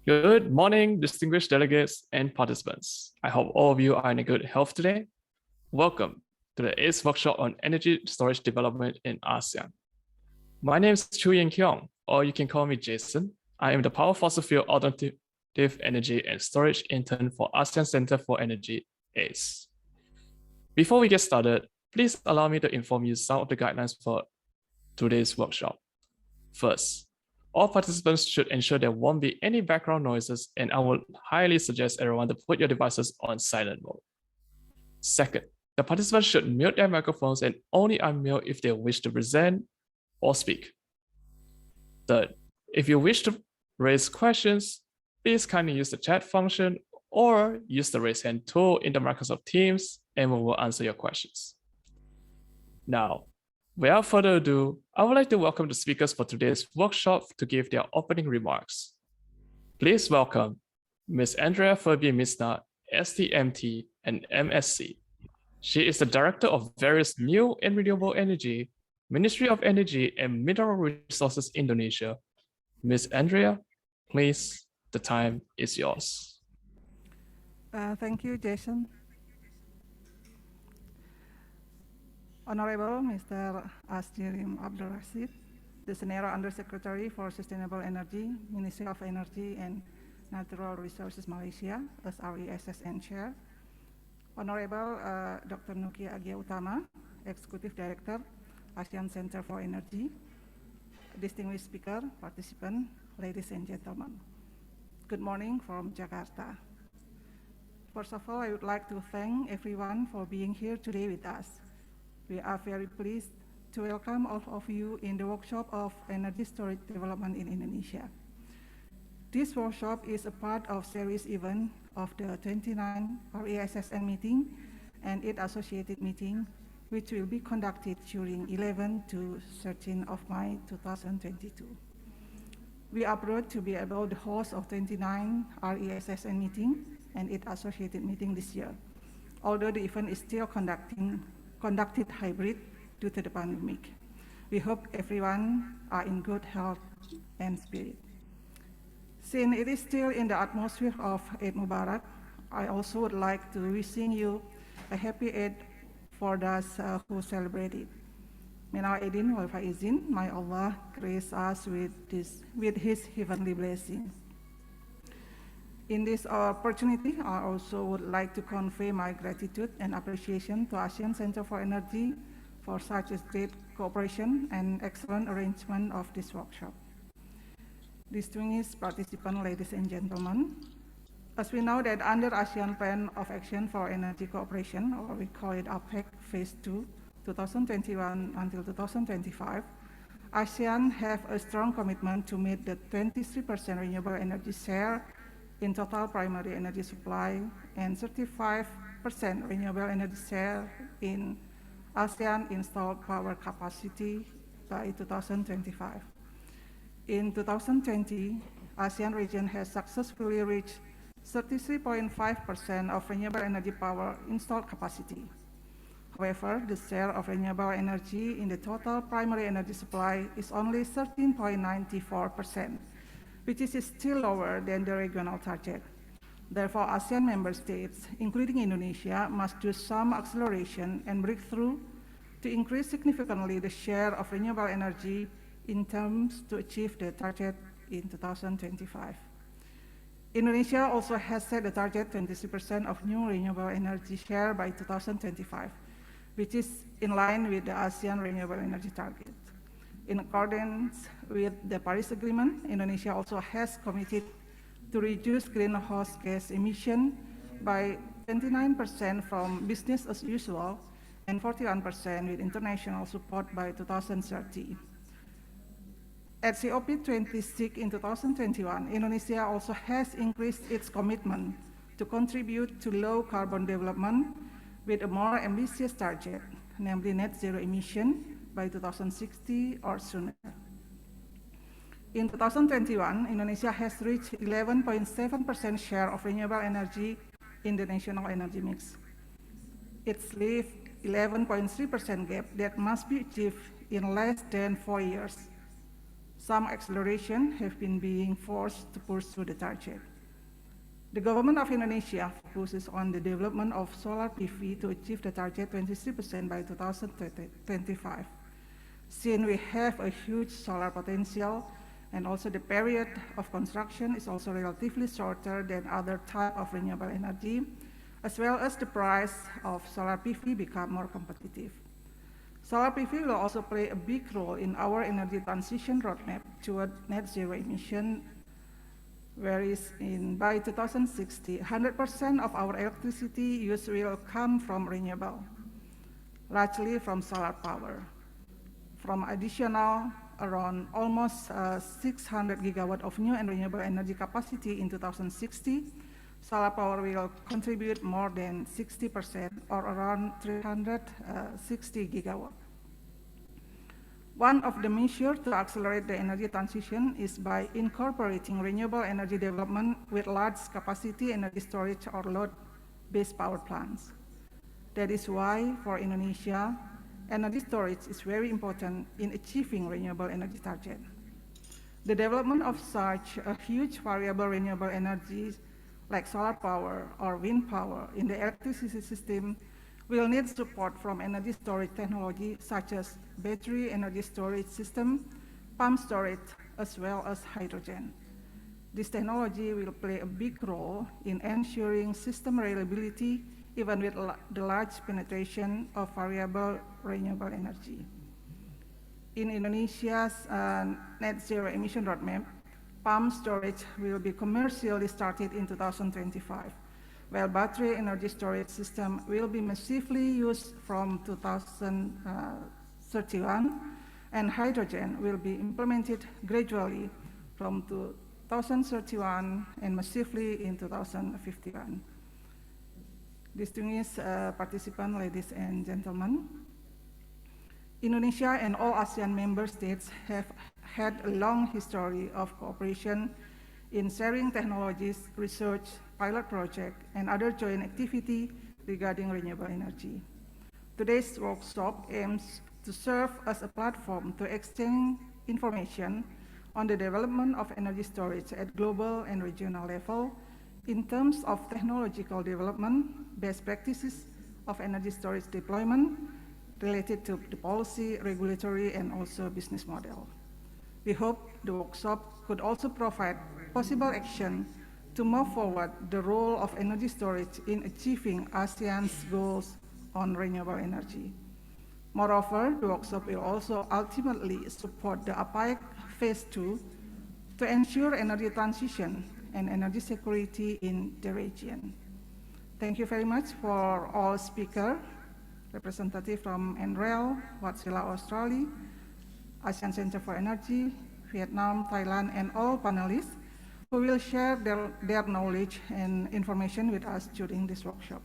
Good morning, distinguished delegates and participants. I hope all of you are in a good health today. Welcome to the ACE workshop on energy storage development in ASEAN. My name is Chu Yin Kyung, or you can call me Jason. I am the Power Fossil Fuel Alternative Energy and Storage Intern for ASEAN Center for Energy, ACE. Before we get started, please allow me to inform you some of the guidelines for today's workshop. First, all participants should ensure there won't be any background noises, and I would highly suggest everyone to put your devices on silent mode. Second, the participants should mute their microphones and only unmute if they wish to present or speak. Third, if you wish to raise questions, please kindly use the chat function or use the raise hand tool in the Microsoft Teams, and we will answer your questions. Now, without further ado, I would like to welcome the speakers for today's workshop to give their opening remarks. Please welcome Ms. Andrea Furby-Misna, STMT and MSc. She is the Director of various new and renewable energy, Ministry of Energy and Mineral Resources Indonesia. Ms. Andrea, please, the time is yours. Thank you, Jason. Honorable Mr. Asjirim Abdul Rashid, the Senior Undersecretary for Sustainable Energy, Ministry of Energy and Natural Resources Malaysia, as RESSN Chair. Honorable Dr. Nooki Utama, Executive Director, ASEAN Center for Energy. Distinguished speaker, participant, ladies and gentlemen. Good morning from Jakarta. First of all, I would like to thank everyone for being here today with us. We are very pleased to welcome all of you in the workshop of energy storage development in Indonesia. This workshop is a part of series event of the 29th RESSN meeting and its associated meeting, which will be conducted during 11 to 13 of May 2022. We are proud to be able to host of 29 RESSN meeting and its associated meeting this year, although the event is still conducted hybrid due to the pandemic. We hope everyone are in good health and spirit. Since it is still in the atmosphere of Eid Mubarak, I also would like to wishing you a happy Eid for those who celebrate it. Minal Aidin wal Faizin, may Allah grace us with His heavenly blessings. In this opportunity, I also would like to convey my gratitude and appreciation to ASEAN Center for Energy for such a great cooperation and excellent arrangement of this workshop. Distinguished participants, ladies and gentlemen, as we know that under ASEAN Plan of Action for Energy Cooperation, or we call it APAEC Phase II, 2021 until 2025, ASEAN have a strong commitment to meet the 23% renewable energy share in total primary energy supply and 35% renewable energy share in ASEAN installed power capacity by 2025. In 2020, ASEAN region has successfully reached 33.5% of renewable energy power installed capacity. However, the share of renewable energy in the total primary energy supply is only 13.94%, which is still lower than the regional target. Therefore, ASEAN member states, including Indonesia, must do some acceleration and breakthrough to increase significantly the share of renewable energy in terms to achieve the target in 2025. Indonesia also has set the target 23% of new renewable energy share by 2025, which is in line with the ASEAN renewable energy target. In accordance with the Paris Agreement, Indonesia also has committed to reduce greenhouse gas emission by 29% from business as usual and 41% with international support by 2030. At COP26 in 2021, Indonesia also has increased its commitment to contribute to low carbon development with a more ambitious target, namely net zero emission by 2060 or sooner. In 2021, Indonesia has reached 11.7% share of renewable energy in the national energy mix. It's leaves 11.3% gap that must be achieved in less than 4 years. Some acceleration have been being forced to pursue the target. The government of Indonesia focuses on the development of solar PV to achieve the target 23% by 2025. Since we have a huge solar potential, and also the period of construction is also relatively shorter than other type of renewable energy, as well as the price of solar PV become more competitive. Solar PV will also play a big role in our energy transition roadmap toward net zero emission, whereas by 2060, 100% of our electricity use will come from renewable, largely from solar power. From additional around almost 600 gigawatt of new and renewable energy capacity in 2060, solar power will contribute more than 60% or around 360 gigawatt. One of the measures to accelerate the energy transition is by incorporating renewable energy development with large capacity energy storage or load-based power plants. That is why for Indonesia, energy storage is very important in achieving renewable energy target. The development of such a huge variable renewable energies like solar power or wind power in the electricity system will need support from energy storage technology such as battery energy storage system, pump storage, as well as hydrogen. This technology will play a big role in ensuring system reliability even with the large penetration of variable renewable energy. In Indonesia's net zero emission roadmap, pump storage will be commercially started in 2025, while battery energy storage system will be massively used from 2031, and hydrogen will be implemented gradually from 2031 and massively in 2051. Distinguished participants, ladies and gentlemen, Indonesia and all ASEAN member states have had a long history of cooperation in sharing technologies, research, pilot project, and other joint activity regarding renewable energy. Today's workshop aims to serve as a platform to exchange information on the development of energy storage at global and regional level in terms of technological development, best practices of energy storage deployment related to the policy, regulatory, and also business model. We hope the workshop could also provide possible action to move forward the role of energy storage in achieving ASEAN's goals on renewable energy. Moreover, the workshop will also ultimately support the APAEC Phase II to ensure energy transition and energy security in the region. Thank you very much for all speakers, representatives from NREL, Wärtsilä Australia, ASEAN Center for Energy, Vietnam, Thailand, and all panelists who will share their knowledge and information with us during this workshop.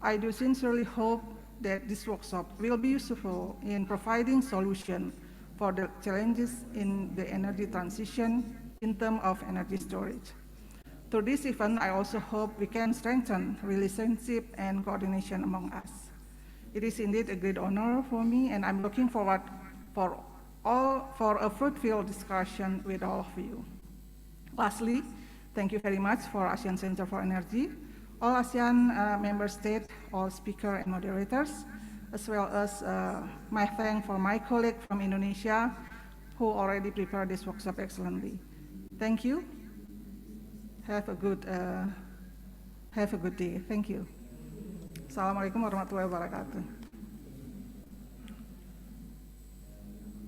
I do sincerely hope that this workshop will be useful in providing solutions for the challenges in the energy transition in terms of energy storage. Through this event, I also hope we can strengthen relationship and coordination among us. It is indeed a great honor for me, and I'm looking forward for a fruitful discussion with all of you. Lastly, thank you very much for ASEAN Center for Energy, all ASEAN member states, all speakers and moderators, as well as my thanks for my colleague from Indonesia who already prepared this workshop excellently. Thank you. Have a good day. Thank you. Assalamualaikum warahmatullahi wabarakatuh.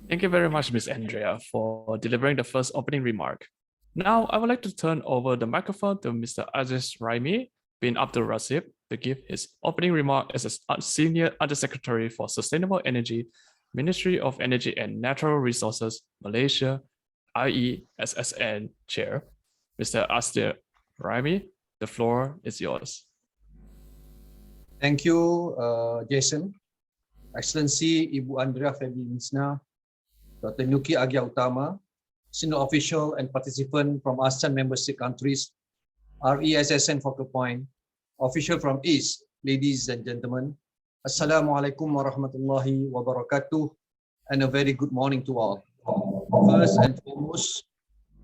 Thank you very much, Ms. Andrea, for delivering the first opening remark. Now, I would like to turn over the microphone to Mr. Aziz Raimi bin Abdul Rasib to give his opening remark as a Senior Undersecretary for Sustainable Energy, Ministry of Energy and Natural Resources, Malaysia, IESSN Chair. Mr. Aziz Raimi, the floor is yours. Thank you, Jason. Excellency Ibu Andrea Febinisna, Dr. Nooki Agia Utama, senior official and participant from ASEAN member state countries, RESSN Focal Point, official from East, ladies and gentlemen, Assalamualaikum warahmatullahi wabarakatuh, and a very good morning to all. First and foremost,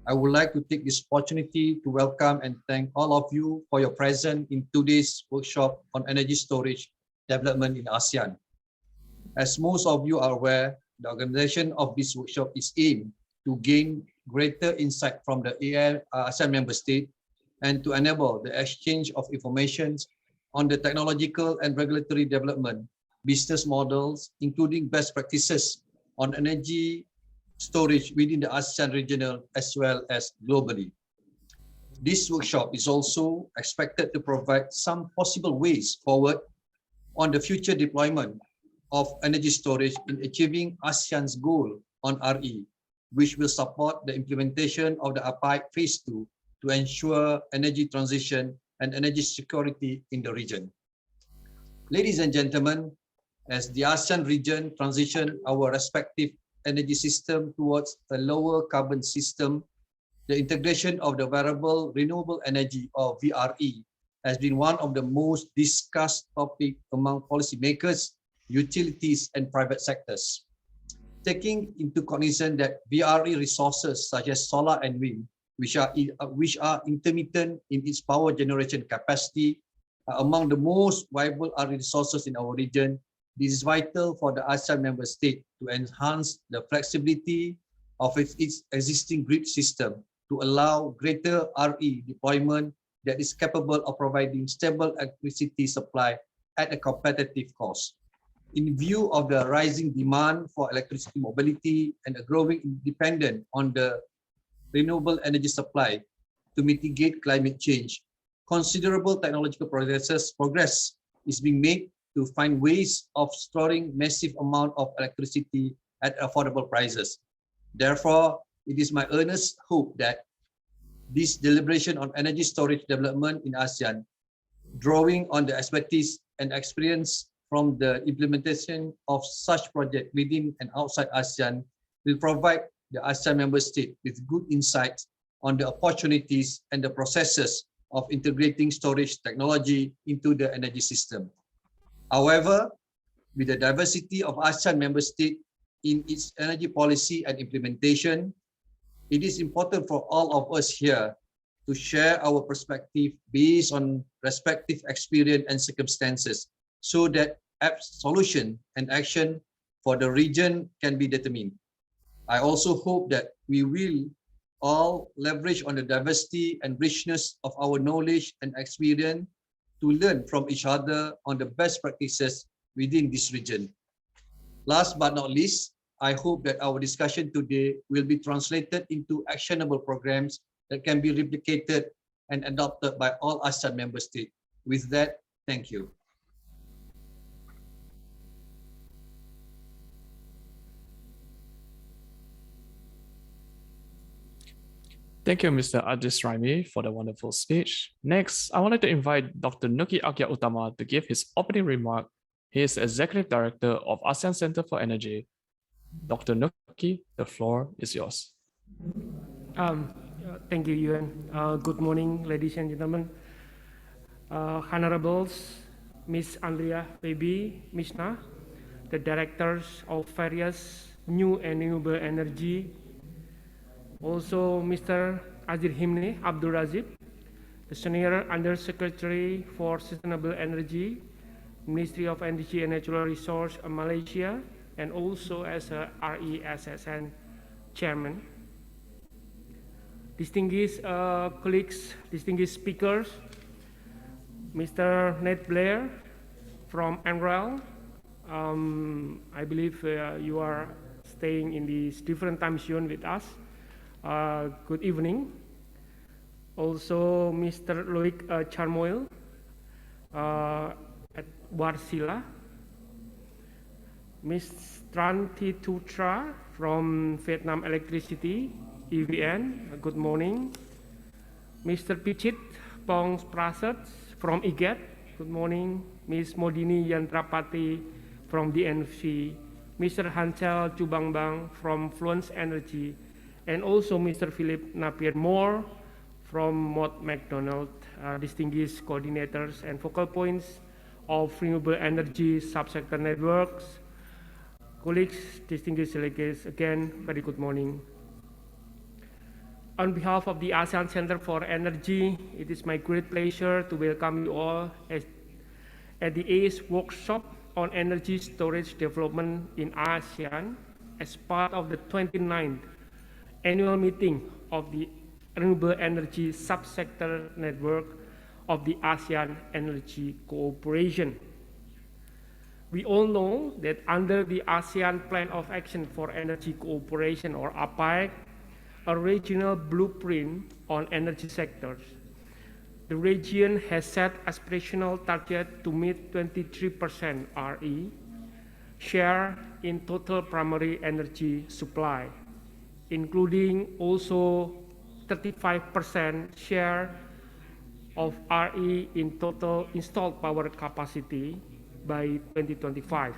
I would like to take this opportunity to welcome and thank all of you for your presence in today's workshop on energy storage development in ASEAN. As most of you are aware, the organization of this workshop is aimed to gain greater insight from the ASEAN member state and to enable the exchange of information on the technological and regulatory development, business models, including best practices on energy storage within the ASEAN regional as well as globally. This workshop is also expected to provide some possible ways forward on the future deployment of energy storage in achieving ASEAN's goal on RE, which will support the implementation of the APAEC Phase II to ensure energy transition and energy security in the region. Ladies and gentlemen, as the ASEAN region transition our respective energy system towards a lower carbon system, the integration of the variable renewable energy or VRE has been one of the most discussed topics among policymakers, utilities, and private sectors. Taking into cognizance that VRE resources such as solar and wind, which are intermittent in its power generation capacity, are among the most viable resources in our region, this is vital for the ASEAN member state to enhance the flexibility of its existing grid system to allow greater RE deployment that is capable of providing stable electricity supply at a competitive cost. In view of the rising demand for electricity mobility and a growing dependence on the renewable energy supply to mitigate climate change, considerable technological progress is being made to find ways of storing massive amount of electricity at affordable prices. Therefore, it is my earnest hope that this deliberation on energy storage development in ASEAN, drawing on the expertise and experience from the implementation of such projects within and outside ASEAN, will provide the ASEAN member state with good insights on the opportunities and the processes of integrating storage technology into the energy system. However, with the diversity of ASEAN member states in its energy policy and implementation, it is important for all of us here to share our perspective based on respective experience and circumstances so that solution and action for the region can be determined. I also hope that we will all leverage on the diversity and richness of our knowledge and experience to learn from each other on the best practices within this region. Last but not least, I hope that our discussion today will be translated into actionable programs that can be replicated and adopted by all ASEAN member states. With that, thank you. Thank you, Mr. Adis Raimi, for the wonderful speech. Next, I wanted to invite Dr. Nooki Utama to give his opening remark. He is Executive Director of ASEAN Center for Energy. Dr. Nooki, the floor is yours. Thank you, Yuan. Good morning, ladies and gentlemen. Honorables, Ms. Andrea Baby Mishna, the directors of various new and renewable energy. Also, Mr. Azir Himne Abdul Razib, the Senior Undersecretary for Sustainable Energy, Ministry of Energy and Natural Resources Malaysia, and also as a RESSN Chairman. Distinguished colleagues, distinguished speakers, Mr. Ned Blair from NREL. I believe you are staying in these different time zone with us. Good evening. Also, Mr. Loic Charmoil at Warsila. Ms. Tran Thi Thu Tra from Vietnam Electricity, EVN. Good morning. Mr. Pichit Pong Prasad from IGET. Good morning. Ms. Modini Yantrapati from DNC. Mr. Hansel Chubangbang from Fluence Energy. And also Mr. Philip Napier Moore from Mott MacDonald, distinguished coordinators and focal points of renewable energy subsector networks. Colleagues, distinguished delegates, again, very good morning. On behalf of the ASEAN Center for Energy, it is my great pleasure to welcome you all at the ACE workshop on energy storage development in ASEAN as part of the 29th annual meeting of the Renewable Energy Subsector Network of the ASEAN Energy Cooperation. We all know that under the ASEAN Plan of Action for Energy Cooperation, or APAEC, a regional blueprint on energy sectors, the region has set aspirational target to meet 23% RE share in total primary energy supply, including also 35% share of RE in total installed power capacity by 2025.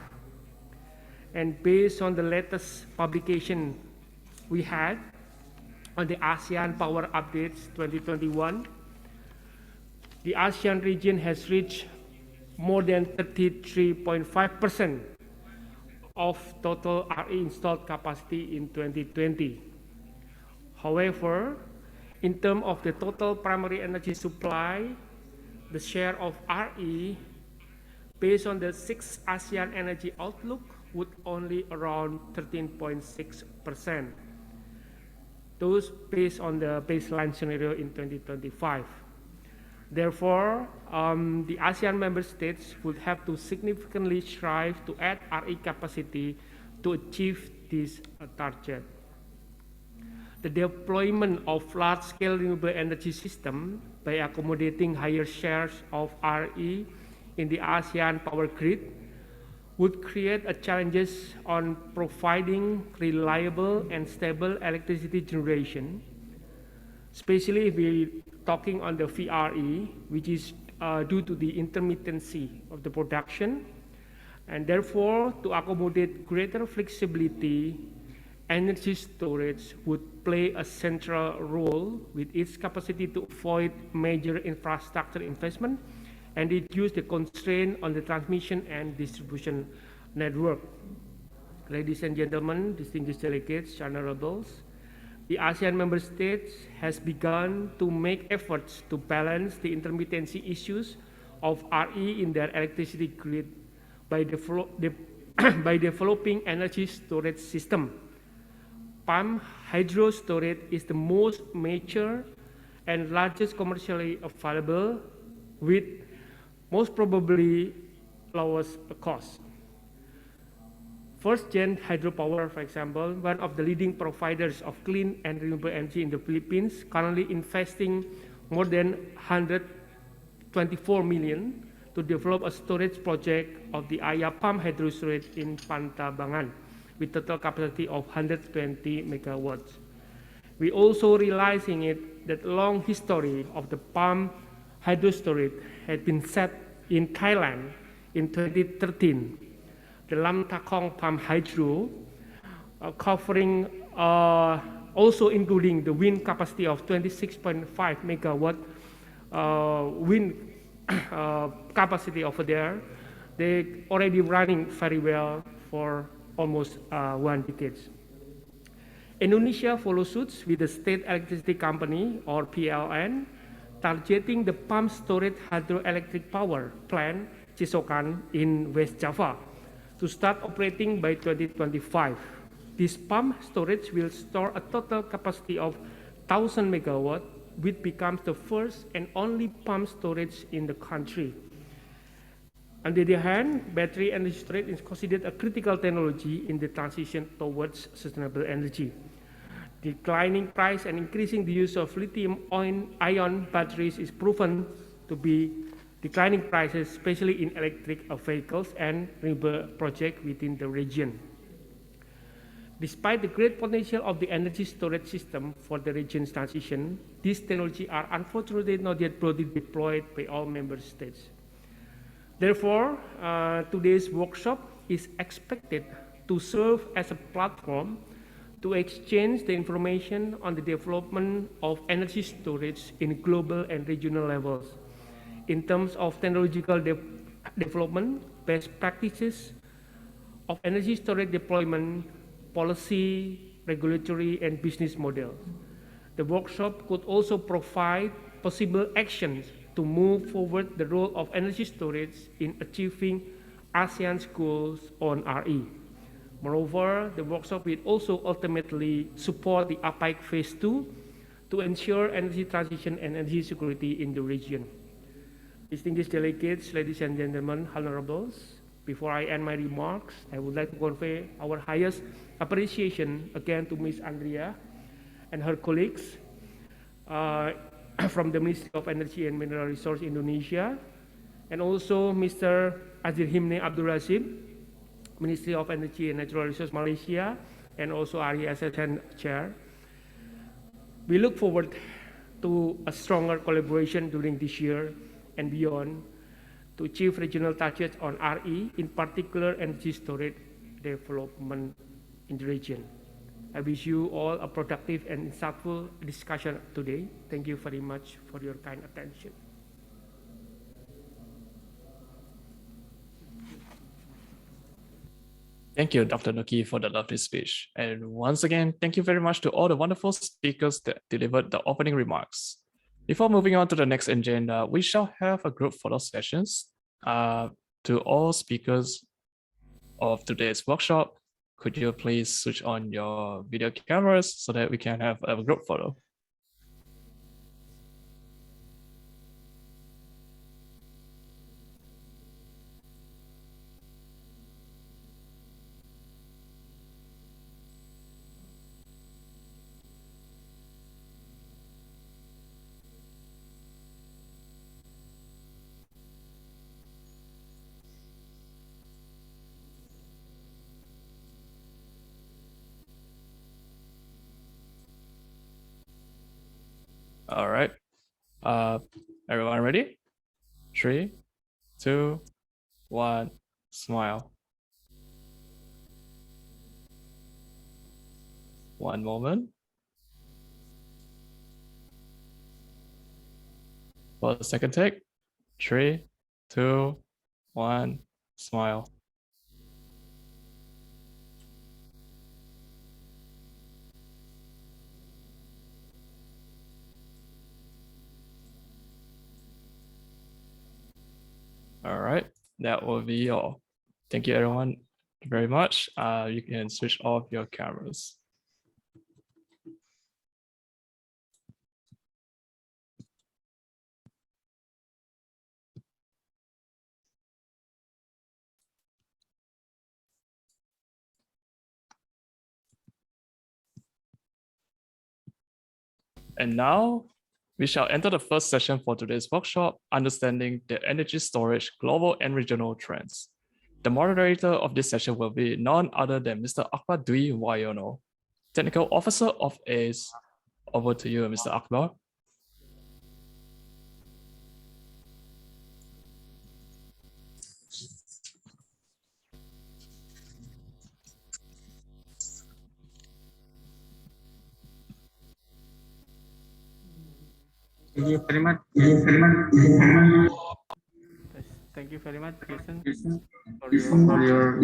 And based on the latest publication we had on the ASEAN Power Updates 2021, the ASEAN region has reached more than 33.5% of total RE installed capacity in 2020. However, in terms of the total primary energy supply, the share of RE based on the 6th ASEAN Energy Outlook would only around 13.6%. Those based on the baseline scenario in 2025. Therefore, the ASEAN member states would have to significantly strive to add RE capacity to achieve this target. The deployment of large-scale renewable energy system by accommodating higher shares of RE in the ASEAN power grid would create challenges on providing reliable and stable electricity generation, especially if we're talking on the VRE, which is due to the intermittency of the production. And therefore, to accommodate greater flexibility, energy storage would play a central role with its capacity to avoid major infrastructure investment and reduce the constraint on the transmission and distribution network. Ladies and gentlemen, distinguished delegates, honorables, the ASEAN member states has begun to make efforts to balance the intermittency issues of RE in their electricity grid by developing energy storage system. Pumped hydro storage is the most mature and largest commercially available, with most probably lowest cost. First-gen hydropower, for example, one of the leading providers of clean and renewable energy in the Philippines, currently investing more than 124 million to develop a storage project of the Aya Pumped Hydro Storage in Pantabangan, with total capacity of 120 megawatts. We also realizing that a long history of the pumped hydro storage had been set in Thailand in 2013. The Lam Takong Pumped Hydro, covering also including the wind capacity of 26.5 megawatt wind capacity over there. They already running very well for almost 1 decade. Indonesia follows suit with the State Electricity Company, or PLN, targeting the pumped storage hydroelectric power plant Cisokan in West Java to start operating by 2025. This pumped storage will store a total capacity of 1,000 megawatts, which becomes the first and only pumped storage in the country. On the other hand, battery energy storage is considered a critical technology in the transition towards sustainable energy. Declining price and increasing the use of lithium-ion batteries is proven to be declining prices, especially in electric vehicles and renewable projects within the region. Despite the great potential of the energy storage system for the region's transition, these technologies are unfortunately not yet broadly deployed by all member states. Therefore, today's workshop is expected to serve as a platform to exchange the information on the development of energy storage in global and regional levels in terms of technological development, best practices of energy storage deployment, policy, regulatory, and business models. The workshop could also provide possible actions to move forward the role of energy storage in achieving ASEAN's goals on RE. Moreover, the workshop will also ultimately support the APAEC Phase II to ensure energy transition and energy security in the region. Distinguished delegates, ladies and gentlemen, honorables, before I end my remarks, I would like to convey our highest appreciation again to Ms. Andrea and her colleagues from the Ministry of Energy and Mineral Resources Indonesia, and also Mr. Azirhimne Abdul Razib, Ministry of Energy and Natural Resources Malaysia, and also RESSN Chair. We look forward to a stronger collaboration during this year and beyond to achieve regional targets on RE, in particular energy storage development in the region. I wish you all a productive and insightful discussion today. Thank you very much for your kind attention. Thank you, Dr. Nooki, for the lovely speech. And once again, thank you very much to all the wonderful speakers that delivered the opening remarks. Before moving on to the next agenda, we shall have a group photo sessions. To all speakers of today's workshop, could you please switch on your video cameras so that we can have a group photo? All right. Everyone ready? 3, 2, 1, smile. One moment. For the second take, 3, 2, 1, smile. All right, that will be all. Thank you everyone very much. You can switch off your cameras. And now we shall enter the first session for today's workshop, Understanding the Energy Storage Global and Regional Trends. The moderator of this session will be none other than Mr. Akbar Dwi Wayono, Technical Officer of ACE. Over to you, Mr. Akbar. Thank you very much. Thank you very much, Jason, For your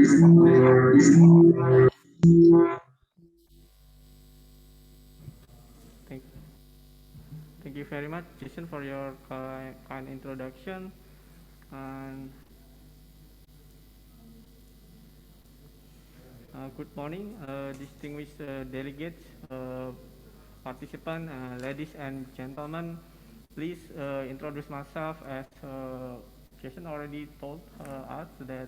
thank you very much, Jason, for your kind introduction. And good morning, distinguished delegates, participants, ladies and gentlemen. Please introduce myself. As Jason already told us that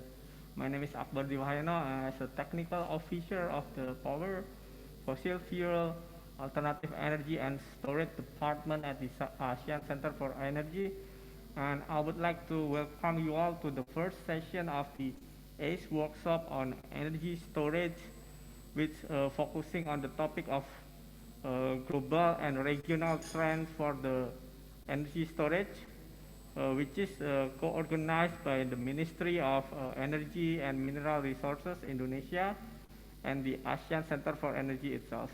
my name is Akbar Diwahyana, as a technical officer of the Power, Fossil Fuel, Alternative Energy and Storage Department at the ASEAN Center for Energy. And I would like to welcome you all to the first session of the ACE workshop on energy storage, which focusing on the topic of global and regional trends for the energy storage, which is co-organized by the Ministry of Energy and Mineral Resources Indonesia and the ASEAN Center for Energy itself.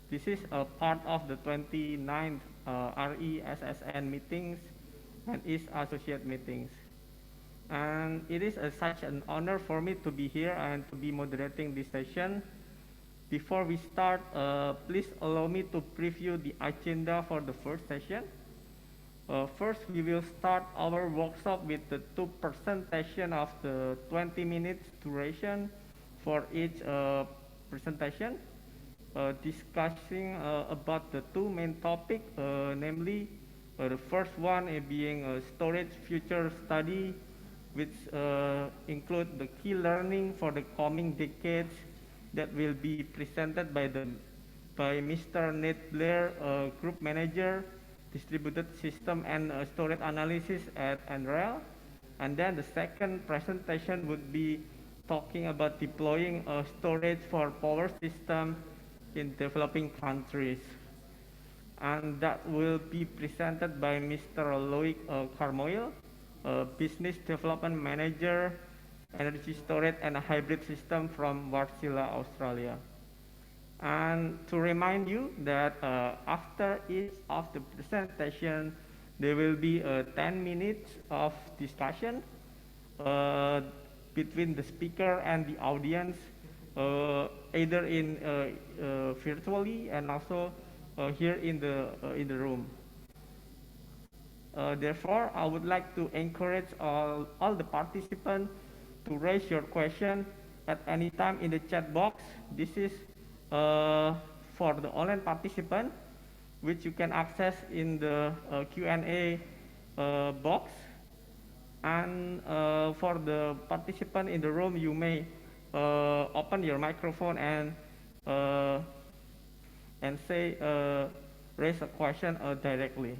This is a part of the 29th RESSN meetings and its associate meetings. And it is such an honor for me to be here and to be moderating this session. Before we start, please allow me to preview the agenda for the first session. First, we will start our workshop with the two presentation of the 20 minutes duration for each presentation, discussing about the two main topics, namely the first one being a storage future study, which include the key learning for the coming decades that will be presented by Mr. Nate Blair, Group Manager, Distributed System and Storage Analysis at NREL. And then the second presentation would be talking about deploying storage for power system in developing countries. And that will be presented by Mr. Loic Carmoil, Business Development Manager, Energy Storage and Hybrid System from Wärtsilä, Australia. And to remind you that after each of the presentation, there will be 10 minutes of discussion between the speaker and the audience, either in virtually and also here in the room. Therefore, I would like to encourage all the participants to raise your question at any time in the chat box. This is for the online participant, which you can access in the Q&A box. And for the participant in the room, you may open your microphone and say raise a question directly.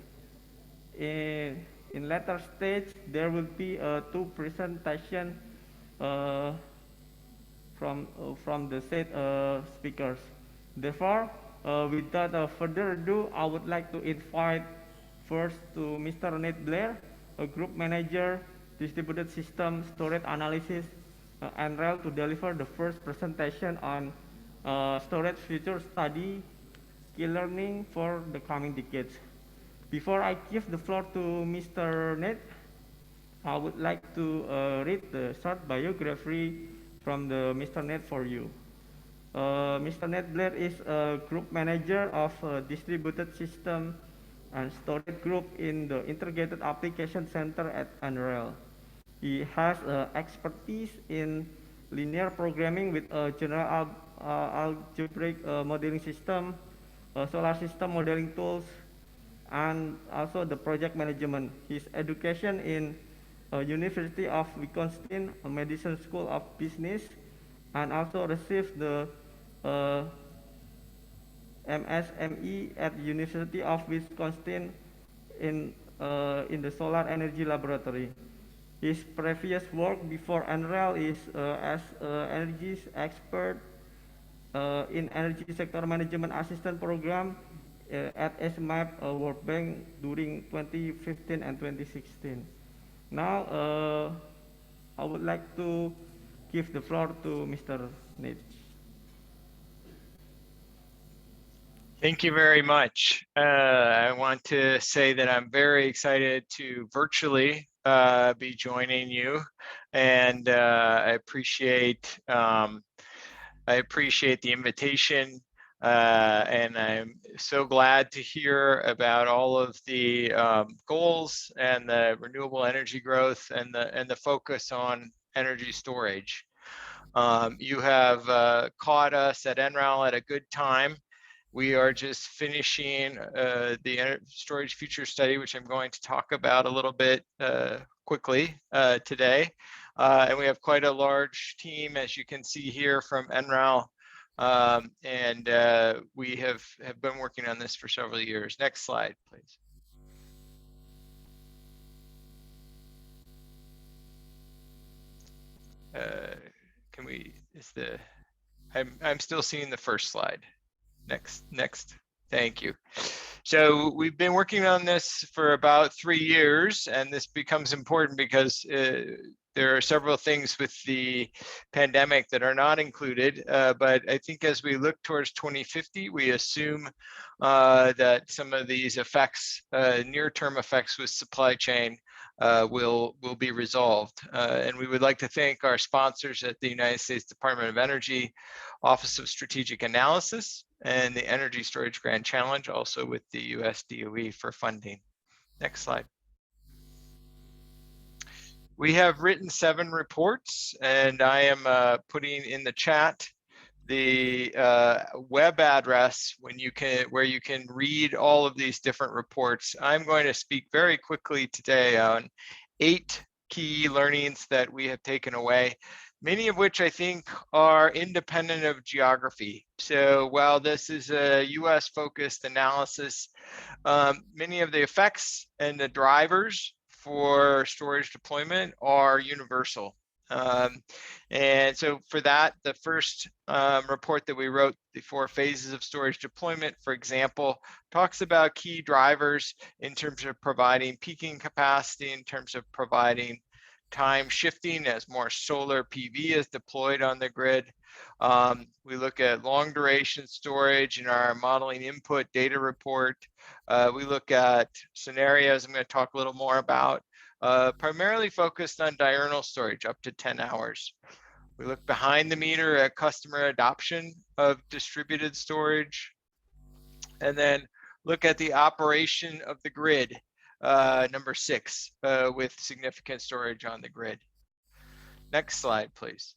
In later stage, there will be two presentations from the said speakers. Therefore, without further ado, I would like to invite first to Mr. Nate Blair, a Group Manager, Distributed System Storage Analysis, NREL, to deliver the first presentation on storage future study, key learning for the coming decades. Before I give the floor to Mr. Nate, I would like to read the short biography from the Mr. Nate for you. Mr. Nate Blair is a Group Manager of Distributed System and Storage Group in the Integrated Application Center at NREL. He has expertise in linear programming with general algebraic modeling system, solar system modeling tools, and also the project management. His education in University of Wisconsin Madison School of Business, and also received the MSME at University of Wisconsin in the Solar Energy Laboratory. His previous work before NREL is as energy expert in Energy Sector Management Assistant Program at SMAP World Bank during 2015 and 2016. Now, I would like to give the floor to Mr. Nate. Thank you very much. I want to say that I'm very excited to virtually be joining you, and I appreciate the invitation, and I'm so glad to hear about all of the goals and the renewable energy growth and the focus on energy storage. You have caught us at NREL at a good time. We are just finishing the storage future study, which I'm going to talk about a little bit quickly today. And we have quite a large team, as you can see here, from NREL. And we have been working on this for several years. Next slide, please. Can we, I'm still seeing the first slide. Next, thank you. So we've been working on this for about 3 years, and this becomes important because there are several things with the pandemic that are not included, but I think as we look towards 2050, we assume that some of these effects, near-term effects with supply chain, will be resolved. And we would like to thank our sponsors at the United States Department of Energy, Office of Strategic Analysis, and the Energy Storage Grand Challenge, also with the US DOE for funding. Next slide. We have written 7 reports, and I am putting in the chat the web address where you can read all of these different reports. I'm going to speak very quickly today on 8 key learnings that we have taken away, many of which I think are independent of geography. So while this is a US focused analysis, many of the effects and the drivers for storage deployment are universal. And so for that, the first report that we wrote, the 4 phases of storage deployment, for example, talks about key drivers in terms of providing peaking capacity, in terms of providing time shifting as more solar PV is deployed on the grid. We look at long duration storage in our modeling input data report. We look at scenarios I'm going to talk a little more about, primarily focused on diurnal storage up to 10 hours. We look behind the meter at customer adoption of distributed storage, and then look at the operation of the grid, number 6, with significant storage on the grid. Next slide, please.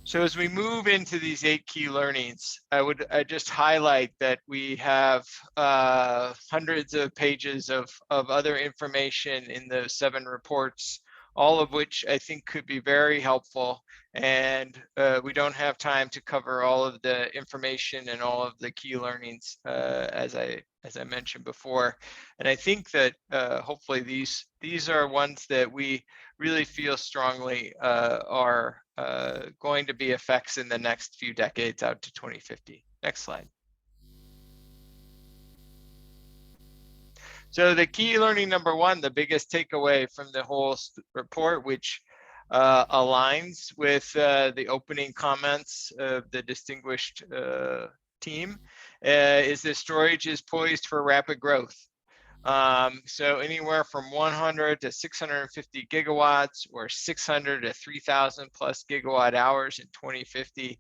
So as we move into these 8 key learnings, I just highlight that we have hundreds of pages of other information in those 7 reports, all of which I think could be very helpful. And we don't have time to cover all of the information and all of the key learnings, as I mentioned before. And I think that hopefully these are ones that we really feel strongly are going to be effects in the next few decades out to 2050. Next slide. So the key learning number 1, the biggest takeaway from the whole report, which aligns with the opening comments of the distinguished team, is that storage is poised for rapid growth. So anywhere from 100 to 650 gigawatts, or 600 to 3,000 plus gigawatt hours in 2050.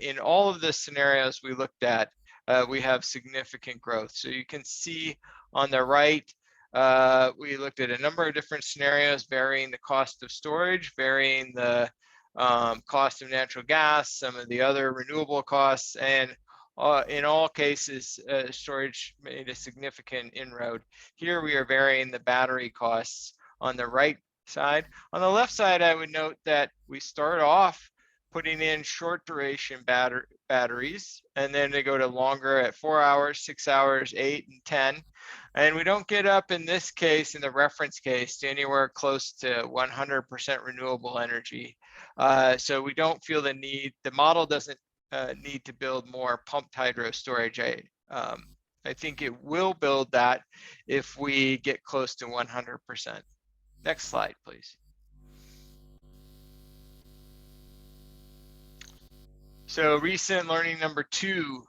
In all of the scenarios we looked at, we have significant growth. So you can see on the right, we looked at a number of different scenarios, varying the cost of storage, varying the cost of natural gas, some of the other renewable costs, and in all cases, storage made a significant inroad. Here we are varying the battery costs on the right side. On the left side, I would note that we start off putting in short duration batteries, and then they go to longer at 4 hours, 6 hours, 8 and 10. And we don't get up in this case, in the reference case, to anywhere close to 100% renewable energy. So we don't feel the need, the model doesn't need to build more pumped hydro storage. I think it will build that if we get close to 100%. Next slide, please. So recent learning number 2,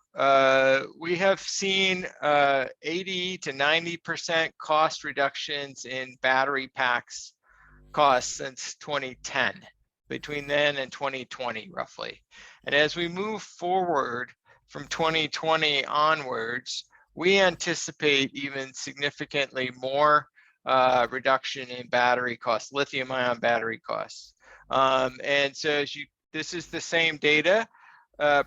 we have seen 80 to 90% cost reductions in battery packs costs since 2010, between then and 2020 roughly. And as we move forward from 2020 onwards, we anticipate even significantly more reduction in battery costs, lithium-ion battery costs. And so this is the same data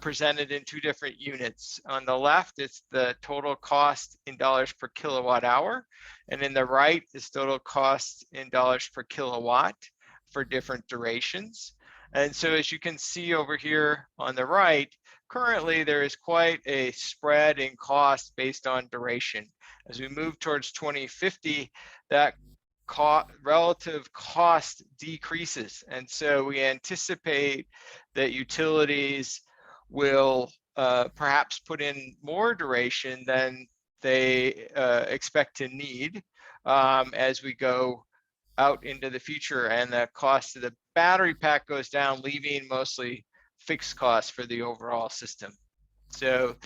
presented in 2 different units. On the left, it's the total cost in dollars per kilowatt hour, and in the right is total cost in dollars per kilowatt for different durations. And so as you can see over here on the right, currently there is quite a spread in cost based on duration. As we move towards 2050, that relative cost decreases. And so we anticipate that utilities will perhaps put in more duration than they expect to need as we go out into the future, and the cost of the battery pack goes down, leaving mostly fixed costs for the overall system. So,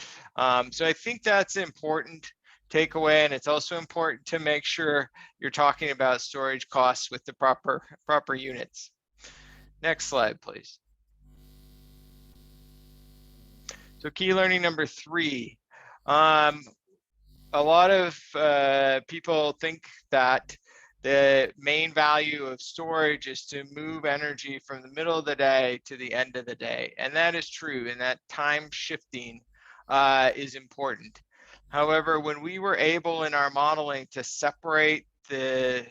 so I think that's important takeaway, and it's also important to make sure you're talking about storage costs with the proper units. Next slide, please. So key learning number 3. A lot of people think that the main value of storage is to move energy from the middle of the day to the end of the day. And that is true, and that time shifting is important. However, when we were able in our modeling to separate the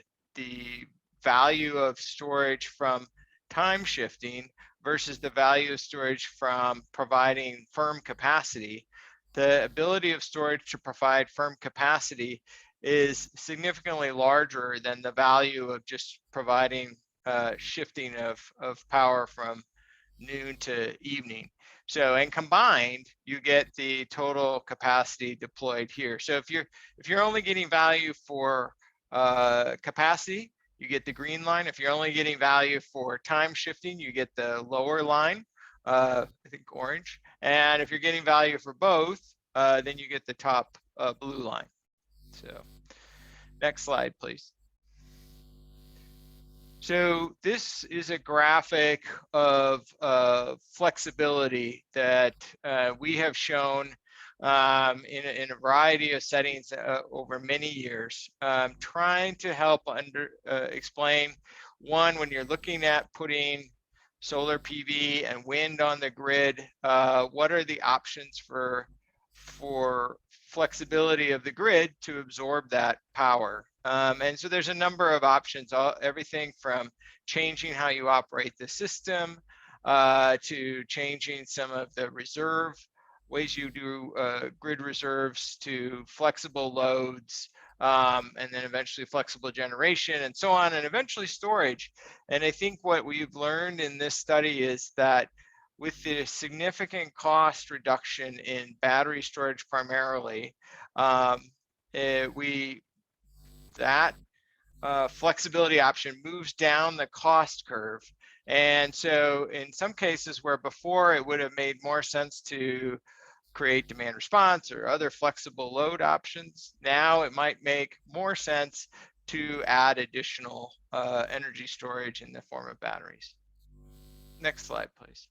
value of storage from time shifting versus the value of storage from providing firm capacity, the ability of storage to provide firm capacity is significantly larger than the value of just providing shifting of power from noon to evening. So, and combined, you get the total capacity deployed here. So if you're only getting value for capacity, you get the green line. If you're only getting value for time shifting, you get the lower line, I think orange. And if you're getting value for both, then you get the top blue line. So next slide, please. So this is a graphic of flexibility that we have shown in a variety of settings over many years, trying to help explain, one, when you're looking at putting solar PV and wind on the grid, what are the options for flexibility of the grid to absorb that power. And so there's a number of options, everything from changing how you operate the system to changing some of the reserve ways you do grid reserves, to flexible loads, and then eventually flexible generation and so on, and eventually storage. And I think what we've learned in this study is that with the significant cost reduction in battery storage primarily, that flexibility option moves down the cost curve. And so in some cases where before it would have made more sense to create demand response or other flexible load options, now it might make more sense to add additional energy storage in the form of batteries. Next slide, please.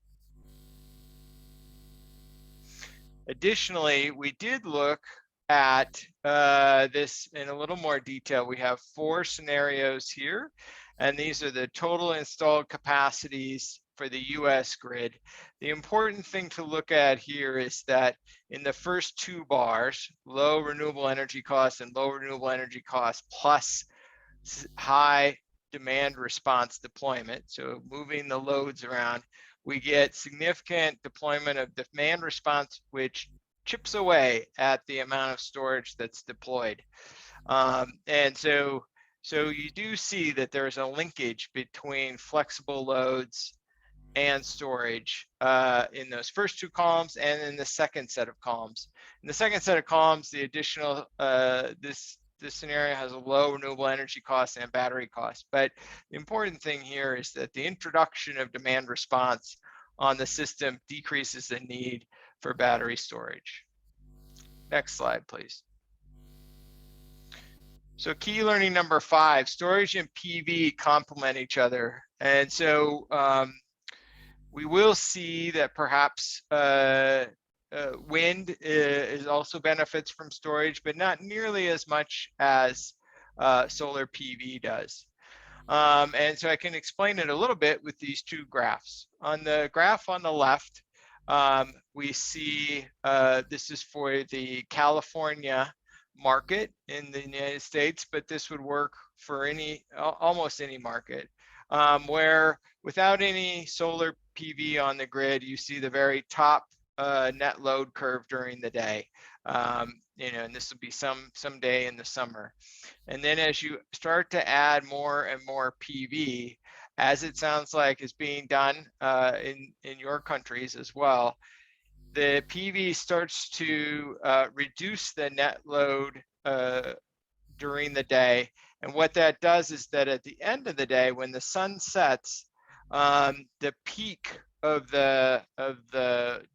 Additionally, we did look at this in a little more detail. We have 4 scenarios here, and these are the total installed capacities for the US grid. The important thing to look at here is that in the first 2 bars, low renewable energy costs and low renewable energy costs plus high demand response deployment, so moving the loads around, we get significant deployment of demand response, which chips away at the amount of storage that's deployed. And so you do see that there's a linkage between flexible loads and storage in those first 2 columns and in the second set of columns. In the second set of columns, the additional, this scenario has a low renewable energy cost and battery cost. But the important thing here is that the introduction of demand response on the system decreases the need for battery storage. Next slide, please. So key learning number 5, storage and PV complement each other. And so we will see that perhaps wind is also benefits from storage, but not nearly as much as solar PV does. And so I can explain it a little bit with these 2 graphs. On the graph on the left, we see this is for the California market in the United States, but this would work for almost any market, where without any solar PV on the grid, you see the very top net load curve during the day. And this would be some day in the summer. And then as you start to add more and more PV, as it sounds like is being done in your countries as well, the PV starts to reduce the net load during the day. And what that does is that at the end of the day, when the sun sets, the peak of the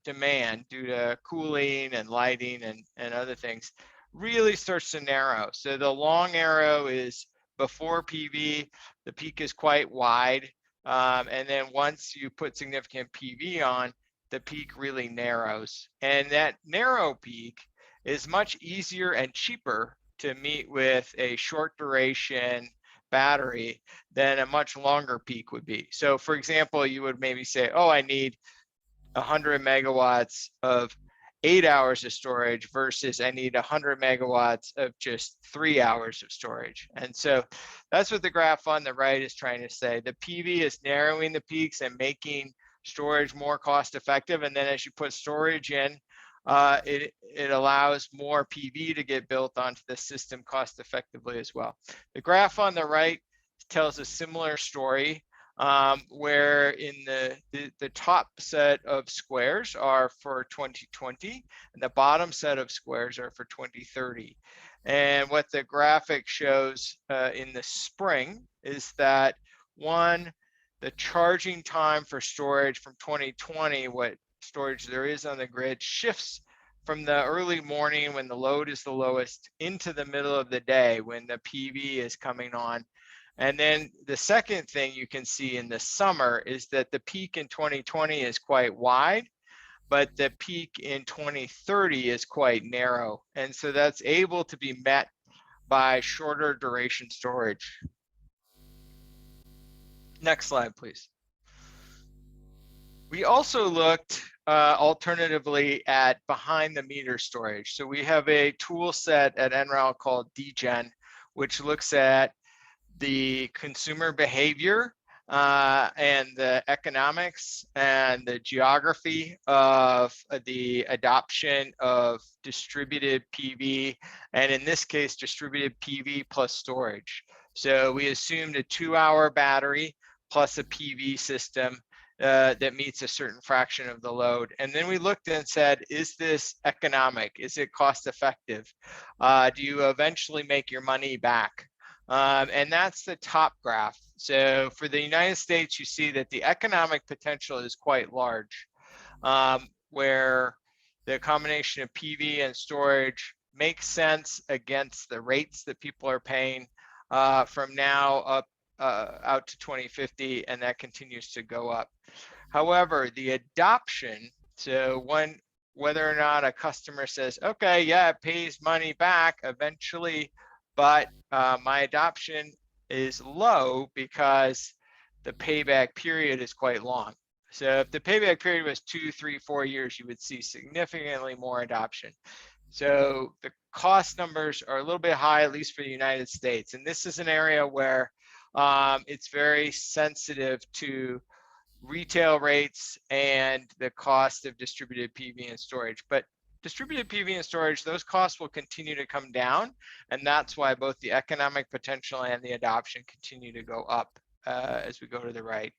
demand due to cooling and lighting and other things really starts to narrow. So the long arrow is before PV, the peak is quite wide. And then once you put significant PV on, the peak really narrows. And that narrow peak is much easier and cheaper to meet with a short duration battery than a much longer peak would be. So for example, you would maybe say, oh, I need 100 megawatts of 8 hours of storage versus I need 100 megawatts of just 3 hours of storage. And so that's what the graph on the right is trying to say. The PV is narrowing the peaks and making storage more cost effective. And then as you put storage in, it allows more PV to get built onto the system cost effectively as well. The graph on the right tells a similar story, where in the top set of squares are for 2020 and the bottom set of squares are for 2030. And what the graphic shows in the spring is that the charging time for storage from 2020, what storage there is on the grid, shifts from the early morning when the load is the lowest into the middle of the day when the PV is coming on. And then the second thing you can see in the summer is that the peak in 2020 is quite wide, but the peak in 2030 is quite narrow. And so that's able to be met by shorter duration storage. Next slide, please. We also looked alternatively at behind the meter storage. So we have a tool set at NREL called DGen, which looks at the consumer behavior and the economics and the geography of the adoption of distributed PV, and in this case, distributed PV plus storage. So we assumed a 2-hour battery plus a PV system that meets a certain fraction of the load. And then we looked and said, is this economic? Is it cost effective? Do you eventually make your money back? And that's the top graph. So for the United States, you see that the economic potential is quite large, where the combination of PV and storage makes sense against the rates that people are paying from now up out to 2050, and that continues to go up. However, the adoption, so whether or not a customer says, okay, yeah, it pays money back eventually, but my adoption is low because the payback period is quite long. So if the payback period was 2, 3, 4 years, you would see significantly more adoption. So the cost numbers are a little bit high, at least for the United States. And this is an area where it's very sensitive to retail rates and the cost of distributed PV and storage. But distributed PV and storage, those costs will continue to come down. And that's why both the economic potential and the adoption continue to go up as we go to the right.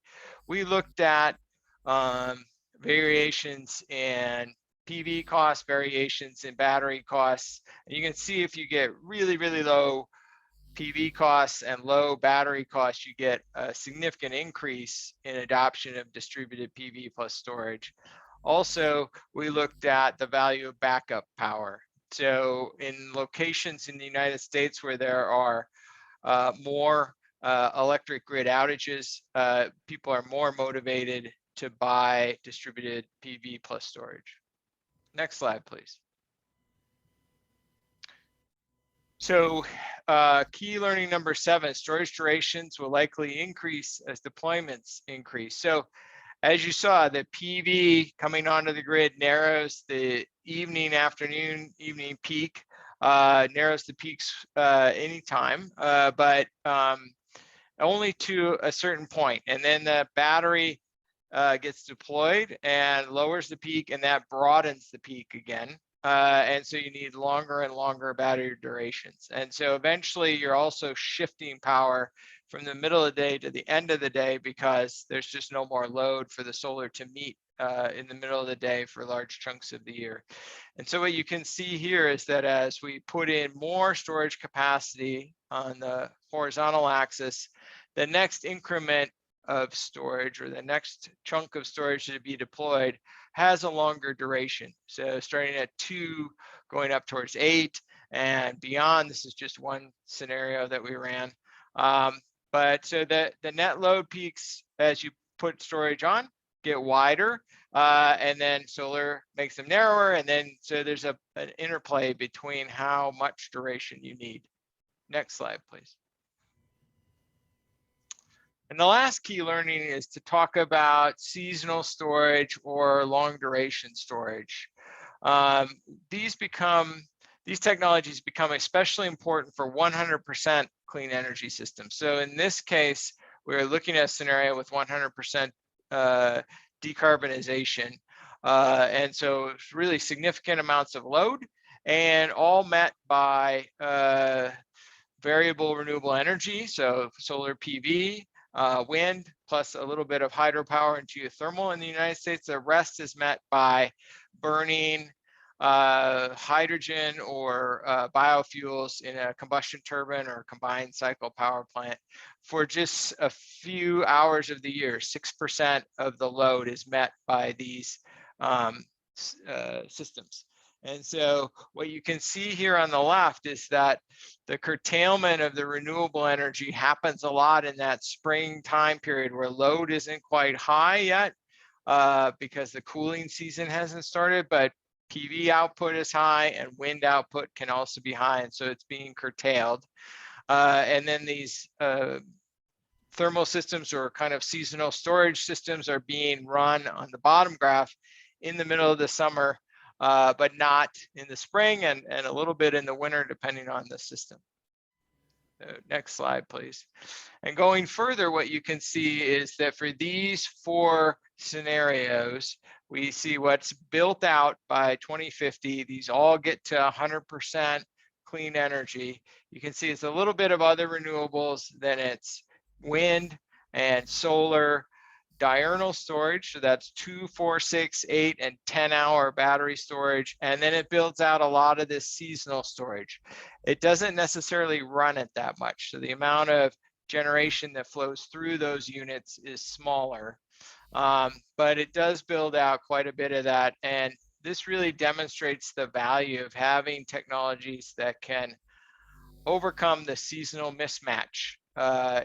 We looked at variations in PV costs, variations in battery costs. And you can see if you get really, really low PV costs and low battery costs, you get a significant increase in adoption of distributed PV plus storage. Also, we looked at the value of backup power. So in locations in the United States where there are more electric grid outages, people are more motivated to buy distributed PV plus storage. Next slide, please. So key learning number 7, storage durations will likely increase as deployments increase. So as you saw, the PV coming onto the grid narrows the evening peak, narrows the peaks anytime, but only to a certain point. And then the battery gets deployed and lowers the peak, and that broadens the peak again. And so you need longer and longer battery durations. And so eventually you're also shifting power from the middle of the day to the end of the day because there's just no more load for the solar to meet in the middle of the day for large chunks of the year. And so what you can see here is that as we put in more storage capacity on the horizontal axis, the next increment of storage, or the next chunk of storage to be deployed, has a longer duration. So starting at 2, going up towards 8 and beyond. This is just one scenario that we ran. But so the net load peaks as you put storage on get wider, and then solar makes them narrower, and then so there's an interplay between how much duration you need. Next slide, please. And the last key learning is to talk about seasonal storage or long duration storage. These technologies become especially important for 100% clean energy systems. So in this case, we're looking at a scenario with 100% decarbonization. And so it's really significant amounts of load, and all met by variable renewable energy, so solar PV, wind, plus a little bit of hydropower and geothermal in the United States. The rest is met by burning hydrogen or biofuels in a combustion turbine or combined cycle power plant for just a few hours of the year. 6% of the load is met by these systems. And so what you can see here on the left is that the curtailment of the renewable energy happens a lot in that spring time period where load isn't quite high yet because the cooling season hasn't started, but PV output is high and wind output can also be high, and so it's being curtailed. And then these thermal systems or kind of seasonal storage systems are being run on the bottom graph in the middle of the summer, but not in the spring, and a little bit in the winter, depending on the system. Next slide, please. And going further, what you can see is that for these 4 scenarios, we see what's built out by 2050. These all get to 100% clean energy. You can see it's a little bit of other renewables, then it's wind and solar, diurnal storage, so that's 2, 4, 6, 8, and 10-hour battery storage, and then it builds out a lot of this seasonal storage. It doesn't necessarily run it that much, so the amount of generation that flows through those units is smaller, but it does build out quite a bit of that, and this really demonstrates the value of having technologies that can overcome the seasonal mismatch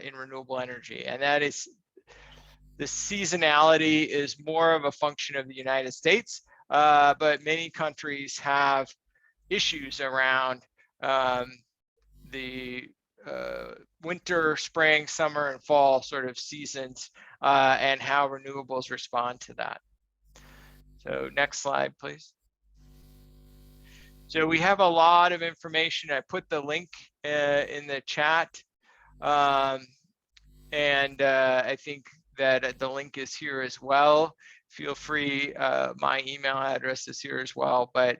in renewable energy, and that is the seasonality is more of a function of the United States, but many countries have issues around the winter, spring, summer, and fall sort of seasons and how renewables respond to that. So next slide, please. So we have a lot of information. I put the link in the chat, and I think that the link is here as well. Feel free, my email address is here as well, but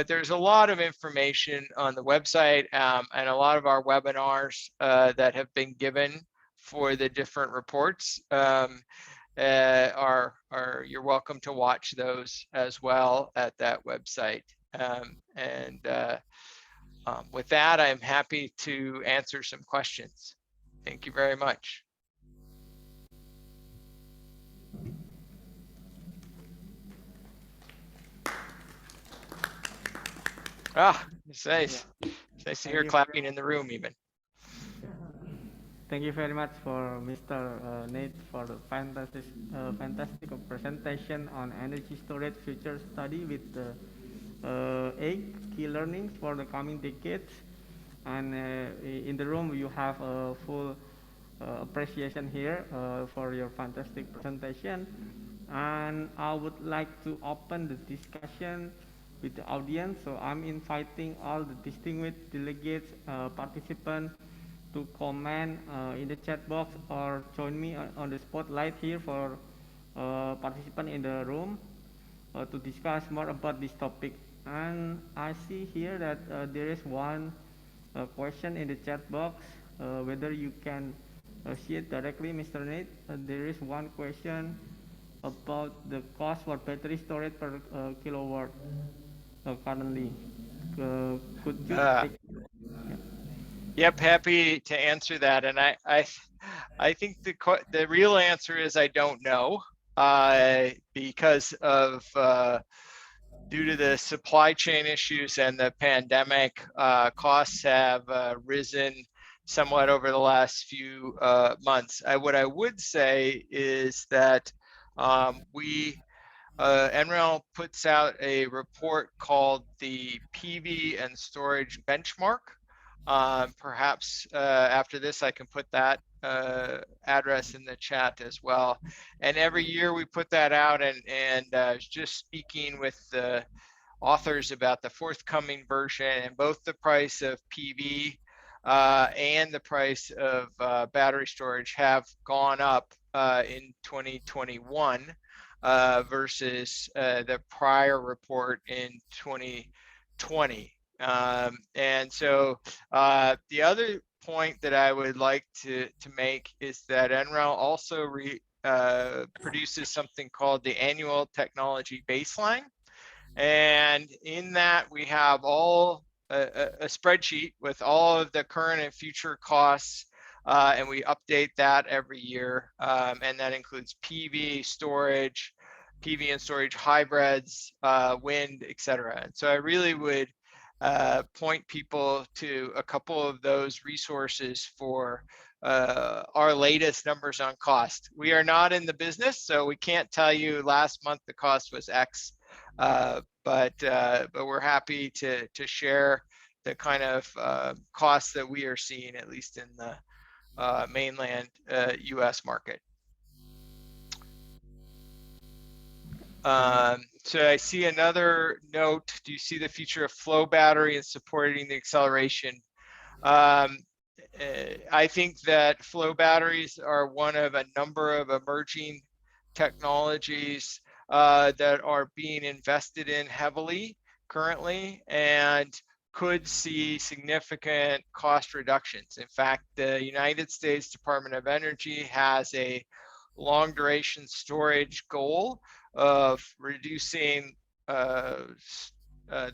there's a lot of information on the website, and a lot of our webinars that have been given for the different reports you're welcome to watch those as well at that website. With that, I'm happy to answer some questions. Thank you very much. It's nice. Yeah. It's nice to hear clapping in the room even. Thank you very much for Mr. Nate for the fantastic presentation on energy storage future study with the 8 key learnings for the coming decades. And in the room, you have a full appreciation here for your fantastic presentation. And I would like to open the discussion with the audience. So I'm inviting all the distinguished delegates, participants to comment in the chat box or join me on the spotlight here for participants in the room to discuss more about this topic. And I see here that there is one question in the chat box, whether you can see it directly, Mr. Nate. There is one question about the cost for battery storage per kilowatt currently. Could you take? Yeah. Yep, happy to answer that. And I think the real answer is I don't know, because of due to the supply chain issues and the pandemic, costs have risen somewhat over the last few months. What I would say is that NREL puts out a report called the PV and storage benchmark. Perhaps after this, I can put that address in the chat as well. And every year we put that out, and just speaking with the authors about the forthcoming version, and both the price of PV and the price of battery storage have gone up in 2021 versus the prior report in 2020. And so the other point that I would like to make is that NREL also produces something called the annual technology baseline. And in that we have all a spreadsheet with all of the current and future costs, and we update that every year. And that includes PV, storage, PV and storage hybrids, wind, etc. And so I really would point people to a couple of those resources for our latest numbers on cost. We are not in the business, so we can't tell you last month the cost was X, but we're happy to share the kind of costs that we are seeing, at least in the mainland US market. So I see another note. Do you see the future of flow battery and supporting the acceleration? I think that flow batteries are one of a number of emerging technologies that are being invested in heavily currently and could see significant cost reductions. In fact, the United States Department of Energy has a long duration storage goal of reducing the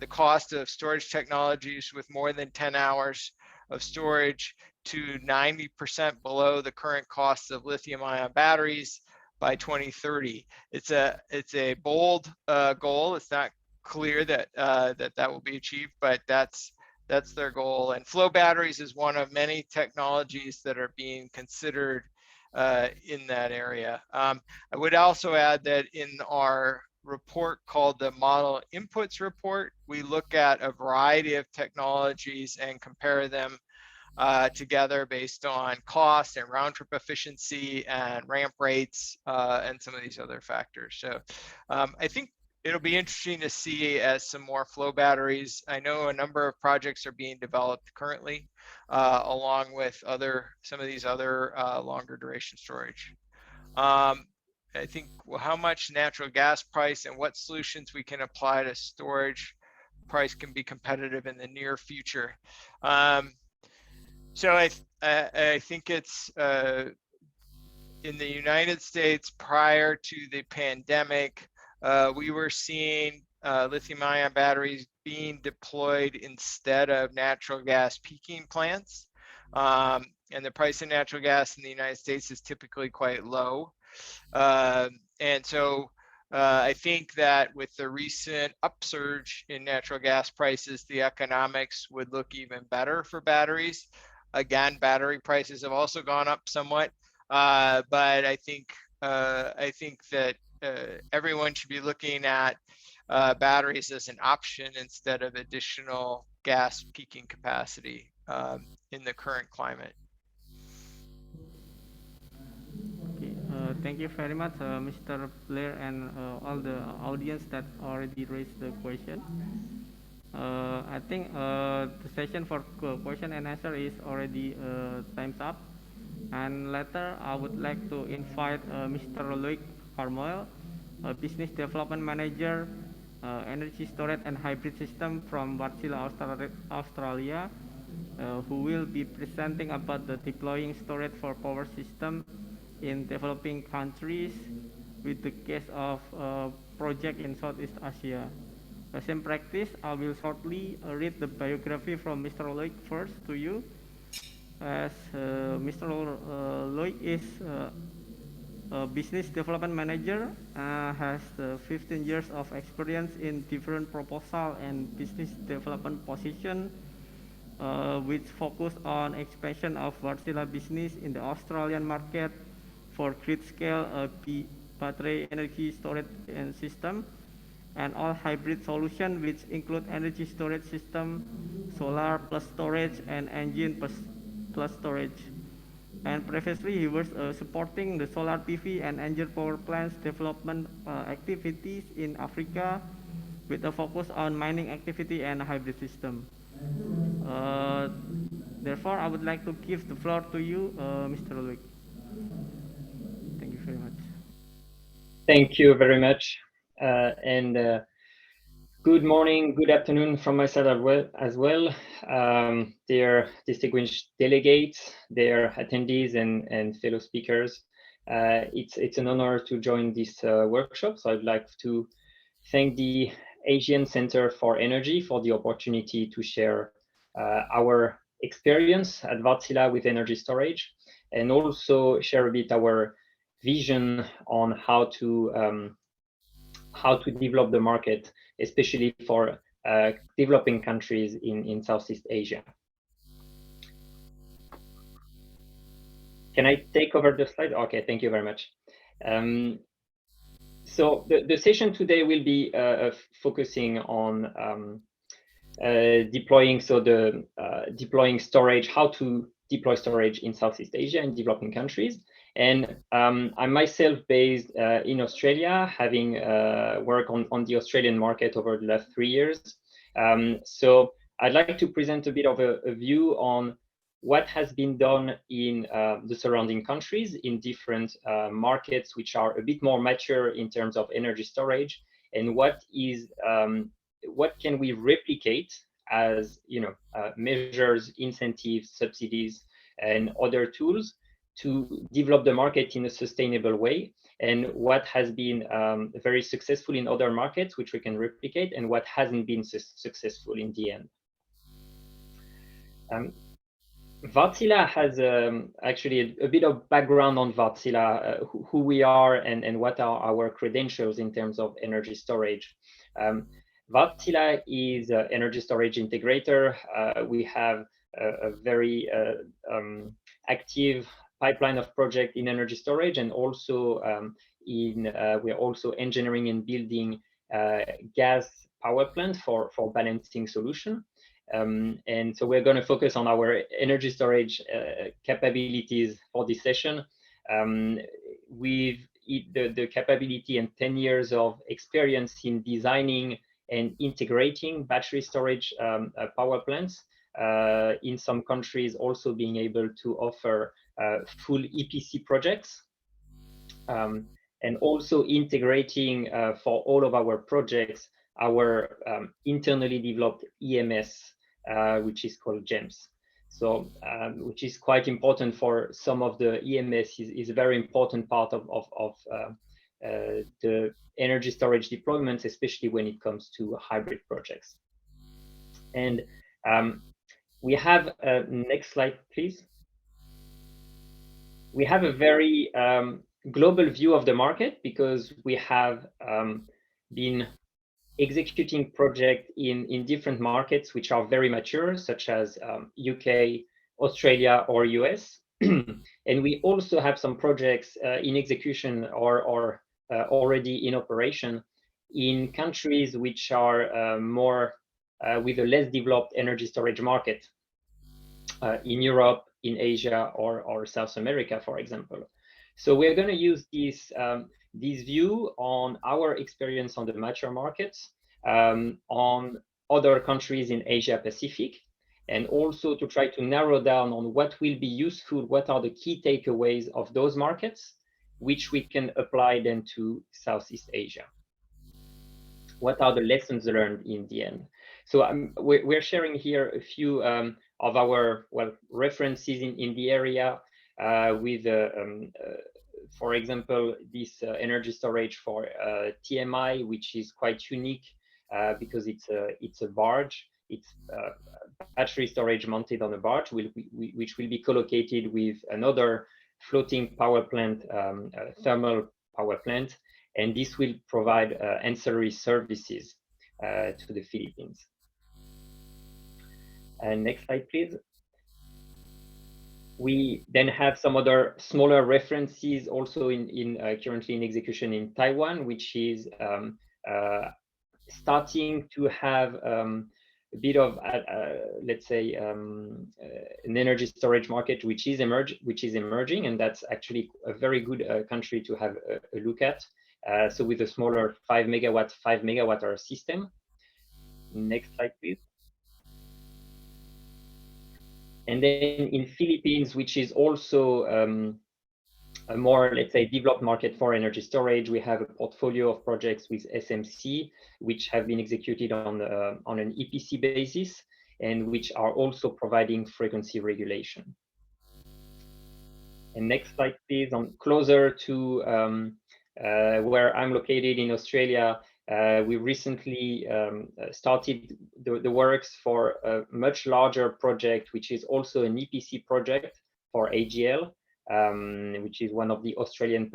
cost of storage technologies with more than 10 hours of storage to 90% below the current cost of lithium-ion batteries by 2030. It's a bold goal. It's not clear that that will be achieved, but that's their goal. And flow batteries is one of many technologies that are being considered in that area. I would also add that in our report called the Model Inputs Report, we look at a variety of technologies and compare them together based on cost and round trip efficiency and ramp rates and some of these other factors. So I think it'll be interesting to see as some more flow batteries. I know a number of projects are being developed currently along with some of these other longer duration storage. I think how much natural gas price and what solutions we can apply to storage price can be competitive in the near future. So I think it's in the United States prior to the pandemic, we were seeing lithium-ion batteries being deployed instead of natural gas peaking plants. And the price of natural gas in the United States is typically quite low. And so I think that with the recent upsurge in natural gas prices, the economics would look even better for batteries. Again, battery prices have also gone up somewhat, but I think that everyone should be looking at batteries as an option instead of additional gas peaking capacity in the current climate. Okay, thank you very much, Mr. Blair, and all the audience that already raised the question. I think the session for question and answer is already time's up. And later, I would like to invite Mr. Loic Carmoil, Business Development Manager, Energy Storage and Hybrid System from Wärtsilä, Australia, who will be presenting about the deploying storage for power system in developing countries. with the case of project in Southeast Asia. Same practice, I will shortly read the biography from Mr. Loik first to you. As Mr. Loik is a business development manager, has 15 years of experience in different proposal and business development position, which focus on expansion of Wärtsilä business in the Australian market for grid-scale battery energy storage and system, and all hybrid solution, which include energy storage system, solar plus storage, and engine plus storage. And previously, he was supporting the solar PV and engine power plants development activities in Africa, with a focus on mining activity and hybrid system. Therefore, I would like to give the floor to you, Mr. Loik. Thank you very much. Thank you very much. And good morning, good afternoon from my side as well. Dear distinguished delegates, dear attendees and fellow speakers. It's an honor to join this workshop. So I'd like to thank the Asian Center for Energy for the opportunity to share our experience at Wärtsilä with energy storage, and also share a bit our vision on how to develop the market, especially for developing countries in Southeast Asia. Can I take over the slide? Okay, thank you very much. So the session today will be focusing on deploying storage, how to deploy storage in Southeast Asia and developing countries. And I'm myself based in Australia, having worked on the Australian market over the last 3 years. So I'd like to present a bit of a view on what has been done in the surrounding countries in different markets, which are a bit more mature in terms of energy storage, and what can we replicate as measures, incentives, subsidies, and other tools to develop the market in a sustainable way, and what has been very successful in other markets, which we can replicate, and what hasn't been successful in the end. Wärtsilä has actually a bit of background on Wärtsilä, who we are and what are our credentials in terms of energy storage. Wärtsilä is an energy storage integrator. We have a very active pipeline of projects in energy storage, and also we're also engineering and building gas power plant for balancing solution. And so we're going to focus on our energy storage capabilities for this session. With the capability and 10 years of experience in designing and integrating battery storage power plants in some countries, also being able to offer full EPC projects, and also integrating for all of our projects our internally developed EMS, which is called GEMS. So which is quite important for some of the EMS, is a very important part of the energy storage deployments, especially when it comes to hybrid projects. And we have next slide, please. We have a very global view of the market because we have been executing projects in different markets which are very mature, such as UK, Australia, or US. And we also have some projects in execution or already in operation in countries which are more with a less developed energy storage market, in Europe, in Asia, or South America, for example. So we're going to use this view on our experience on the mature markets, on other countries in Asia Pacific, and also to try to narrow down on what will be useful, what are the key takeaways of those markets, which we can apply then to Southeast Asia. What are the lessons learned in the end? So we're sharing here a few of our references in the area with for example, this energy storage for TMI, which is quite unique because it's a barge. It's battery storage mounted on a barge, which will be co-located with another floating power plant, thermal power plant, and this will provide ancillary services to the Philippines. And next slide, please. We then have some other smaller references also currently in execution in Taiwan, which is starting to have a bit of, let's say, an energy storage market which is emerging, and that's actually a very good country to have a look at. So with a smaller 5 megawatt-hour system. Next slide, please. And then in Philippines, which is also a more, let's say, developed market for energy storage, we have a portfolio of projects with SMC, which have been executed on an EPC basis, and which are also providing frequency regulation. And next slide, please. On closer to where I'm located in Australia, we recently started the works for a much larger project, which is also an EPC project for AGL, which is one of the Australian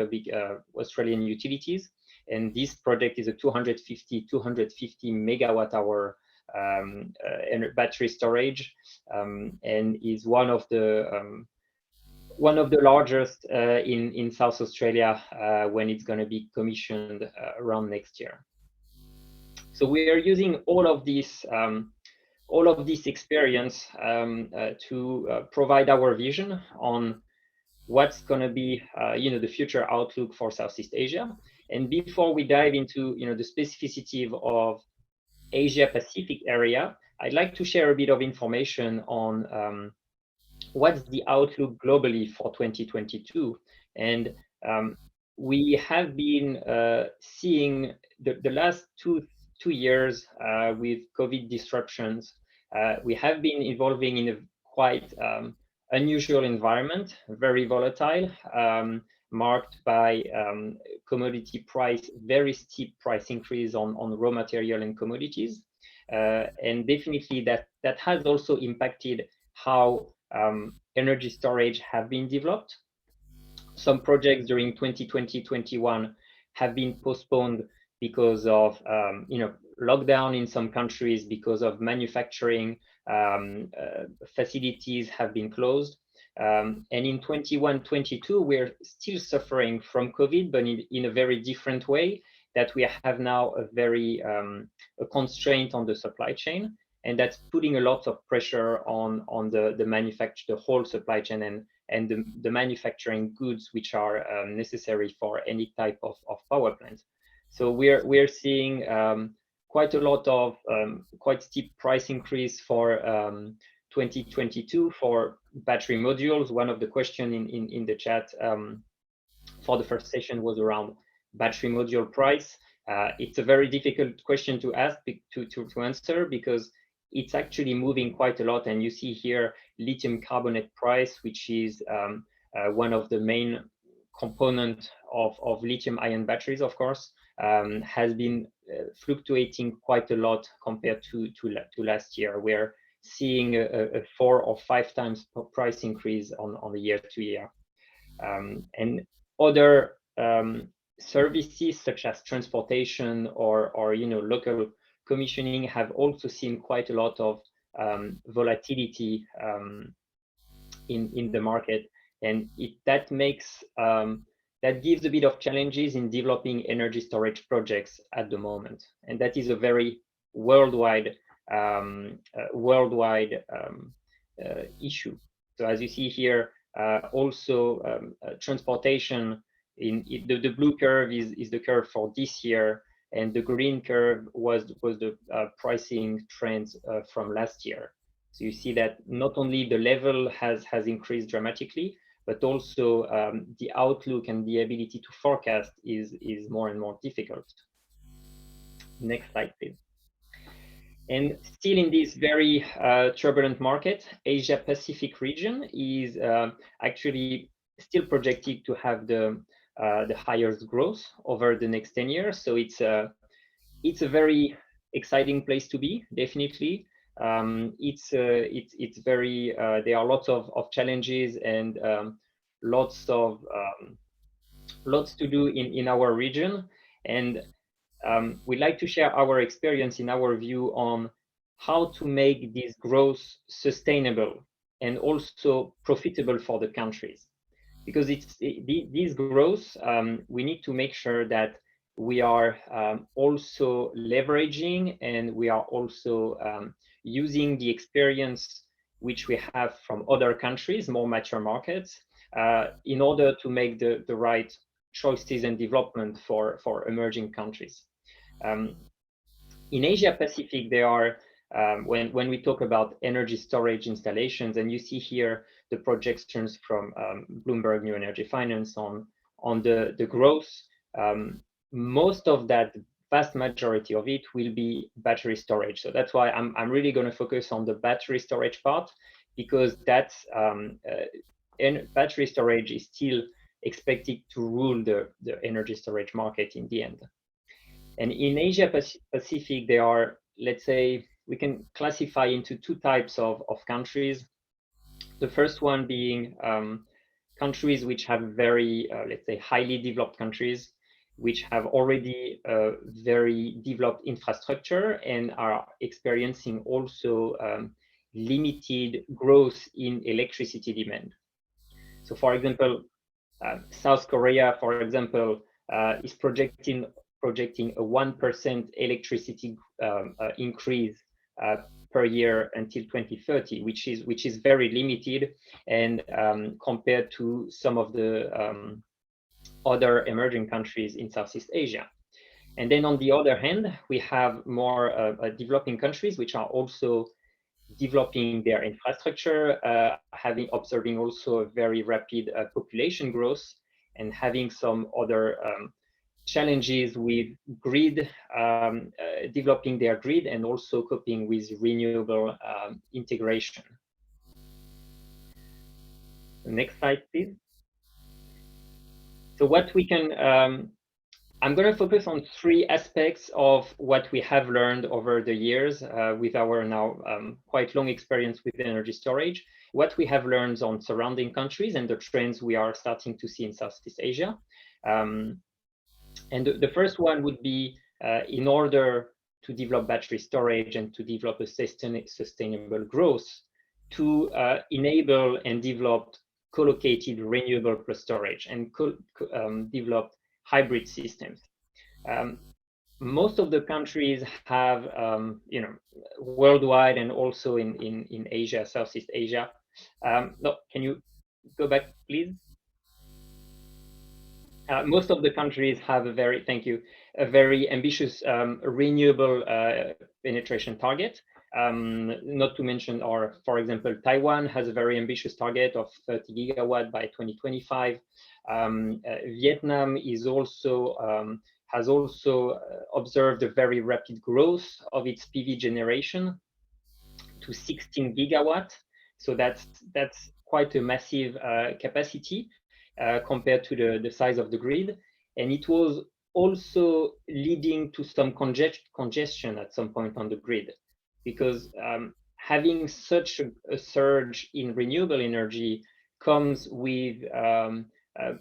Australian utilities. And this project is a 250 megawatt-hour battery storage, and is one of the largest in South Australia when it's going to be commissioned around next year. So we are using all of this experience to provide our vision on what's going to be, the future outlook for Southeast Asia. And before we dive into, the specificity of Asia Pacific area, I'd like to share a bit of information on what's the outlook globally for 2022. And we have been seeing the last two years with COVID disruptions. We have been evolving in a quite unusual environment, very volatile, marked by very steep price increase on raw material and commodities. And definitely that has also impacted how energy storage have been developed. Some projects during 2020-21 have been postponed because of lockdown in some countries, because of manufacturing facilities have been closed. And in 21-22, we're still suffering from COVID, but in a very different way, that we have now a constraint on the supply chain. And that's putting a lot of pressure on the whole supply chain and the manufacturing goods which are necessary for any type of power plant. So we're seeing quite a lot of quite steep price increase for 2022 for battery modules. One of the questions in the chat for the first session was around battery module price. It's a very difficult question to ask to answer, because it's actually moving quite a lot. And you see here lithium carbonate price, which is one of the main components of lithium ion batteries, of course, has been fluctuating quite a lot compared to last year. We're seeing a 4 or 5 times price increase on the year-to-year. And other services such as transportation or local commissioning have also seen quite a lot of volatility in the market, and that gives a bit of challenges in developing energy storage projects at the moment. And that is a very worldwide issue. So as you see here, also transportation, the blue curve is the curve for this year, and the green curve was the pricing trends from last year. So you see that not only the level has increased dramatically, but also the outlook and the ability to forecast is more and more difficult. Next slide, please. And still in this very turbulent market, Asia Pacific region is actually still projected to have the the highest growth over the next 10 years. So it's a very exciting place to be, definitely. It's very, there are lots of challenges and lots to do in our region. And we'd like to share our experience in our view on how to make this growth sustainable and also profitable for the countries. Because this growth, we need to make sure that we are also leveraging and we are also using the experience which we have from other countries, more mature markets, in order to make the right choices and development for emerging countries. In Asia Pacific, there are, when we talk about energy storage installations, and you see here the projections from Bloomberg New Energy Finance on the growth, most of that, vast majority of it will be battery storage. So that's why I'm really going to focus on the battery storage part, because that's and battery storage is still expected to rule the energy storage market in the end. And in Asia Pacific, there are, let's say, we can classify into two types of countries. The first one being countries which have very, let's say, highly developed countries, which have already a very developed infrastructure and are experiencing also limited growth in electricity demand. So, for example, South Korea, for example, is projecting a 1% electricity increase per year until 2030, which is very limited, and compared to some of the other emerging countries in Southeast Asia. And then on the other hand, we have more developing countries which are also developing their infrastructure, observing also a very rapid population growth, and having some other challenges with grid, developing their grid, and also coping with renewable integration. Next slide, please. So what we can, I'm going to focus on three aspects of what we have learned over the years with our now quite long experience with energy storage, what we have learned on surrounding countries and the trends we are starting to see in Southeast Asia. And the first one would be in order to develop battery storage and to develop a sustainable growth, to enable and develop co-located renewable plus storage and develop hybrid systems. Most of the countries have, worldwide and also in Asia, Southeast Asia. No, can you go back, please? Most of the countries have a very ambitious renewable penetration target. Not to mention, for example, Taiwan has a very ambitious target of 30 gigawatt by 2025. Vietnam is also has also observed a very rapid growth of its PV generation to 16 gigawatt. So that's quite a massive capacity compared to the size of the grid, and it was also leading to some congestion at some point on the grid, because having such a surge in renewable energy comes with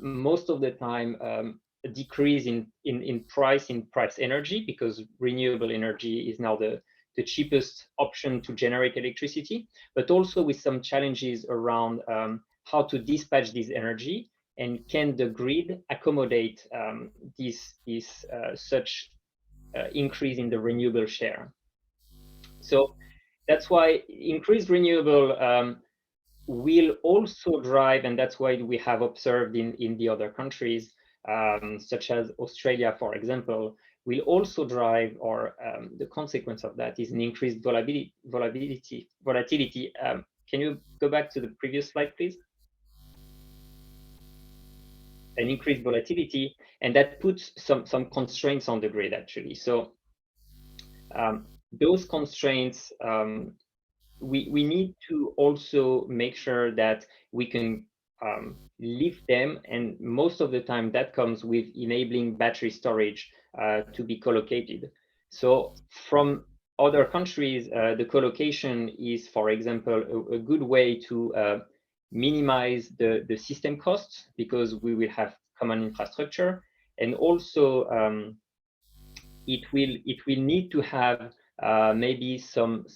most of the time a decrease in price energy, because renewable energy is now the cheapest option to generate electricity, but also with some challenges around how to dispatch this energy, and can the grid accommodate this such increase in the renewable share. So that's why increased renewable will also drive, and that's why we have observed in the other countries, such as Australia, for example, will also drive, or the consequence of that is an increased volatility. Can you go back to the previous slide, please? An increased volatility, and that puts some constraints on the grid, actually. So those constraints, we need to also make sure that we can lift them, and most of the time that comes with enabling battery storage to be co-located. So from other countries, the co-location is, for example, a good way to minimize the system costs, because we will have common infrastructure, and also it will need to have maybe some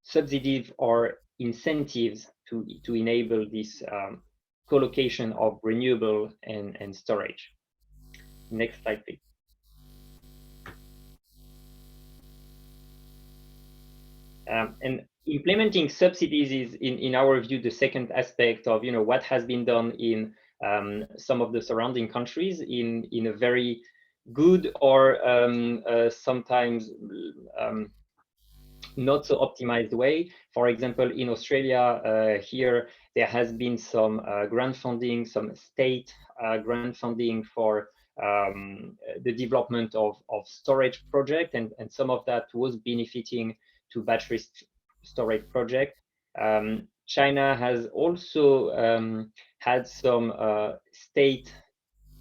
subsidies or incentives to enable this co-location of renewable and storage. Next slide, please. And implementing subsidies is, in our view, the second aspect of what has been done in some of the surrounding countries in a very good or sometimes not so optimized way. For example, in Australia, here there has been some grant funding, some state grant funding for the development of storage project, and some of that was benefiting to battery storage project. China has also had some state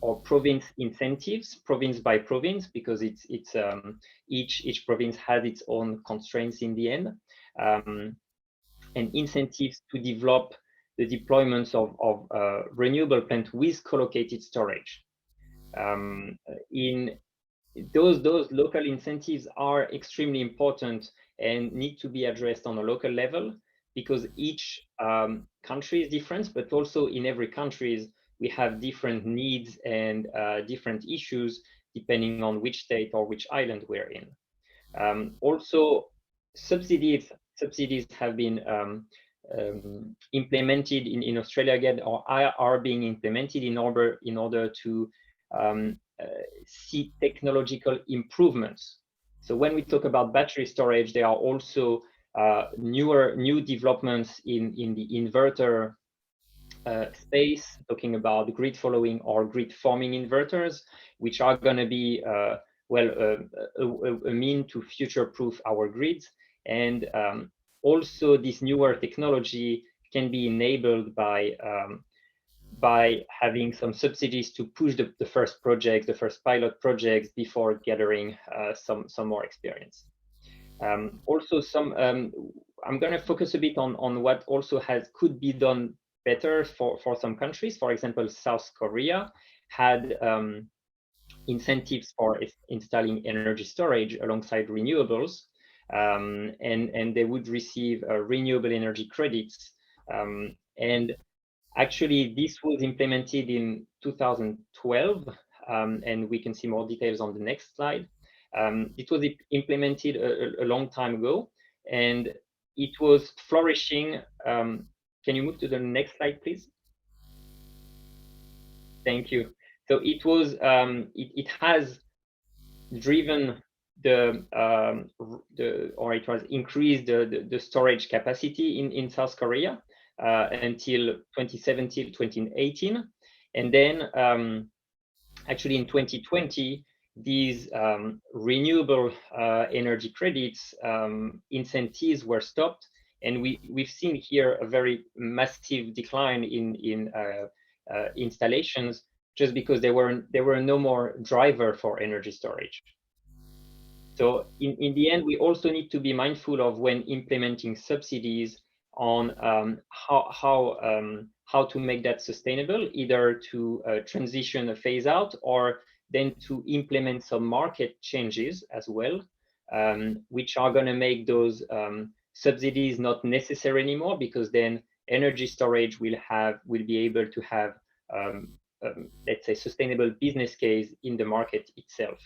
or province incentives, province by province, because each province has its own constraints in the end, and incentives to develop the deployments of renewable plants with co-located storage. In those local incentives are extremely important and need to be addressed on a local level, because each country is different, but also in every country we have different needs and different issues depending on which state or which island we're in. Also, subsidies have been implemented in Australia again, or are being implemented in order to see technological improvements. So when we talk about battery storage, there are also new developments in the inverter space, talking about grid following or grid forming inverters, which are going to be a mean to future-proof our grids. And also this newer technology can be enabled by having some subsidies to push the first project, the first pilot projects, before gathering some more experience. Also, I'm going to focus a bit on what also could be done better for some countries. For example, South Korea had incentives for installing energy storage alongside renewables, and they would receive renewable energy credits. And actually, this was implemented in 2012, and we can see more details on the next slide. It was implemented a long time ago, and it was flourishing. Can you move to the next slide, please? Thank you. So it was, it has driven or it was increased the storage capacity in South Korea until 2017, 2018, and then actually in 2020, these renewable energy credits incentives were stopped, and we've seen here a very massive decline in installations, just because there were no more driver for energy storage. So in the end, we also need to be mindful of, when implementing subsidies, on how to make that sustainable, either to transition a phase out, or then to implement some market changes as well, which are going to make those subsidies not necessary anymore, because then energy storage will be able to have let's say sustainable business case in the market itself.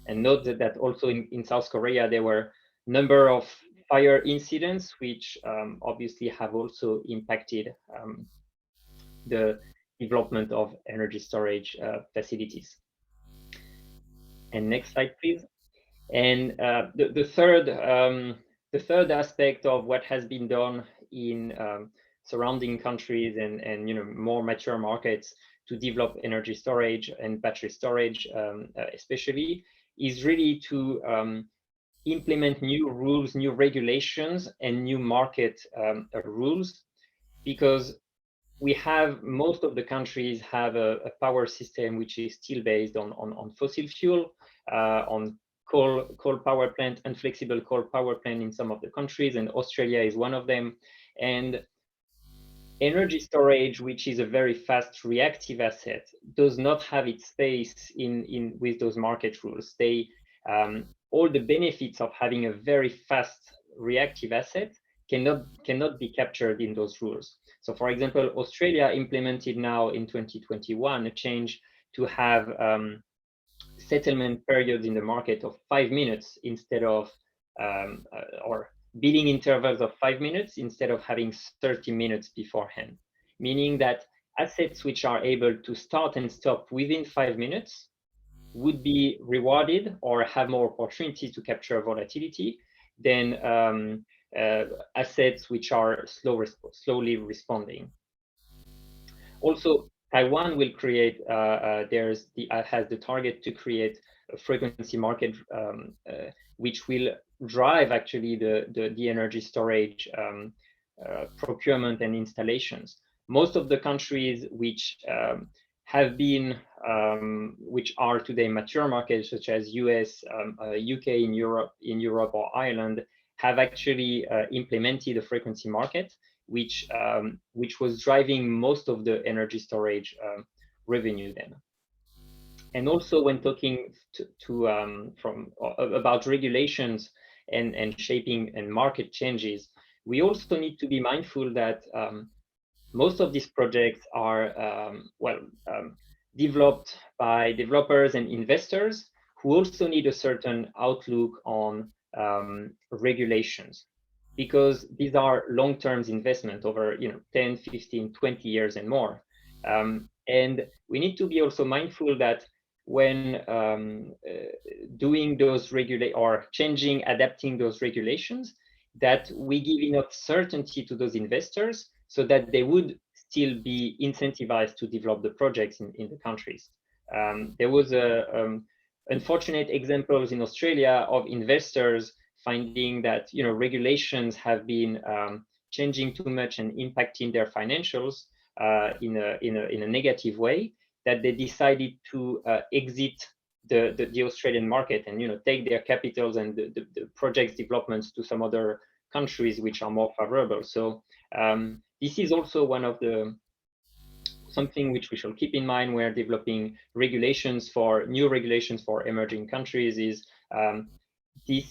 And note that also in South Korea there were a number of fire incidents, which obviously have also impacted the development of energy storage facilities. And next slide, please. And the third aspect of what has been done in surrounding countries and more mature markets to develop energy storage and battery storage, especially, is really to implement new rules, new regulations, and new market rules, because we have, most of the countries have a power system which is still based on fossil fuel, on coal power plant and flexible coal power plant in some of the countries, and Australia is one of them. And energy storage, which is a very fast reactive asset, does not have its space in with those market rules. They all the benefits of having a very fast reactive asset cannot be captured in those rules. So, for example, Australia implemented now in 2021 a change to have settlement periods in the market of 5 minutes instead of or billing intervals of 5 minutes instead of having 30 minutes beforehand, meaning that assets which are able to start and stop within 5 minutes would be rewarded or have more opportunity to capture volatility than assets which are slowly responding. Also, Taiwan will create, has the target to create a frequency market which will drive actually the energy storage procurement and installations. Most of the countries which have been, which are today mature markets, such as US, UK in Europe or Ireland, have actually implemented a frequency market, which was driving most of the energy storage revenue then. And also, when talking about regulations and shaping and market changes, we also need to be mindful that most of these projects are developed by developers and investors who also need a certain outlook on regulations, because these are long-term investment over 10, 15, 20 years and more. And we need to be also mindful that when doing those changing, adapting those regulations, that we give enough certainty to those investors so that they would still be incentivized to develop the projects in the countries. There was unfortunate examples in Australia of investors finding that regulations have been changing too much and impacting their financials in a negative way, that they decided to exit the Australian market and take their capitals and the project's developments to some other countries which are more favorable. So this is also one of something which we should keep in mind when developing new regulations for emerging countries, is the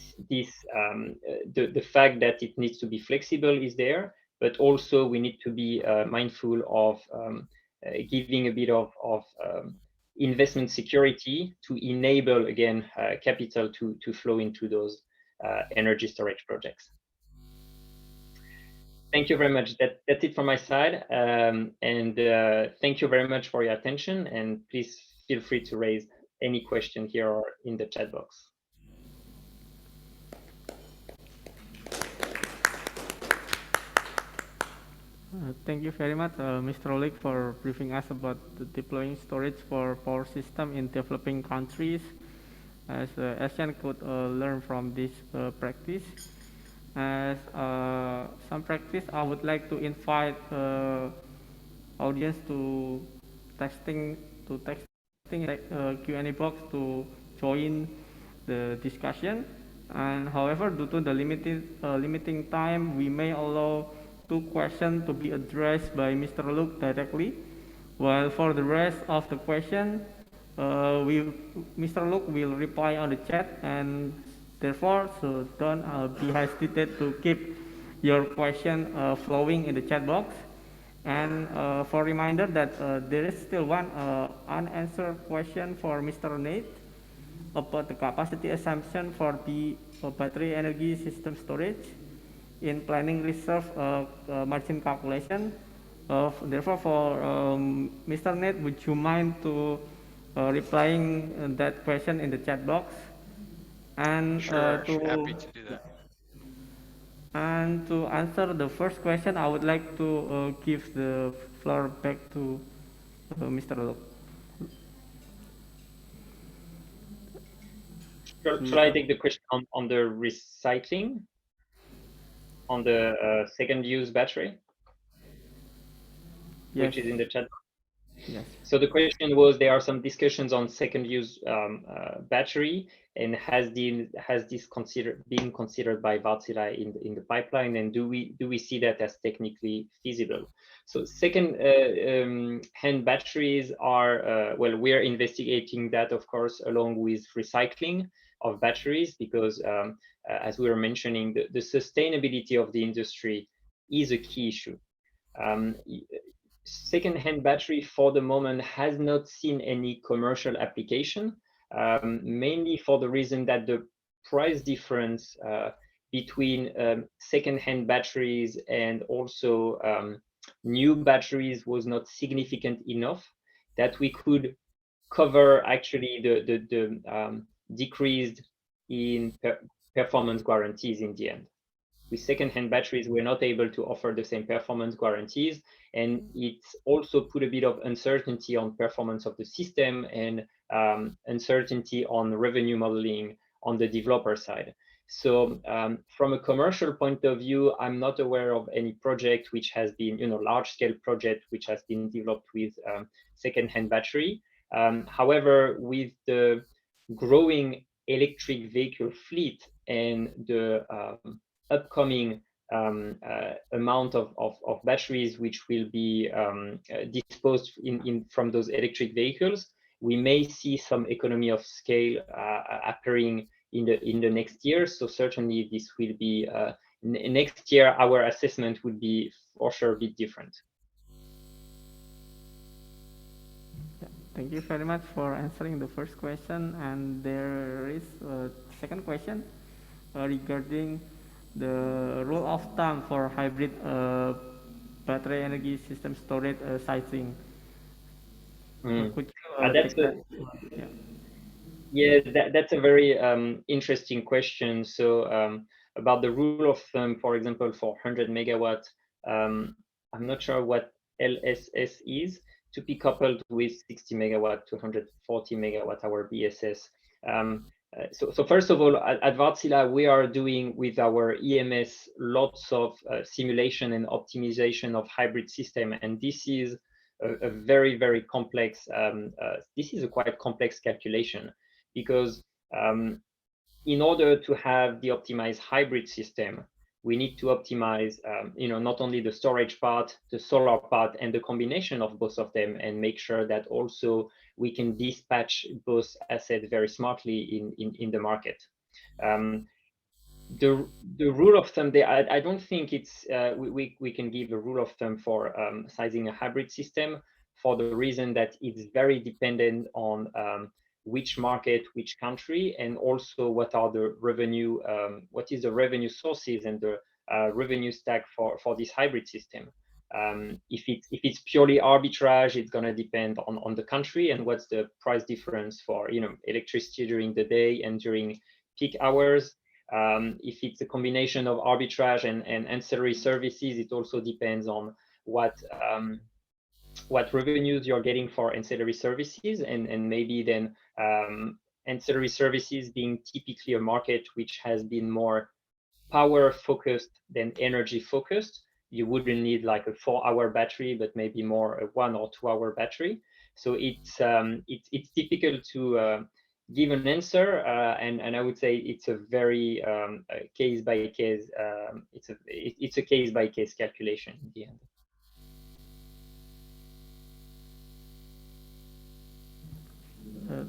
fact that it needs to be flexible is there, but also we need to be mindful of giving a bit of investment security to enable, again, capital to flow into those energy storage projects. Thank you very much. That's it from my side. And thank you very much for your attention. And please feel free to raise any question here or in the chat box. Thank you very much, Mr. Oleg, for briefing us about the deploying storage for power system in developing countries. As ASEAN could learn from this practice. As some practice, I would like to invite audience to texting Q&A box to join the discussion. And however, due to the limiting time, we may allow 2 questions to be addressed by Mr. Luke directly, while for the rest of the question, Mr. Luke will reply on the chat, and therefore, so don't be hesitant to keep your question flowing in the chat box. And for reminder that there is still one unanswered question for Mr. Nate about the capacity assumption for the battery energy system storage in planning reserve margin calculation. Therefore, for Mr. Nate, would you mind to replying that question in the chat box? And sure, happy to do that. And to answer the first question, I would like to give the floor back to Mr. Luke. Should I take the question on the recycling? On the second use battery? which is in the chat. Yes. So the question was, there are some discussions on second use battery, and has this been considered by Wärtsilä in the pipeline, and do we see that as technically feasible? So second hand batteries are well, we are investigating that, of course, along with recycling of batteries, because as we were mentioning, the sustainability of the industry is a key issue. Second-hand battery for the moment has not seen any commercial application, mainly for the reason that the price difference between second-hand batteries and also new batteries was not significant enough that we could cover actually the decreased in performance guarantees in the end. With second-hand batteries, we're not able to offer the same performance guarantees, and it's also put a bit of uncertainty on performance of the system and uncertainty on revenue modeling on the developer side. So from a commercial point of view, I'm not aware of any project which has been, large-scale project which has been developed with second-hand battery. However, with the growing electric vehicle fleet and the upcoming amount of batteries which will be disposed from those electric vehicles, we may see some economy of scale appearing in the next year. So certainly this will be next year. Our assessment would be for sure a bit different. Thank you very much for answering the first question. And there is a second question regarding the rule of thumb for hybrid battery energy system storage sizing. Could you that's a very interesting question. So about the rule of thumb, for example, for 100 megawatt, I'm not sure what LSS is, to be coupled with 60 megawatt to 140 megawatt hour BSS. So first of all, at Wärtsilä, we are doing with our EMS lots of simulation and optimization of hybrid system, and this is a very, very complex. This is a quite complex calculation, because in order to have the optimized hybrid system, we need to optimize, not only the storage part, the solar part, and the combination of both of them, and make sure that also we can dispatch both assets very smartly in the market. The rule of thumb there, I don't think it's we can give a rule of thumb for sizing a hybrid system, for the reason that it's very dependent on which market, which country, and also what are the revenue, what is the revenue sources and the revenue stack for this hybrid system. If it's purely arbitrage, it's going to depend on the country and what's the price difference for electricity during the day and during peak hours. If it's a combination of arbitrage and ancillary services, it also depends on what revenues you're getting for ancillary services, and maybe then ancillary services being typically a market which has been more power focused than energy focused. You wouldn't need like a 4-hour battery, but maybe more a 1 or 2 hour battery. So it's difficult to give an answer, and I would say it's a very case by case. It's a case by case calculation in the end.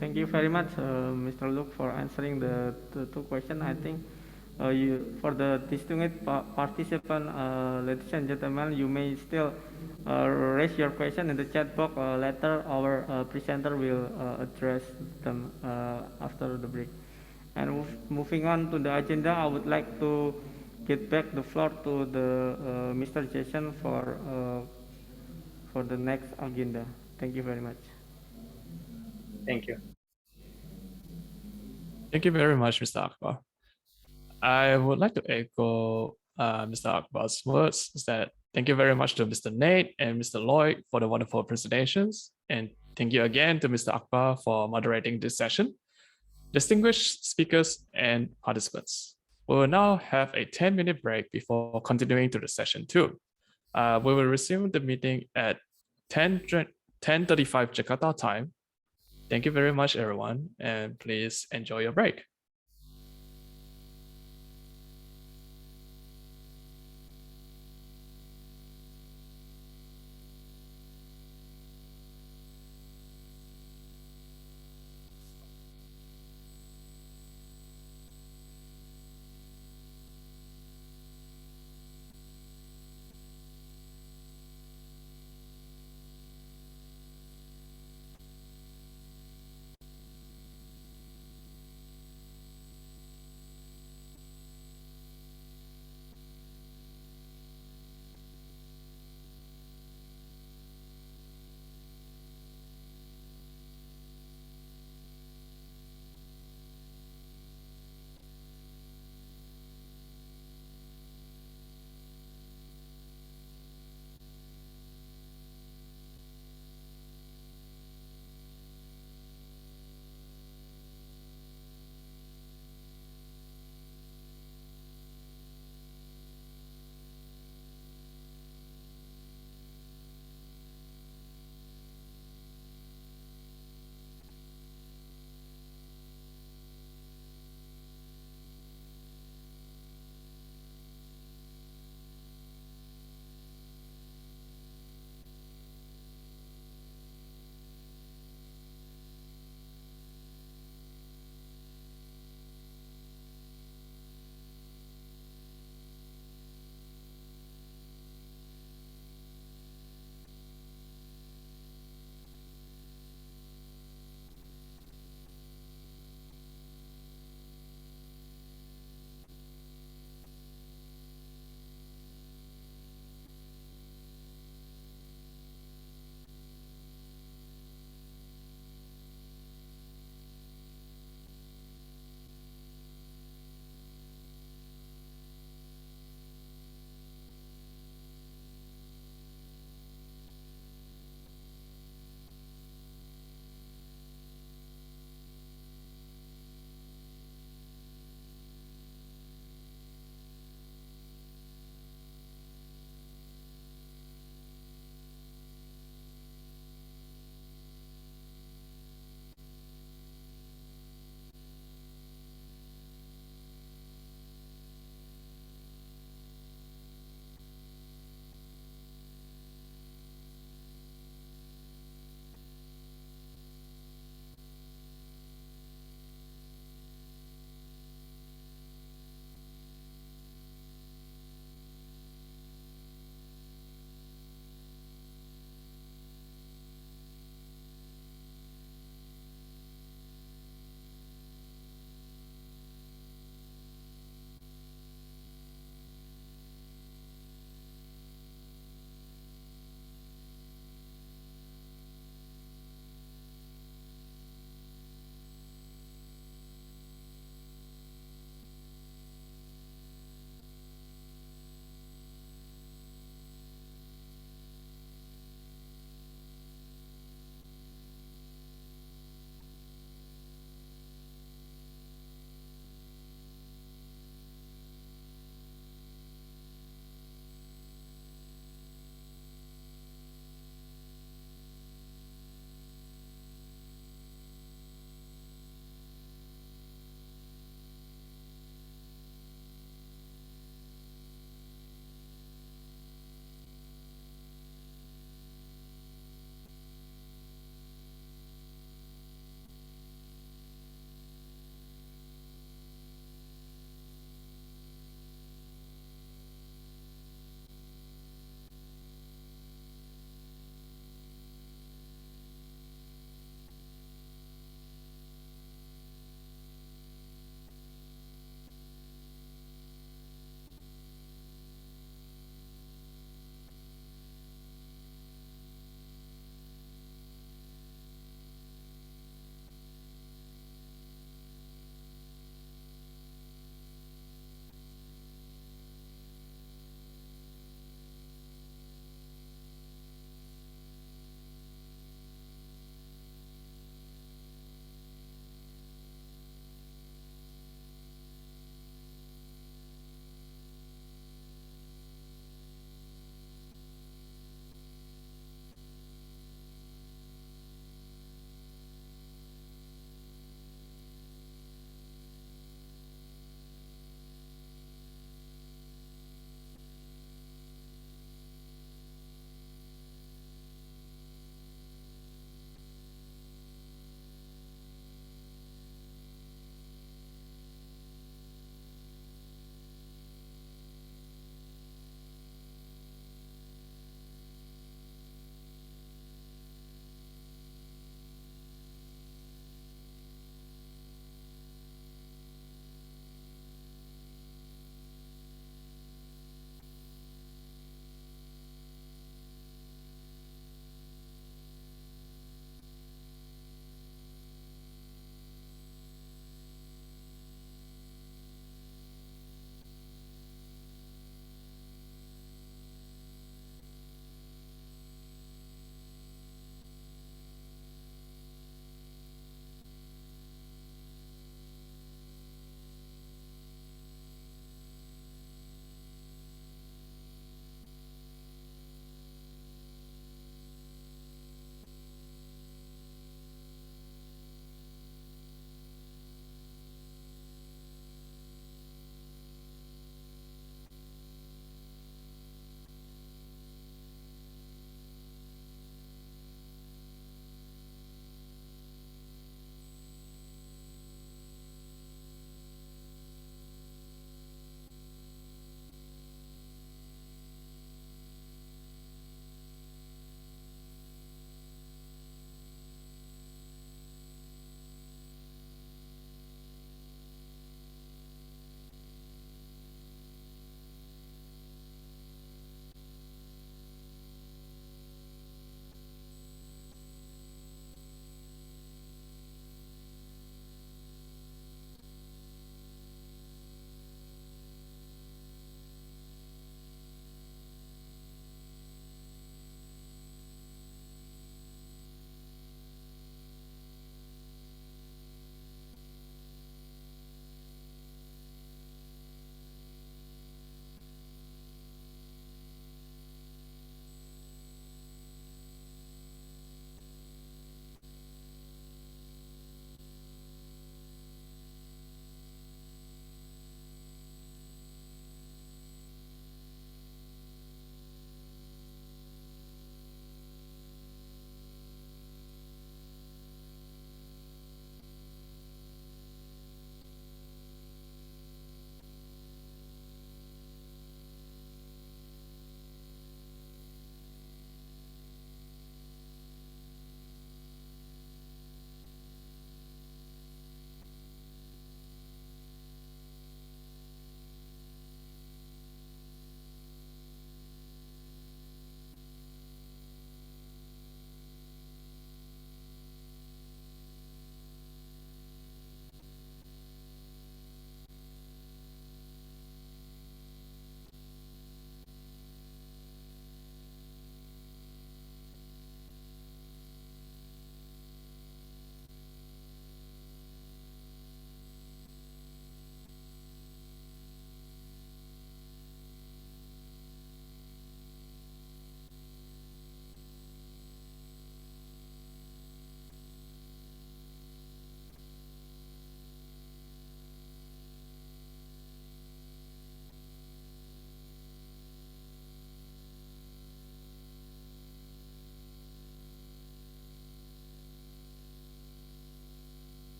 Thank you very much, Mr. Luke, for answering the two questions. I think for the distinguished participant, ladies and gentlemen, you may still raise your question in the chat box. Later, our presenter will address them after the break. And moving on to the agenda, I would like to get back the floor to the Mr. Jason for the next agenda. Thank you very much. Thank you. Thank you very much, Mr. Akbar. I would like to echo Mr. Akbar's words, is that thank you very much to Mr. Nate and Mr. Lloyd for the wonderful presentations. And thank you again to Mr. Akbar for moderating this session. Distinguished speakers and participants, we will now have a 10-minute break before continuing to the session 2. We will resume the meeting at 10:35 Jakarta time. Thank you very much, everyone, and please enjoy your break.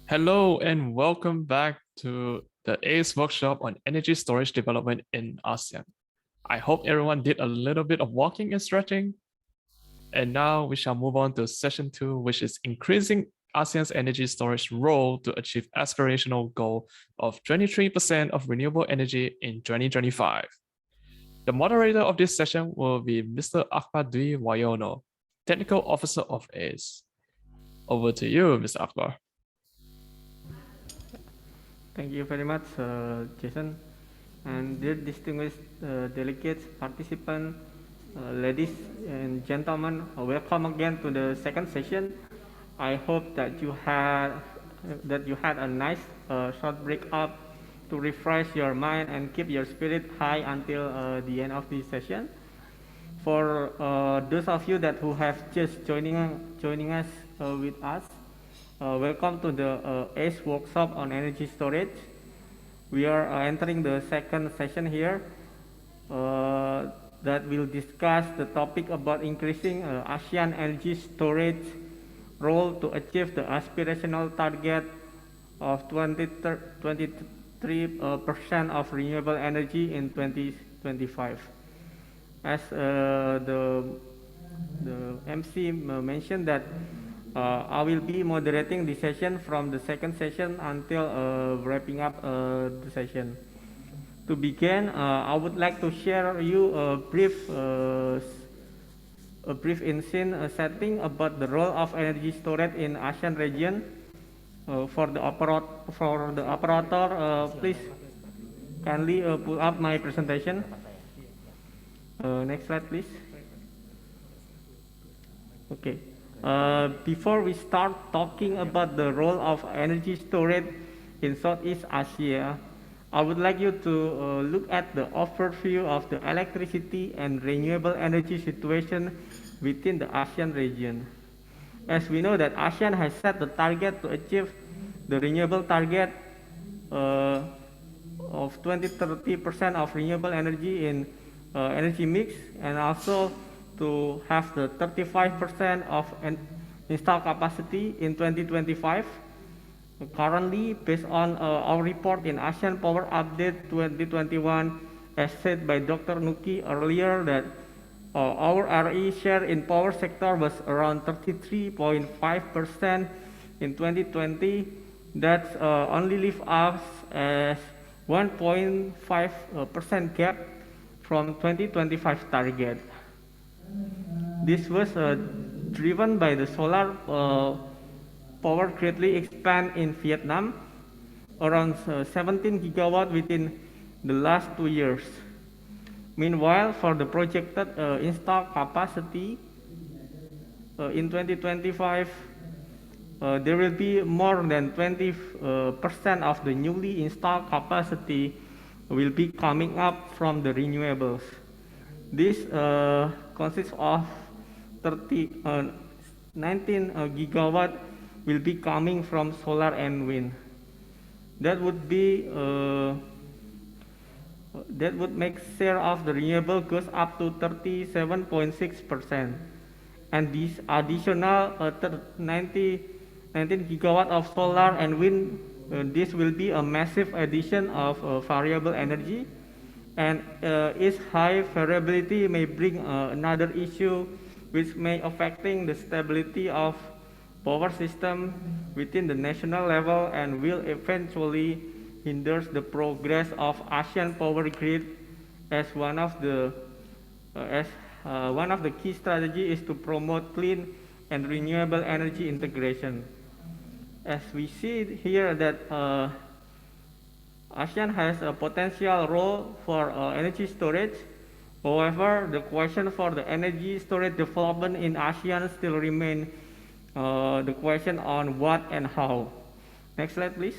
Hello and welcome back to the ACE workshop on energy storage development in ASEAN. I hope everyone did a little bit of walking and stretching. And now we shall move on to session 2, which is increasing ASEAN's energy storage role to achieve aspirational goal of 23% of renewable energy in 2025. The moderator of this session will be Mr. Akbar Dwi Wayono, Technical Officer of ACE. Over to you, Mr. Akbar. Thank you very much, Jason. And dear distinguished delegates, participants, ladies and gentlemen, welcome again to the second session. I hope that you had a nice short break up to refresh your mind and keep your spirit high until the end of this session. For those of you who have just joining us with us, welcome to the ACE workshop on energy storage. We are entering the second session here that will discuss the topic about increasing ASEAN energy storage role to achieve the aspirational target of 23% of renewable energy in 2025. As the MC mentioned that I will be moderating the session from the second session until wrapping up the session. To begin, I would like to share you a brief in-scene setting about the role of energy storage in ASEAN region. For the operator, please kindly pull up my presentation. Next slide, please. Okay. Before we start talking about the role of energy storage in Southeast Asia, I would like you to look at the overview of the electricity and renewable energy situation within the ASEAN region. As we know that ASEAN has set the target to achieve the renewable target of 20-30% of renewable energy in energy mix, and also to have the 35% of installed capacity in 2025. Currently, based on our report in ASEAN Power Update 2021, as said by Dr. Nooki earlier, that our RE share in power sector was around 33.5% in 2020. That only leaves us as 1.5% gap from 2025 target. This was driven by the solar power greatly expand in Vietnam, around 17 gigawatt within the last 2 years. Meanwhile, for the projected installed capacity in 2025, there will be more than 20% of the newly installed capacity will be coming up from the renewables. This consists of 19 gigawatt will be coming from solar and wind. That would be that would make share of the renewable goes up to 37.6%, and this additional 19 gigawatt of solar and wind, this will be a massive addition of variable energy, and its high variability may bring another issue which may affecting the stability of power system within the national level and will eventually hinders the progress of ASEAN power grid, as one of the key strategy is to promote clean and renewable energy integration. As we see here that ASEAN has a potential role for energy storage. However, the question for the energy storage development in ASEAN still remain the question on what and how. Next slide, please.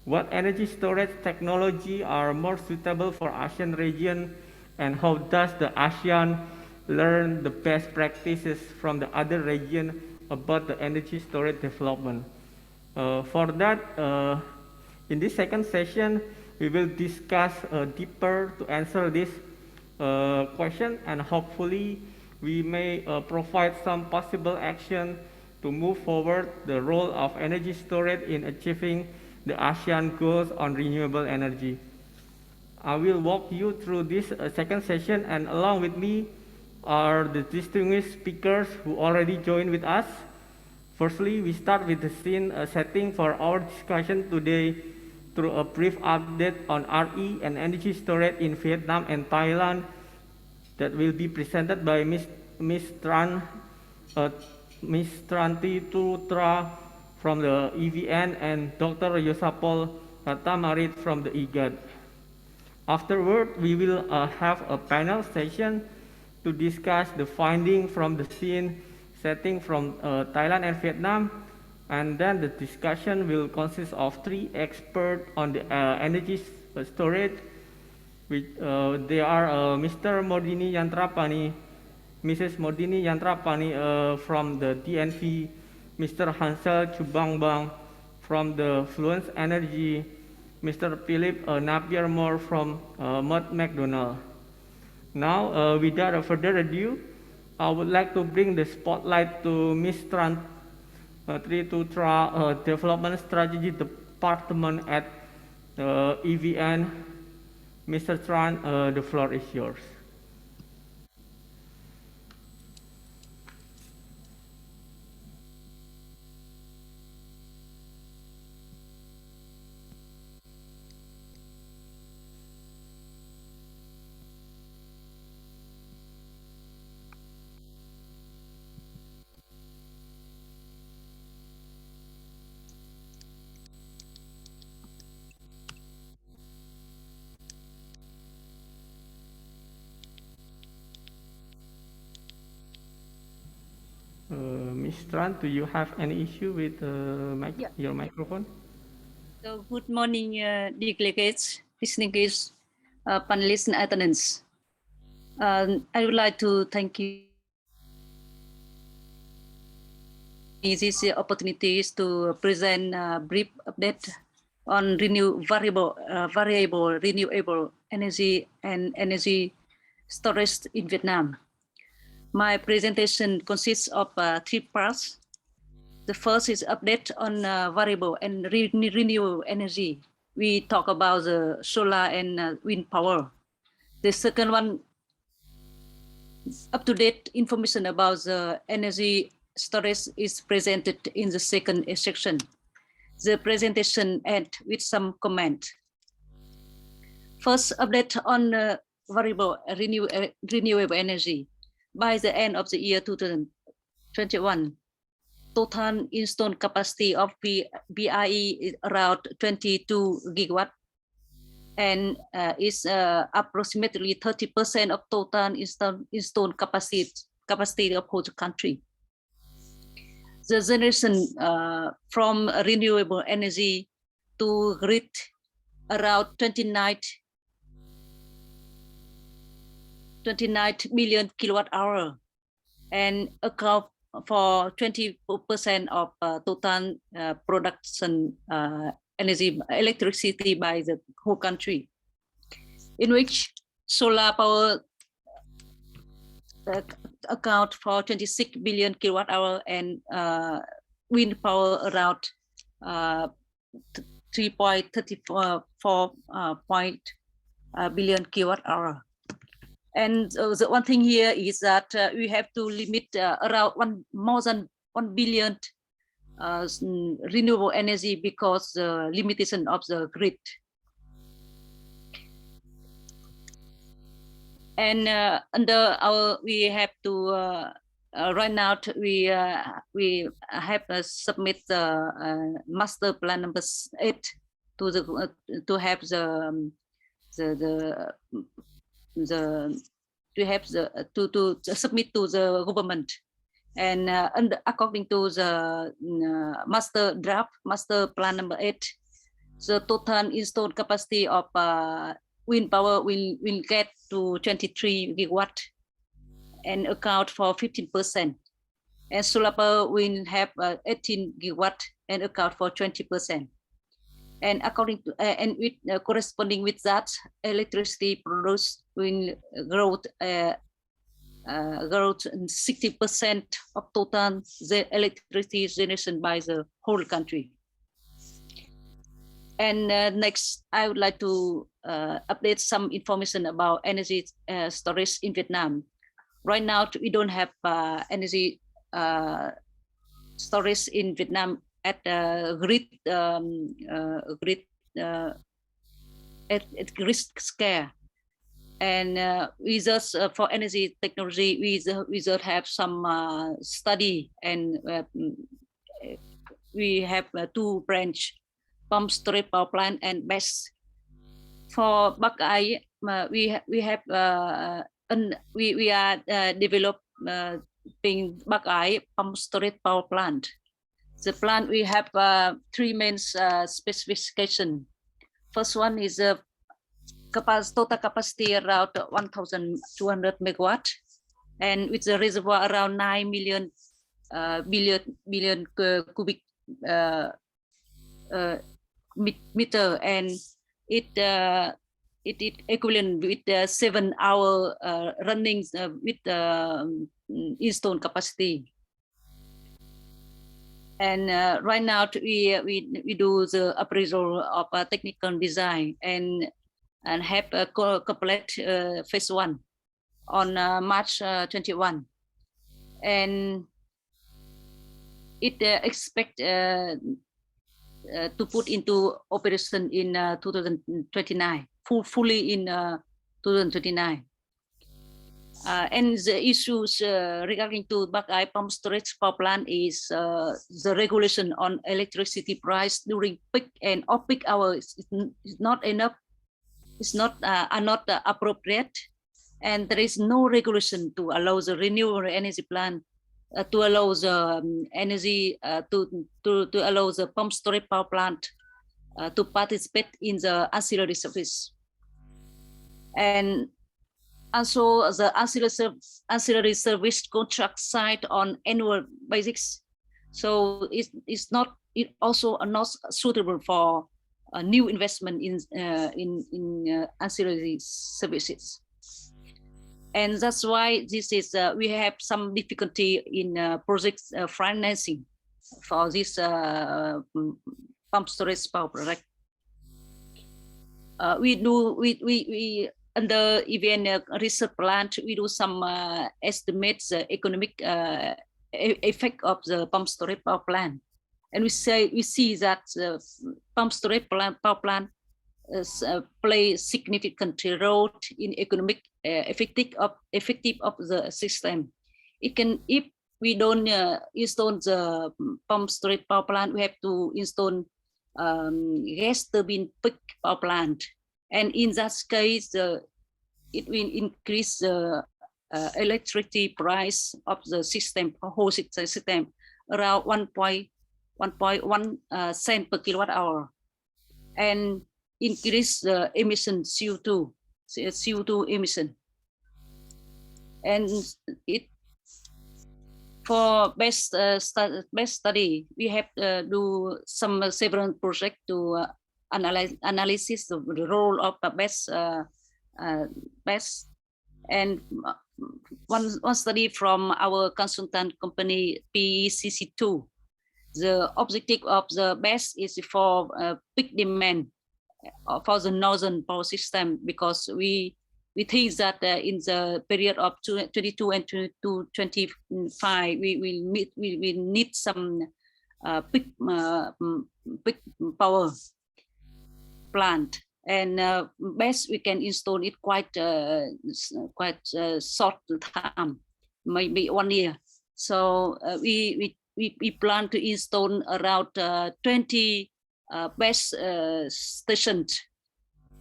What energy storage technology are more suitable for ASEAN region, and how does the ASEAN learn the best practices from the other region about the energy storage development? For that, in this second session, we will discuss deeper to answer this question, and hopefully we may provide some possible action to move forward the role of energy storage in achieving the ASEAN goals on renewable energy. I will walk you through this second session, and along with me are the distinguished speakers who already joined with us. Firstly, we start with the scene setting for our discussion today through a brief update on RE and energy storage in Vietnam and Thailand that will be presented by Ms. Tranti Tutra from the EVN and Dr. Yosapol Tamarit from the IGAD. Afterward, we will have a panel session to discuss the findings from the scene setting from Thailand and Vietnam, and then the discussion will consist of 3 experts on the energy storage. They are Mr. Modini Yantrapani, Mrs. Modini Yantrapani from the DNV, Mr. Hansel Chubangbang from the Fluence Energy, Mr. Philip Napier Moore from Mott McDonald. Now, without further ado, I would like to bring the spotlight to Ms. Tran Tritutra, Development Strategy Department at EVN. Mr. Tran, the floor is yours. Ms. Tran, do you have any issue with your microphone? So, good morning, delegates, distinguished panelists and attendants. I would like to thank you for these opportunities to present a brief update on variable renewable energy and energy storage in Vietnam. My presentation consists of 3 parts. The first is update on variable and renewable energy. We talk about the solar and wind power. The second one, up-to-date information about the energy storage is presented in the second section. The presentation ends with some comment. First, update on variable renewable energy. By the end of the year 2021, total installed capacity of BRE is around 22 gigawatt, and is approximately 30% of total installed capacity of whole country. The generation from renewable energy to grid around 29 million kilowatt hour, and account for 20% of total production electricity by the whole country, in which solar power account for 26 billion kilowatt hour, and wind power around 3.34 billion kilowatt hour. And the one thing here is that we have to limit around more than 1 billion renewable energy because the limitation of the grid. And under our, we have to right now we have submit the master plan number 8 to the to have to submit to the government, and according to the master plan number 8, the total installed capacity of wind power will get to 23 gigawatt and account for 15%, and solar power will have 18 gigawatt and account for 20%. And according to and with corresponding with that, electricity produced will grow growth in 60% of total the electricity generation by the whole country. And next, I would like to update some information about energy storage in Vietnam. Right now, we don't have energy storage in Vietnam at grid scale. And we just for energy technology, we just have some study, and we have two branch, pump storage power plant and BESS. For Bắc Ái, we are developing Bắc Ái pump storage power plant. The plant, we have three main specifications. First one is total capacity around 1,200 megawatt, and with the reservoir around 9 million billion cubic meter, and it is equivalent with 7 hour running with installed capacity. And right now we do the appraisal of technical design and have a complete phase 1 on March 21, and it expect to put into operation in 2029, fully in 2029. And the issues regarding to Bắc Ái pump storage power plant is the regulation on electricity price during peak and off-peak hours is not enough. It's not are not appropriate, and there is no regulation to allow the renewable energy plant to allow the energy to allow the pump storage power plant to participate in the ancillary service. And also the ancillary service contract signed on annual basis, so it's not, it also are not suitable for a new investment in ancillary services. And that's why this is we have some difficulty in project financing for this pump storage power project. We under EVN research plant, we do some estimates economic effect of the pump storage power plant, and we see that pump storage power plant play significant role in economic effective of the system. It can, if we don't install the pump storage power plant, we have to install gas turbine peak power plant, and in that case it will increase the electricity price of the system, whole system, around 1.1 cent per kilowatt hour, and increase the emission CO2 emission. And it for best study, we have do some several projects to analysis of the role of BESS, and one study from our consultant company PECC2. The objective of the BESS is for peak demand for the northern power system, because we think that in the period of 22 and 25 we will need some peak power plant, and best we can install it quite short time, maybe 1 year. So we plan to install around 20 best stations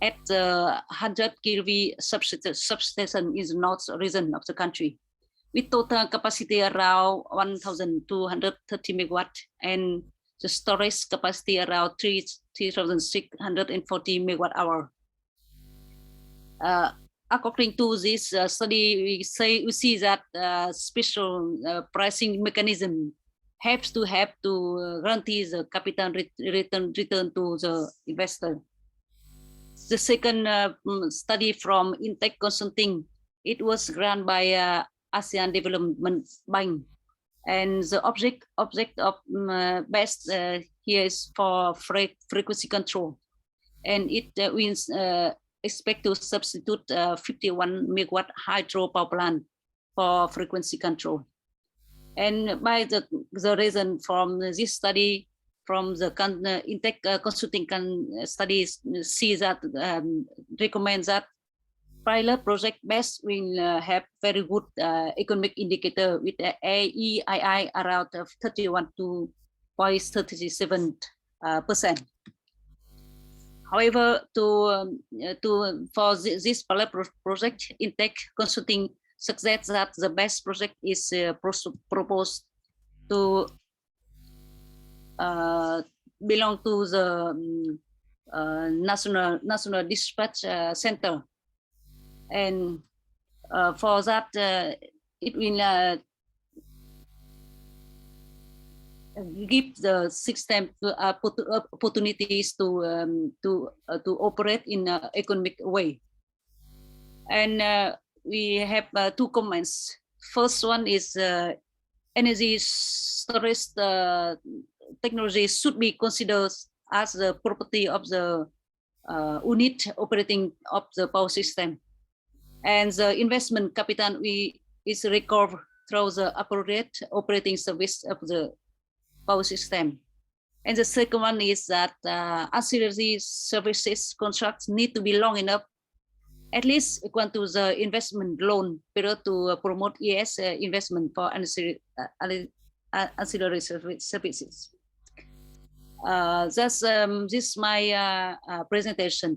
at the 100 kV substation in the north region of the country, with total capacity around 1,230 megawatt, and the storage capacity around 3,640 megawatt hour. According to this study, we see that special pricing mechanism have to guarantee the capital return to the investor. The second study from Intech Consulting, it was run by ASEAN Development Bank. And the object of BEST here is for frequency control, and it means expect to substitute 51 megawatt hydro power plant for frequency control. And by the reason from this study, from the Intech consulting studies, see that recommends that pilot project BEST will have very good economic indicator with AEII around 31 to 37%. However, for this pilot project, Intech consulting suggests that the BEST project is proposed to belong to the National Dispatch Center. And for that, it will give the system opportunities to operate in an economic way. And we have two comments. First one is energy storage technology should be considered as the property of the unit operating of the power system. And the investment capital is recovered through the appropriate operating service of the power system. And the second one is that ancillary services contracts need to be long enough, at least equal to the investment loan period, to promote ES investment for ancillary services. That's this is my presentation.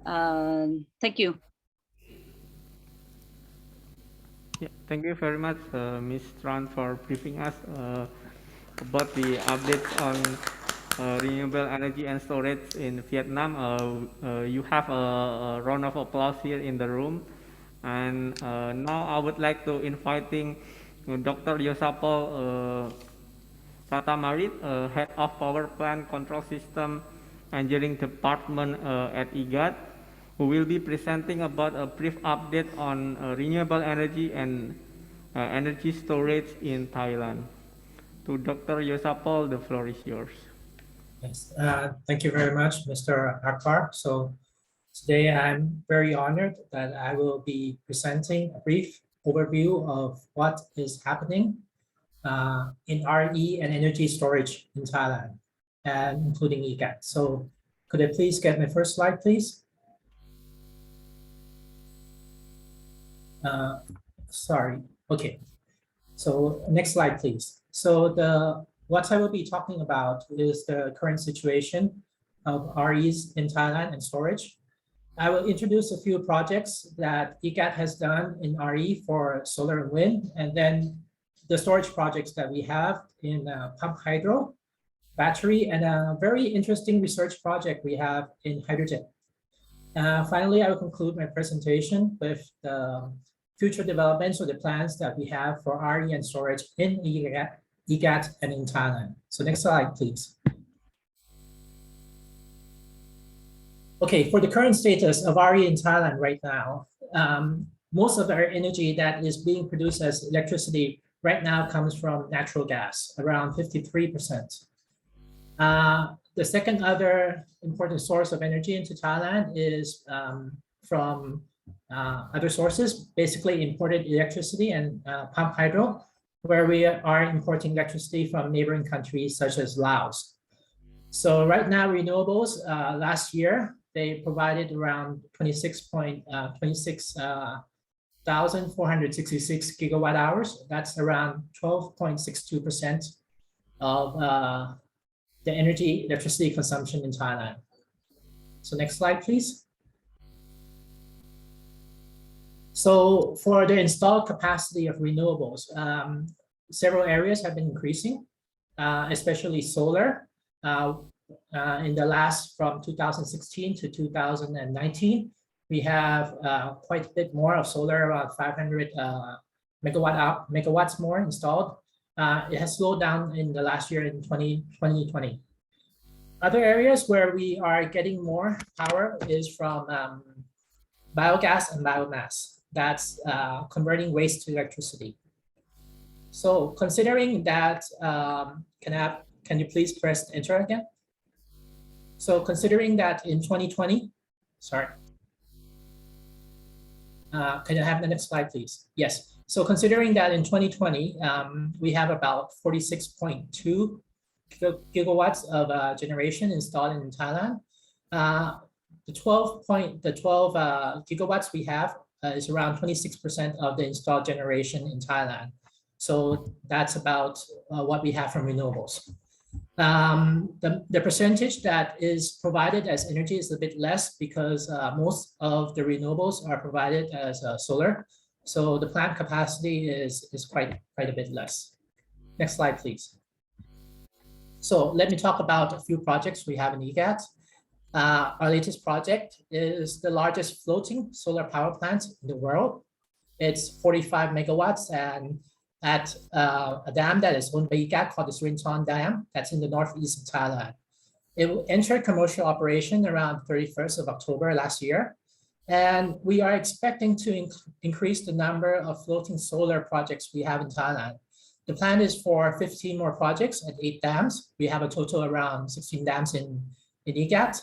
Thank you. Yeah, thank you very much, Ms. Tran, for briefing us about the updates on renewable energy and storage in Vietnam. You have a round of applause here in the room. And now I would like to inviting Dr. Yosapol Pratamarit, Head of Power Plant Control System Engineering Department at IGAT, who will be presenting about a brief update on renewable energy and energy storage in Thailand. To Dr. Yosapol, the floor is yours. Yes, thank you very much, Mr. Akbar. So today I'm very honored that I will be presenting a brief overview of what is happening in RE and energy storage in Thailand, and including IGAT. So could I please get my first slide, please? Sorry, okay. So next slide, please. So what I will be talking about is the current situation of REs in Thailand and storage. I will introduce a few projects that IGAT has done in RE for solar and wind, and then the storage projects that we have in pump hydro, battery, and a very interesting research project we have in hydrogen. Finally, I will conclude my presentation with the future developments or the plans that we have for RE and storage in IGAT and in Thailand. So next slide, please. Okay, for the current status of RE in Thailand right now, most of our energy that is being produced as electricity right now comes from natural gas, around 53%. The second other important source of energy into Thailand is from other sources, basically imported electricity and pump hydro, where we are importing electricity from neighboring countries such as Laos. So right now, renewables, last year, they provided around 26,466 gigawatt hours. That's around 12.62% of the electricity consumption in Thailand. So next slide, please. So for the installed capacity of renewables, several areas have been increasing, especially solar. In the last, from 2016 to 2019, we have quite a bit more of solar, around 500 megawatts more installed. It has slowed down in the last year in 2020. Other areas where we are getting more power is from biogas and biomass. that's converting waste to electricity. So considering that, can you please press enter again? So considering that in 2020, sorry. Can you have the next slide, please? Yes. So considering that in 2020, we have about 46.2 gigawatts of generation installed in Thailand. The 12 gigawatts we have is around 26% of the installed generation in Thailand. So that's about what we have from renewables. The percentage that is provided as energy is a bit less because most of the renewables are provided as solar. So the plant capacity is quite a bit less. Next slide, please. So let me talk about a few projects we have in EGAT. Our latest project is the largest floating solar power plant in the world. It's 45 megawatts and at a dam that is owned by EGAT called the Srinchon Dam, that's in the northeast of Thailand. It entered commercial operation around 31st of October last year. And we are expecting to increase the number of floating solar projects we have in Thailand. The plan is for 15 more projects at 8 dams. We have a total around 16 dams in EGAT.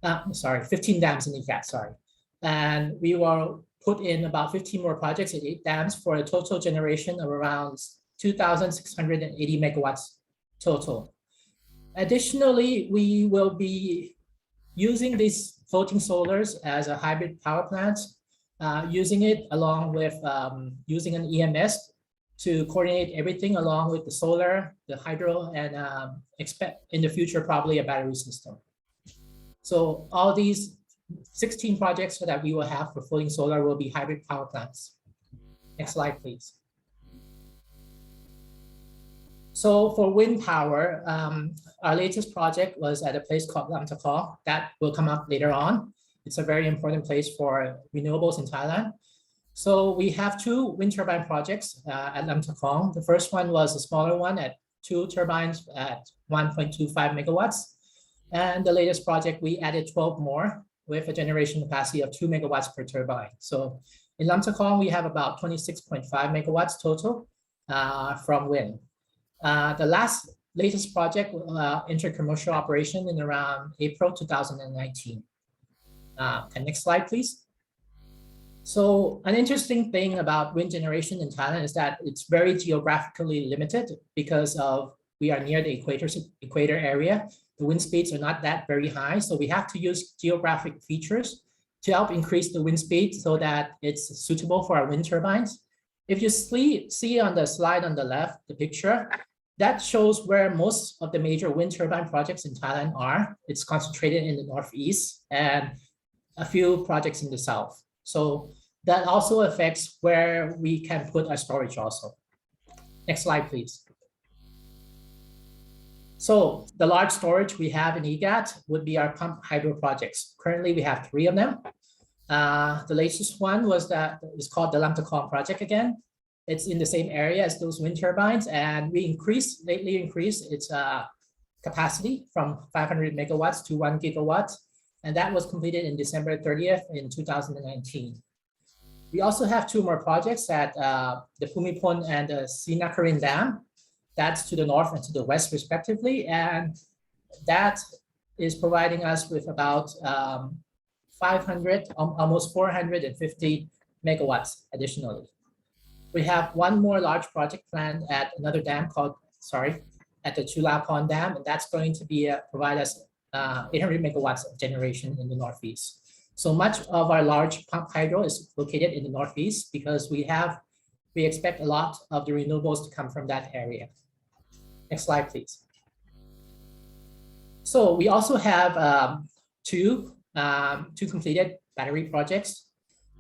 15 dams in EGAT, sorry. And we will put in about 15 more projects at 8 dams for a total generation of around 2,680 megawatts total. Additionally, we will be using these floating solars as a hybrid power plant, using it along with using an EMS to coordinate everything along with the solar, the hydro, and expect in the future probably a battery system. So all these 16 projects that we will have for floating solar will be hybrid power plants. Next slide, please. So for wind power, our latest project was at a place called Lam Takong that will come up later on. It's a very important place for renewables in Thailand. So we have 2 wind turbine projects at Lam Takong. The first one was a smaller one at 2 turbines at 1.25 megawatts. And the latest project, we added 12 more with a generation capacity of 2 megawatts per turbine. So in Lam Takong, we have about 26.5 megawatts total from wind. The latest project entered commercial operation in around April 2019. Next slide, please. So an interesting thing about wind generation in Thailand is that it's very geographically limited because we are near the equator area. The wind speeds are not that very high, so we have to use geographic features to help increase the wind speed so that it's suitable for our wind turbines. If you see on the slide on the left, the picture, that shows where most of the major wind turbine projects in Thailand are. It's concentrated in the northeast and a few projects in the south. So that also affects where we can put our storage also. Next slide, please. So the large storage we have in EGAT would be our pump hydro projects. Currently, we have 3 of them. The latest one is called the Lam Takong project again. It's in the same area as those wind turbines, and we lately increased its capacity from 500 megawatts to 1 gigawatt, and that was completed in December 30th in 2019. We also have 2 more projects at the Pumipon and the Sinakarin Dam. That's to the north and to the west respectively, and that is providing us with about 500, almost 450 megawatts additionally. We have 1 more large project planned at another dam at the Chulapon Dam, and that's going to be provide us 800 megawatts of generation in the northeast. So much of our large pump hydro is located in the northeast because we expect a lot of the renewables to come from that area. Next slide, please. So we also have 2 completed battery projects.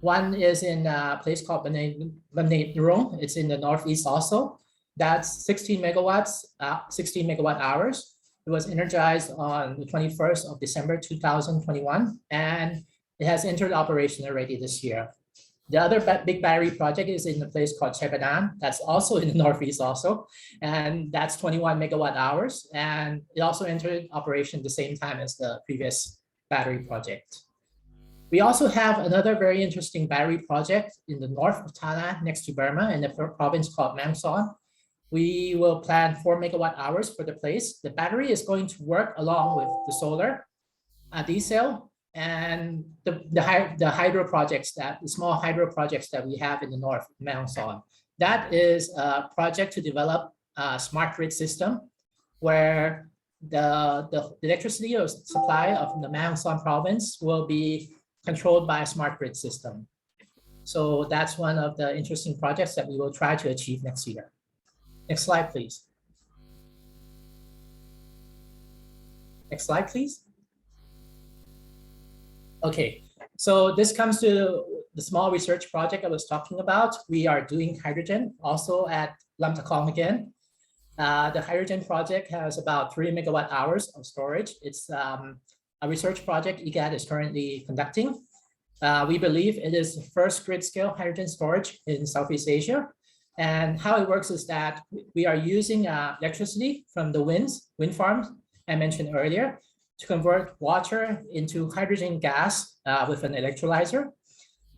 One is in a place called Bamnei Nurong. It's in the northeast also. That's 16 megawatts, 16 megawatt hours. It was energized on the 21st of December 2021, and it has entered operation already this year. The other big battery project is in a place called Chebadan. That's also in the northeast also, and that's 21 megawatt hours. And it also entered operation the same time as the previous battery project. We also have another very interesting battery project in the north of Thailand, next to Burma, in a province called Mang Son. We will plan 4 megawatt hours for the place. The battery is going to work along with the solar, diesel, and the hydro projects, the small hydro projects that we have in the north, Mang Son. That is a project to develop a smart grid system where the electricity or supply of the Mang Son province will be controlled by a smart grid system. So that's one of the interesting projects that we will try to achieve next year. Next slide, please. Next slide, please. Okay, so this comes to the small research project I was talking about. We are doing hydrogen also at Lam Takong again. The hydrogen project has about 3 megawatt hours of storage. It's a research project IGAD is currently conducting. We believe it is the first grid-scale hydrogen storage in Southeast Asia. And how it works is that we are using electricity from the wind farms I mentioned earlier to convert water into hydrogen gas with an electrolyzer.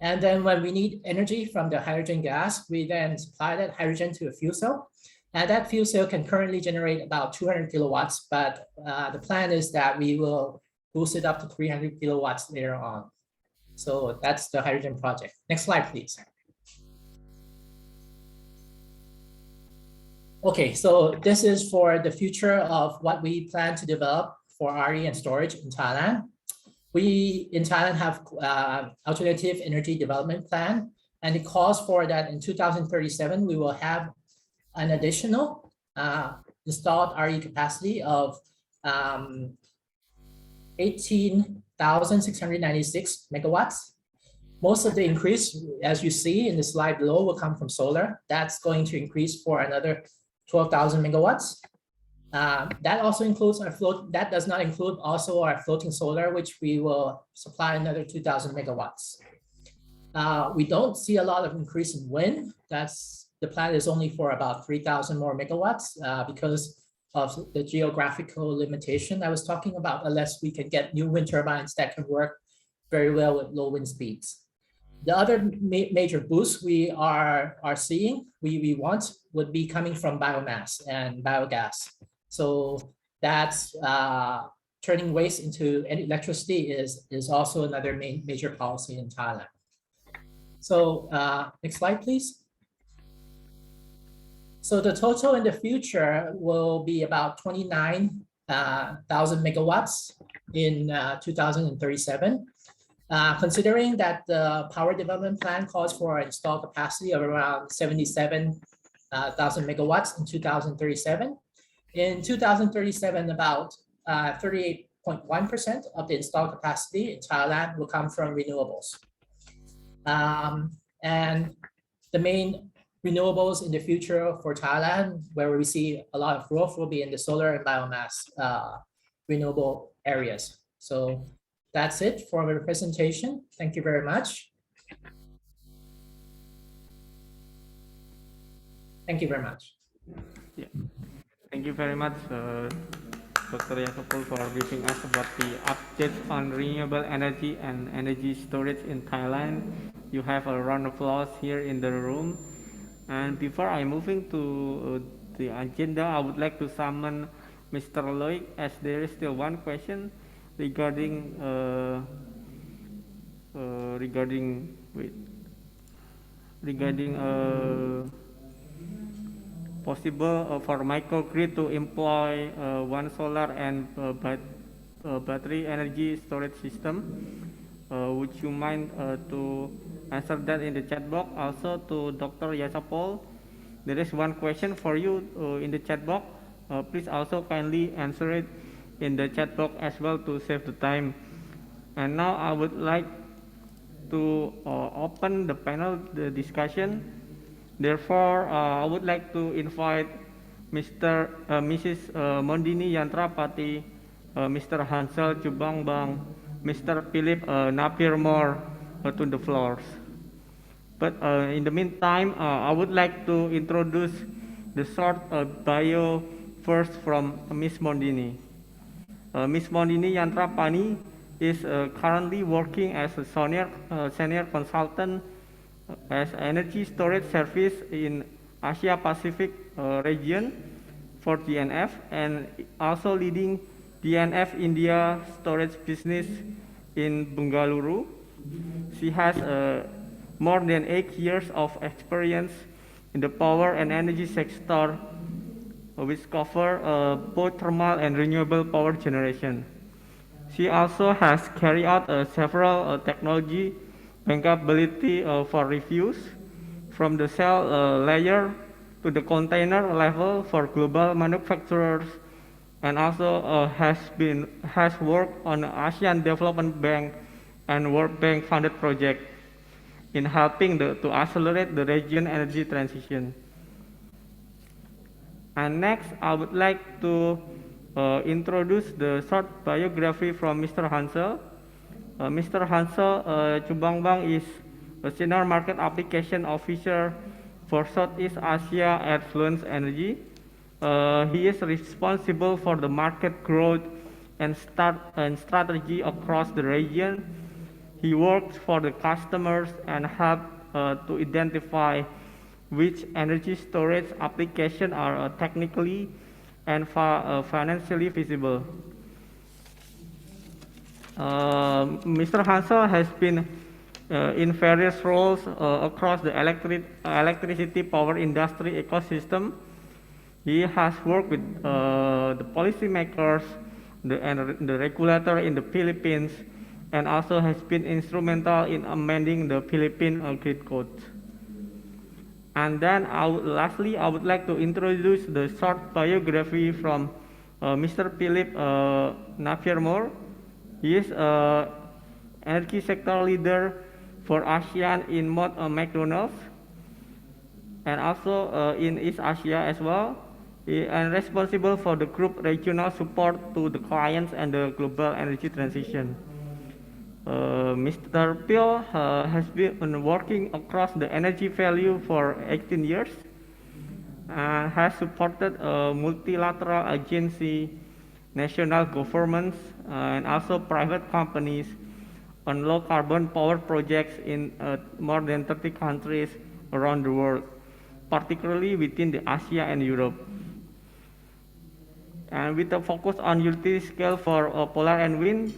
And then when we need energy from the hydrogen gas, we then supply that hydrogen to a fuel cell. And that fuel cell can currently generate about 200 kilowatts, but the plan is that we will boost it up to 300 kilowatts later on. So that's the hydrogen project. Next slide, please. Okay, so this is for the future of what we plan to develop for RE and storage in Thailand. We in Thailand have alternative energy development plan, and it calls for that in 2037, we will have an additional installed RE capacity of 18,696 megawatts. Most of the increase, as you see in the slide below, will come from solar. That's going to increase for another 12,000 megawatts. That also includes our that does not include also our floating solar, which we will supply another 2,000 megawatts. We don't see a lot of increase in wind. The plan is only for about 3,000 more megawatts because of the geographical limitation I was talking about, unless we can get new wind turbines that can work very well with low wind speeds. The other major boost we are seeing, we want, would be coming from biomass and biogas. So that's turning waste into electricity is also another major policy in Thailand. So next slide, please. So the total in the future will be about 29,000 megawatts in 2037. Considering that the power development plan calls for an installed capacity of around 77,000 megawatts in 2037. In 2037, about 38.1% of the installed capacity in Thailand will come from renewables. And the main renewables in the future for Thailand, where we see a lot of growth, will be in the solar and biomass renewable areas. So that's it for the presentation. Thank you very much. Thank you very much. Yeah. Thank you very much, Dr. Yasopol, for briefing us about the updates on renewable energy and energy storage in Thailand. You have a round of applause here in the room. And before I moving to the agenda, I would like to summon Mr. Loic, as there is still one question regarding possible for microgrid to employ one solar and battery energy storage system. Would you mind to answer that in the chat box? Also to Dr. Yasopol, there is one question for you in the chat box. Please also kindly answer it in the chat box as well to save the time. And now I would like to open the panel discussion. Therefore, I would like to invite Mrs. Mondini Yantrapati, Mr. Hansel Chubangbang, Mr. Philip Napier-Moore to the floors. But in the meantime, I would like to introduce the short bio first from Ms. Mondini. Ms. Mondini Yantrapani is currently working as a senior consultant as energy storage service in Asia Pacific region for DNF, and also leading DNF India storage business in Bengaluru. She has more than 8 years of experience in the power and energy sector, which cover both thermal and renewable power generation. She also has carried out several technology bankability for reviews from the cell layer to the container level for global manufacturers, and also has worked on ASEAN Development Bank and World Bank funded project in helping to accelerate the region energy transition. And next, I would like to introduce the short biography from Mr. Hansel. Mr. Hansel Chubangbang is a Senior Market Application Officer for Southeast Asia at Fluence Energy. He is responsible for the market growth and strategy across the region. He works for the customers and helps to identify which energy storage applications are technically and financially feasible. Mr. Hansel has been in various roles across the electricity power industry ecosystem. He has worked with the policymakers, the regulator in the Philippines, and also has been instrumental in amending the Philippine grid code. And then lastly, I would like to introduce the short biography from Mr. Philip Naviermoor. He is energy sector leader for ASEAN in McDonald's, and also in East Asia as well, and responsible for the group regional support to the clients and the global energy transition. Mr. Phil has been working across the energy value for 18 years and has supported multilateral agency, national governments, and also private companies on low carbon power projects in more than 30 countries around the world, particularly within the Asia and Europe. And with a focus on utility scale for solar and wind,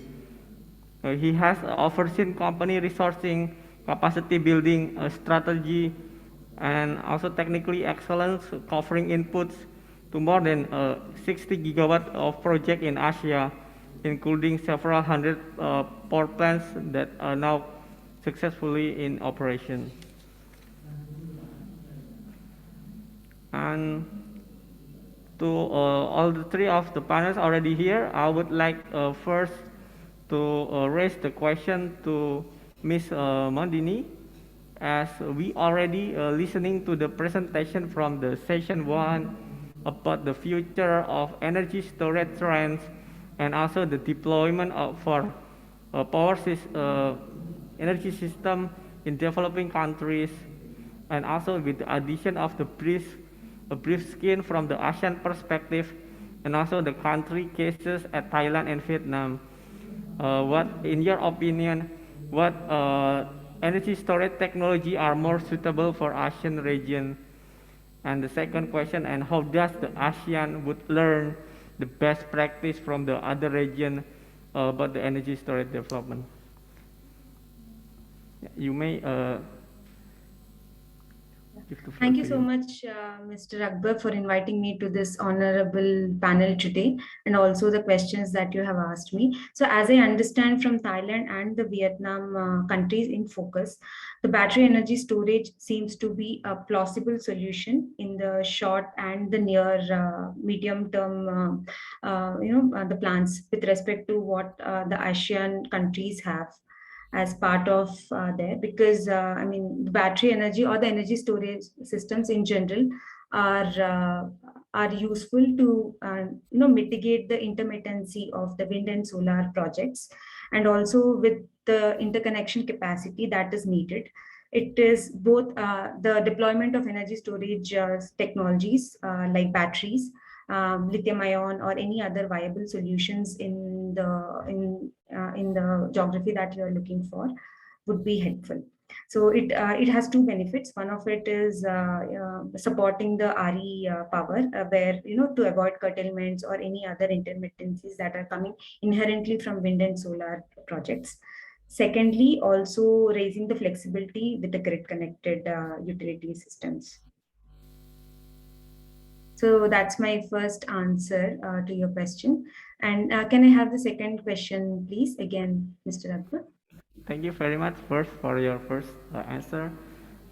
he has overseen company resourcing, capacity building strategy, and also technically excellence, covering inputs to more than 60 gigawatts of project in Asia, including several hundred power plants that are now successfully in operation. And to all the three of the panelists already here, I would like first to raise the question to Ms. Mandini, as we already listening to the presentation from the session 1 about the future of energy storage trends and also the deployment for energy system in developing countries, and also with the addition of the brief skin from the ASEAN perspective, and also the country cases at Thailand and Vietnam. What, in your opinion, what energy storage technology are more suitable for ASEAN region? And the second question, and how does the ASEAN would learn the best practice from the other region about the energy storage development? You may Thank you so much, Mr. Akbar, for inviting me to this honorable panel today, and also the questions that you have asked me. So as I understand from Thailand and the Vietnam countries in focus, the battery energy storage seems to be a plausible solution in the short and the near medium term, the plans with respect to what the ASEAN countries have as part of there, because I mean, the battery energy or the energy storage systems in general are useful to mitigate the intermittency of the wind and solar projects, and also with the interconnection capacity that is needed. It is both the deployment of energy storage technologies like batteries, lithium ion, or any other viable solutions in in the geography that you are looking for would be helpful. So it has two benefits. One of it is supporting the RE power, where to avoid curtailments or any other intermittencies that are coming inherently from wind and solar projects. Secondly, also raising the flexibility with the grid connected utility systems. So that's my first answer to your question. And can I have the second question, please? Again, Mr. Akbar. Thank you very much first for your first answer.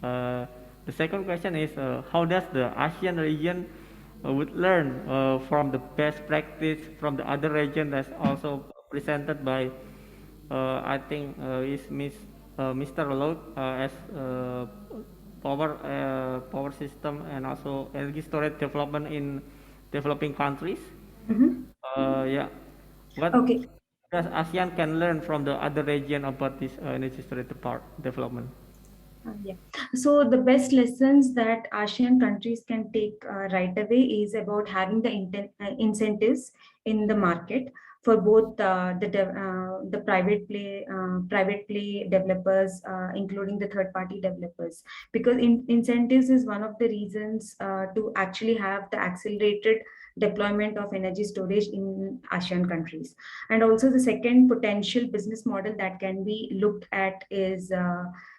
The second question is, how does the ASEAN region would learn from the best practice from the other region that's also presented by, I think, is Mr. Lot as power system and also energy storage development in developing countries. Yeah. What does ASEAN can learn from the other region about this energy storage development? Yeah. So the best lessons that ASEAN countries can take right away is about having the incentives in the market for both the private play developers, including the third-party developers, because incentives is one of the reasons to actually have the accelerated deployment of energy storage in ASEAN countries. And also the second potential business model that can be looked at is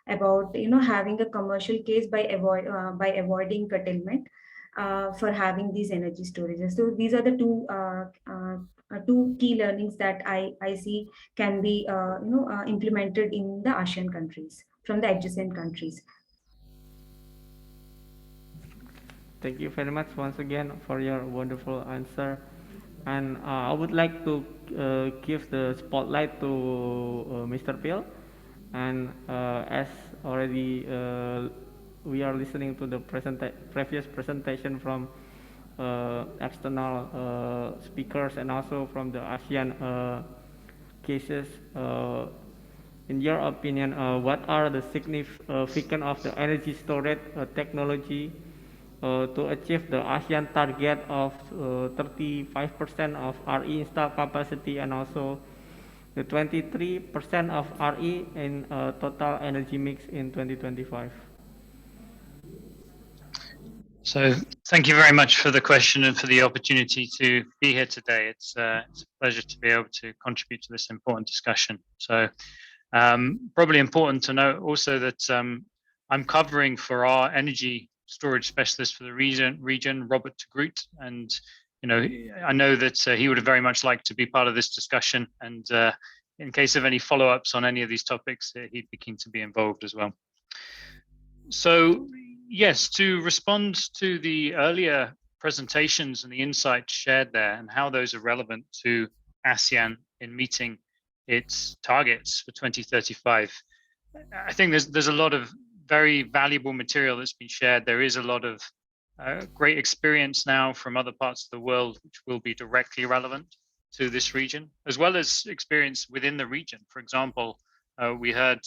about having a commercial case by avoiding curtailment for having these energy storages. So these are the two key learnings that I see can be implemented in the ASEAN countries from the adjacent countries. Thank you very much once again for your wonderful answer. And I would like to give the spotlight to Mr. Pil. And as already we are listening to the previous presentation from external speakers and also from the ASEAN cases, in your opinion, what are the significance of the energy storage technology to achieve the ASEAN target of 35% of RE installed capacity and also the 23% of RE in total energy mix in 2025? So thank you very much for the question and for the opportunity to be here today. It's a pleasure to be able to contribute to this important discussion. So probably important to note also that I'm covering for our energy storage specialist for the region, Robert de Groot, and I know that he would have very much liked to be part of this discussion, and in case of any follow-ups on any of these topics, he'd be keen to be involved as well. So yes, to respond to the earlier presentations and the insights shared there and how those are relevant to ASEAN in meeting its targets for 2035, I think there's a lot of very valuable material that's been shared. There is a lot of great experience now from other parts of the world, which will be directly relevant to this region, as well as experience within the region. For example, we heard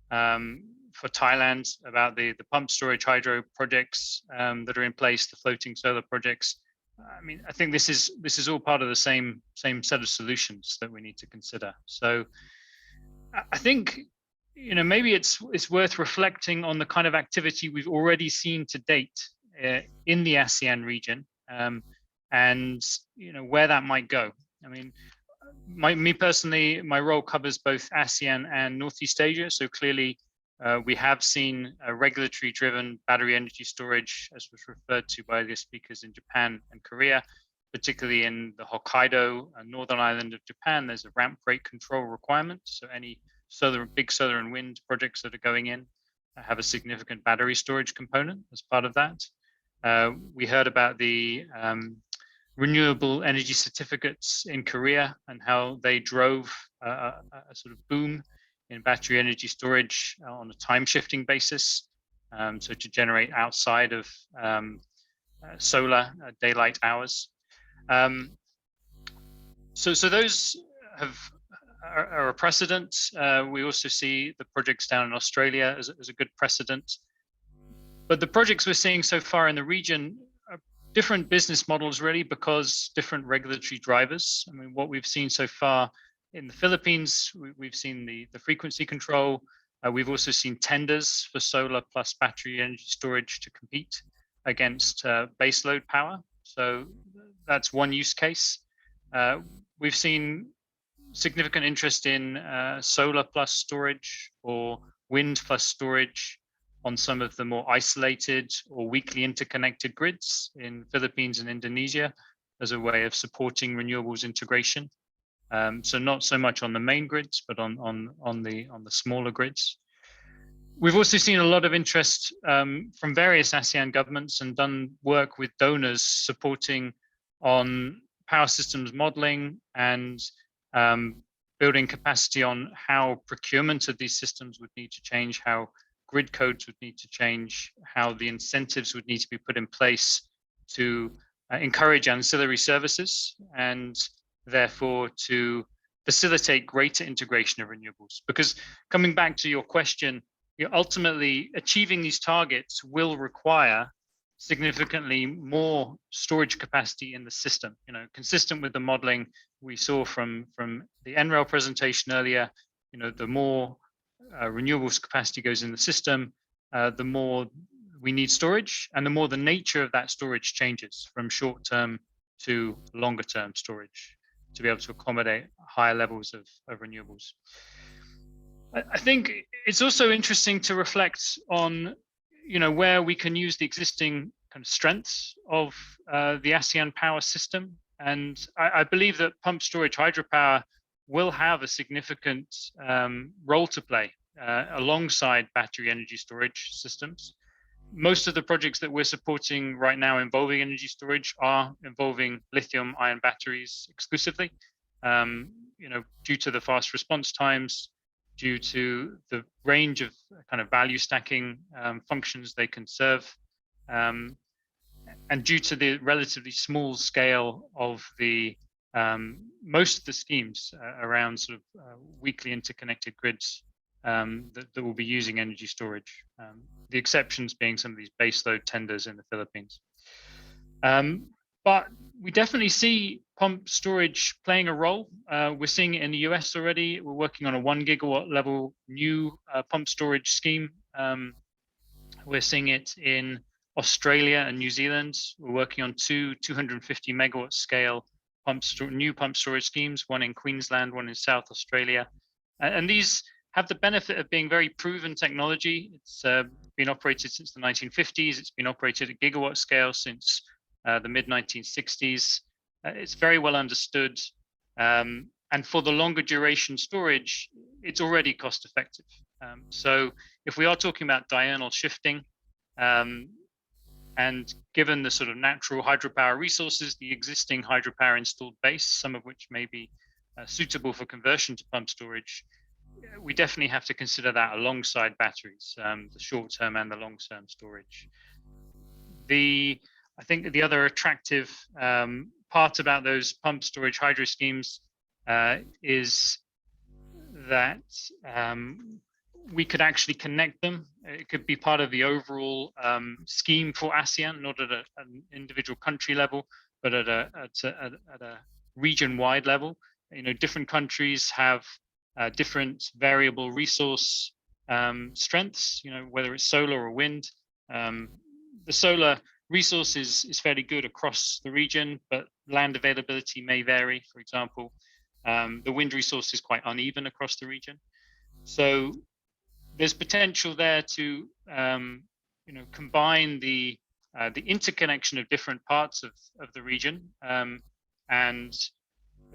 for Thailand about the pump storage hydro projects that are in place, the floating solar projects. I mean, I think this is all part of the same set of solutions that we need to consider. So I think maybe it's worth reflecting on the kind of activity we've already seen to date in the ASEAN region, and where that might go. I mean, me personally, my role covers both ASEAN and Northeast Asia. So clearly, we have seen a regulatory-driven battery energy storage, as was referred to by the speakers, in Japan and Korea, particularly in the Hokkaido and Northern Island of Japan. There's a ramp rate control requirement. So any big solar and wind projects that are going in have a significant battery storage component as part of that. We heard about the renewable energy certificates in Korea and how they drove a sort of boom in battery energy storage on a time shifting basis, so to generate outside of solar daylight hours. So those are a precedent. We also see the projects down in Australia as a good precedent. But the projects we're seeing so far in the region are different business models really, because different regulatory drivers. I mean, what we've seen so far in the Philippines, we've seen the frequency control. We've also seen tenders for solar plus battery energy storage to compete against baseload power. So that's one use case. We've seen significant interest in solar plus storage or wind plus storage on some of the more isolated or weakly interconnected grids in Philippines and Indonesia as a way of supporting renewables integration. So not so much on the main grids, but on the smaller grids. We've also seen a lot of interest from various ASEAN governments and done work with donors supporting on power systems modeling and building capacity on how procurement of these systems would need to change, how grid codes would need to change, how the incentives would need to be put in place to encourage ancillary services and therefore to facilitate greater integration of renewables. Because coming back to your question, ultimately achieving these targets will require significantly more storage capacity in the system, consistent with the modeling we saw from the NREL presentation earlier. The more renewables capacity goes in the system, the more we need storage, and the more the nature of that storage changes from short-term to longer-term storage to be able to accommodate higher levels of renewables. I think it's also interesting to reflect on, where we can use the existing kind of strengths of the ASEAN power system. And I believe that pumped storage hydropower will have a significant role to play alongside battery energy storage systems. Most of the projects that we're supporting right now involving energy storage are involving lithium-ion batteries exclusively, due to the fast response times, due to the range of kind of value stacking functions they can serve, and due to the relatively small scale of the most of the schemes around sort of weakly interconnected grids that will be using energy storage. The exceptions being some of these baseload tenders in the Philippines. But we definitely see pump storage playing a role. We're seeing it in the US already. We're working on a 1 gigawatt level new pump storage scheme. We're seeing it in Australia and New Zealand. We're working on 250 megawatt scale new pump storage schemes, one in Queensland, one in South Australia. And these have the benefit of being very proven technology. It's been operated since the 1950s. It's been operated at gigawatt scale since the mid-1960s. It's very well understood. And for the longer duration storage, it's already cost effective. So if we are talking about diurnal shifting, and given the sort of natural hydropower resources, the existing hydropower installed base, some of which may be suitable for conversion to pump storage, we definitely have to consider that alongside batteries, the short-term and the long-term storage. I think the other attractive part about those pump storage hydro schemes is that we could actually connect them. It could be part of the overall scheme for ASEAN, not at an individual country level, but at a region-wide level. Different countries have different variable resource strengths, whether it's solar or wind. The solar resource is fairly good across the region, but land availability may vary, for example. The wind resource is quite uneven across the region. So there's potential there to combine the interconnection of different parts of the region and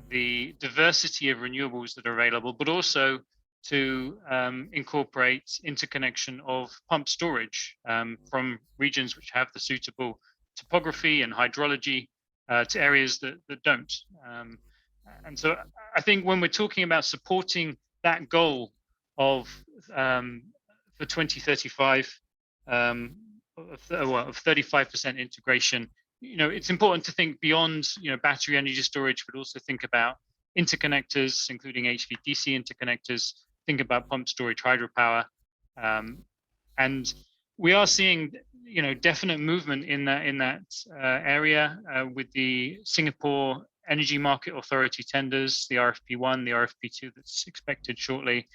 the diversity of renewables that are available, but also to incorporate interconnection of pump storage from regions which have the suitable topography and hydrology to areas that don't. And so I think when we're talking about supporting that goal of for 2035 of 35% integration, it's important to think beyond battery energy storage, but also think about interconnectors, including HVDC interconnectors, think about pump storage hydropower. And we are seeing definite movement in that area with the Singapore Energy Market Authority tenders, the RFP1, the RFP2 that's expected shortly,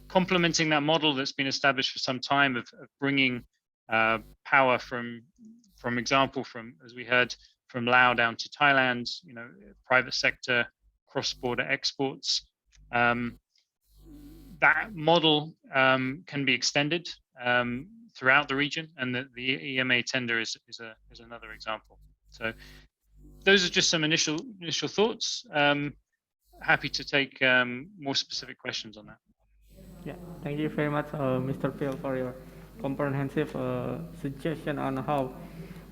complementing that model that's been established for some time of bringing power from example, as we heard, from Laos down to Thailand, private sector, cross-border exports. That model can be extended throughout the region, and the EMA tender is another example. So those are just some initial thoughts. Happy to take more specific questions on that. Yeah, thank you very much, Mr. Phil, for your comprehensive suggestion on how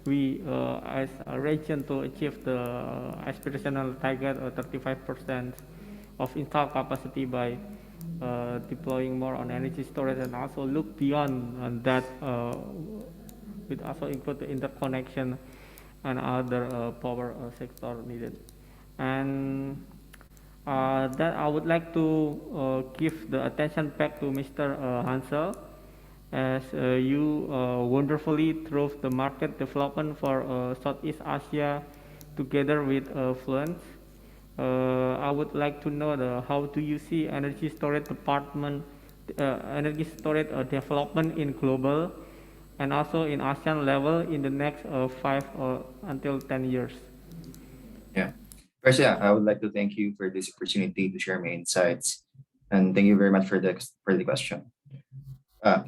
we, as a region, to achieve the aspirational target of 35% of installed capacity by deploying more on energy storage, and also look beyond that, with also include the interconnection and other power sector needed. And that I would like to give the attention back to Mr. Hansel, as you wonderfully drove the market development for Southeast Asia together with Fluence. I would like to know how do you see energy storage development in global and also in ASEAN level in the next 5 until 10 years? Yeah. First, I would like to thank you for this opportunity to share my insights, and thank you very much for the question. To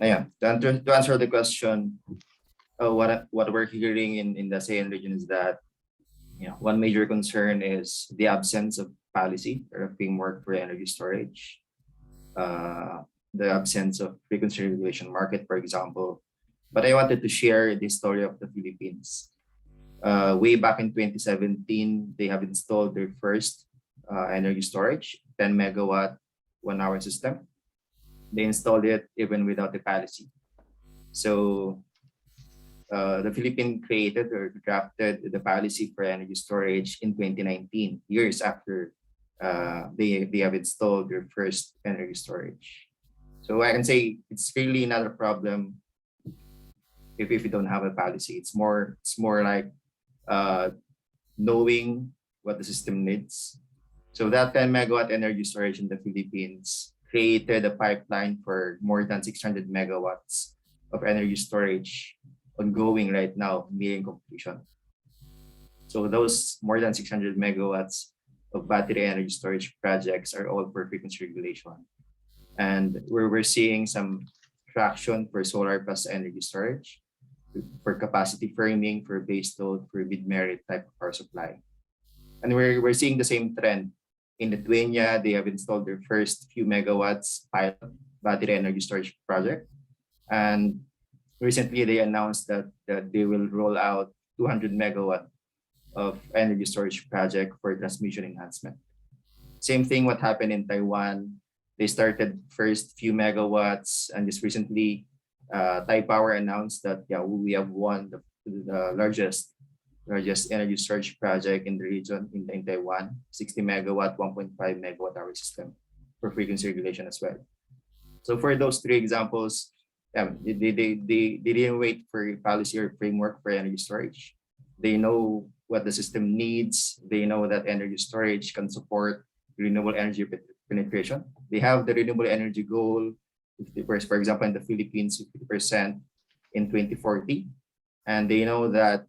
answer the question, what we're hearing in the ASEAN region is that one major concern is the absence of policy or a framework for energy storage, the absence of frequency regulation market, for example. But I wanted to share the story of the Philippines. Way back in 2017, they have installed their first energy storage, 10 megawatt 1 hour system. They installed it even without the policy. So the Philippines created or drafted the policy for energy storage in 2019, years after they have installed their first energy storage. So I can say it's really not a problem if you don't have a policy. It's more like knowing what the system needs. So that 10 megawatt energy storage in the Philippines created a pipeline for more than 600 megawatts of energy storage ongoing right now, nearing completion. So those more than 600 megawatts of battery energy storage projects are all for frequency regulation. And we're seeing some traction for solar plus energy storage, for capacity firming, for base load, for mid-merit type of power supply. And we're seeing the same trend. In Lithuania, they have installed their first few megawatts pilot battery energy storage project. And recently they announced that they will roll out 200 megawatt of energy storage project for transmission enhancement. Same thing what happened in Taiwan. They started first few megawatts, and just recently Thai Power announced that we have won the largest energy storage project in the region in Taiwan, 60 megawatt, 1.5 megawatt hour system for frequency regulation as well. So for those three examples, they didn't wait for policy or framework for energy storage. They know what the system needs. They know that energy storage can support renewable energy penetration. They have the renewable energy goal, 50%, for example, in the Philippines, 50% in 2040. And they know that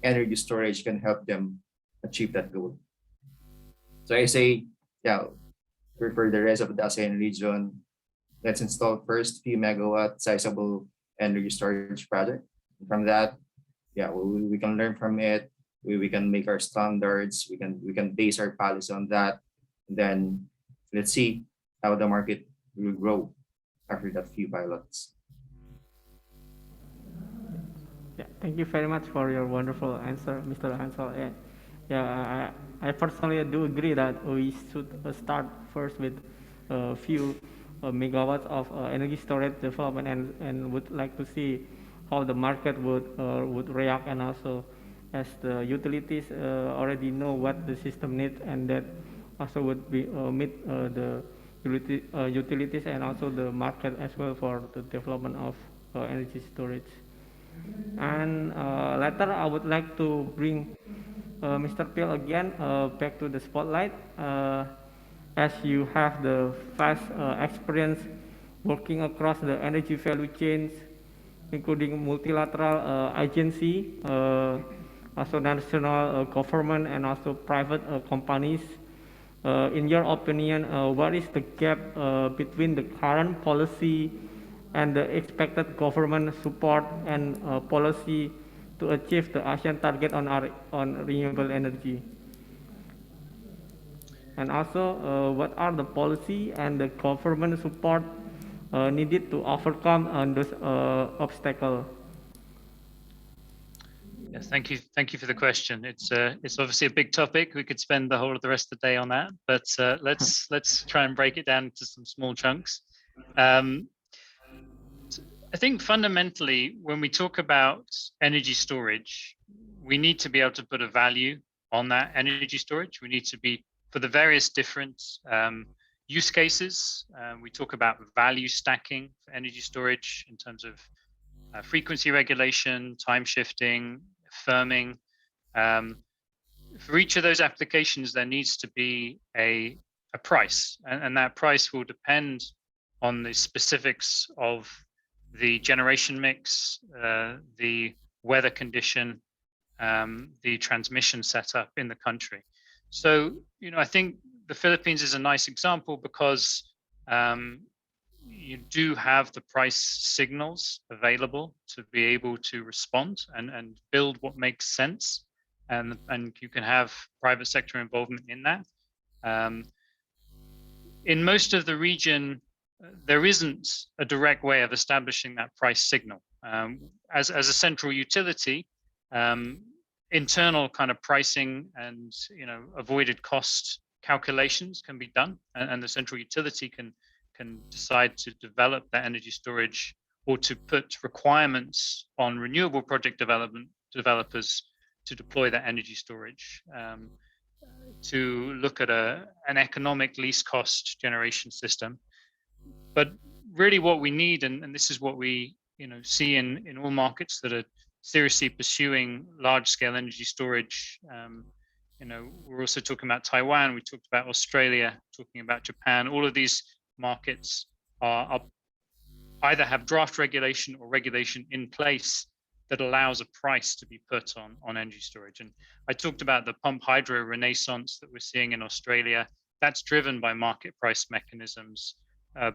energy storage can help them achieve that goal. So I say, for the rest of the ASEAN region, let's install first few megawatt sizable energy storage project. From that, we can learn from it. We can make our standards. We can base our policy on that. Then let's see how the market will grow after that few pilots. Yeah, thank you very much for your wonderful answer, Mr. Hansel. I personally do agree that we should start first with a few megawatts of energy storage development, and would like to see how the market would react, and also as the utilities already know what the system needs, and that also would be meet the utilities and also the market as well for the development of energy storage. And later, I would like to bring Mr. Pil again back to the spotlight, as you have the vast experience working across the energy value chains, including multilateral agency, also national government, and also private companies. In your opinion, what is the gap between the current policy and the expected government support and policy to achieve the ASEAN target on renewable energy? And also, what are the policy and the government support needed to overcome those obstacles? Yes, thank you. Thank you for the question. It's obviously a big topic. We could spend the whole of the rest of the day on that, but let's try and break it down into some small chunks. I think fundamentally, when we talk about energy storage, we need to be able to put a value on that energy storage. We need to be, for the various different use cases, we talk about value stacking for energy storage in terms of frequency regulation, time shifting, firming. For each of those applications, there needs to be a price, and that price will depend on the specifics of the generation mix, the weather condition, the transmission setup in the country. So, I think the Philippines is a nice example because you do have the price signals available to be able to respond and build what makes sense, and you can have private sector involvement in that. In most of the region, there isn't a direct way of establishing that price signal. As a central utility, internal kind of pricing and avoided cost calculations can be done, and the central utility can decide to develop that energy storage or to put requirements on renewable project developers to deploy that energy storage, to look at an economic least cost generation system. But really what we need, and this is what we see in all markets that are seriously pursuing large scale energy storage. We're also talking about Taiwan, we talked about Australia, talking about Japan. All of these markets are either have draft regulation or regulation in place that allows a price to be put on energy storage. And I talked about the pump hydro renaissance that we're seeing in Australia. That's driven by market price mechanisms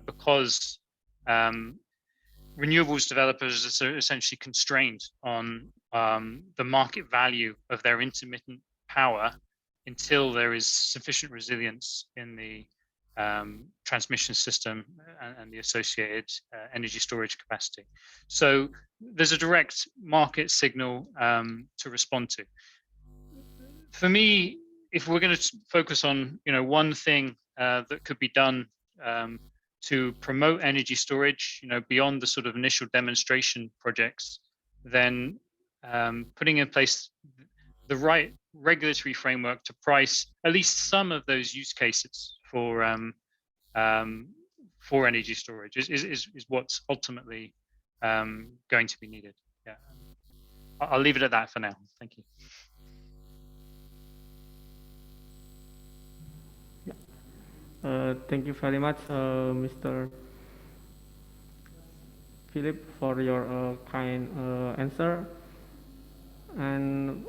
because renewables developers are essentially constrained on the market value of their intermittent power until there is sufficient resilience in the transmission system and the associated energy storage capacity. So there's a direct market signal to respond to. For me, if we're going to focus on one thing that could be done to promote energy storage, beyond the sort of initial demonstration projects, then putting in place the right regulatory framework to price at least some of those use cases for energy storage is what's ultimately going to be needed. Yeah, I'll leave it at that for now. Thank you. Thank you very much, Mr. Philip, for your kind answer. And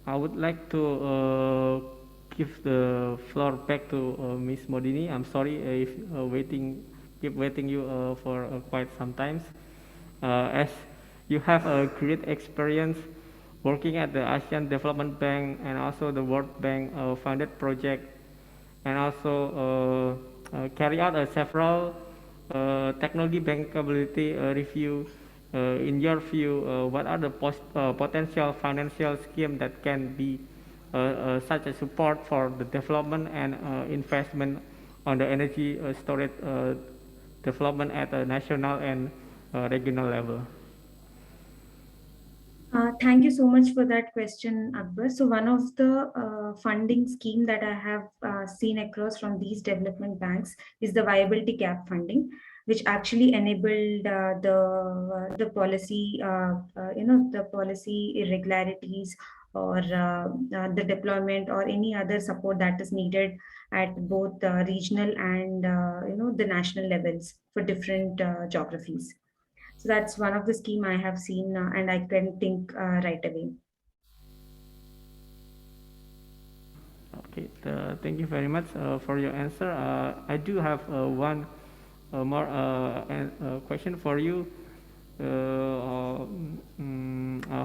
I would like to give the floor back to Ms. Modini. I'm sorry if keep waiting you for quite some time. As you have a great experience working at the ASEAN Development Bank and also the World Bank funded project, and also carry out several technology bankability review. In your view, what are the potential financial schemes that can be such a support for the development and investment on the energy storage development at a national and regional level? Thank you so much for that question, Akbar. So one of the funding scheme that I have seen across from these development banks is the viability gap funding, which actually enabled the policy, the policy irregularities or the deployment or any other support that is needed at both regional and the national levels for different geographies. So that's one of the scheme I have seen and I can think right away. Okay, thank you very much for your answer. I do have one more question for you.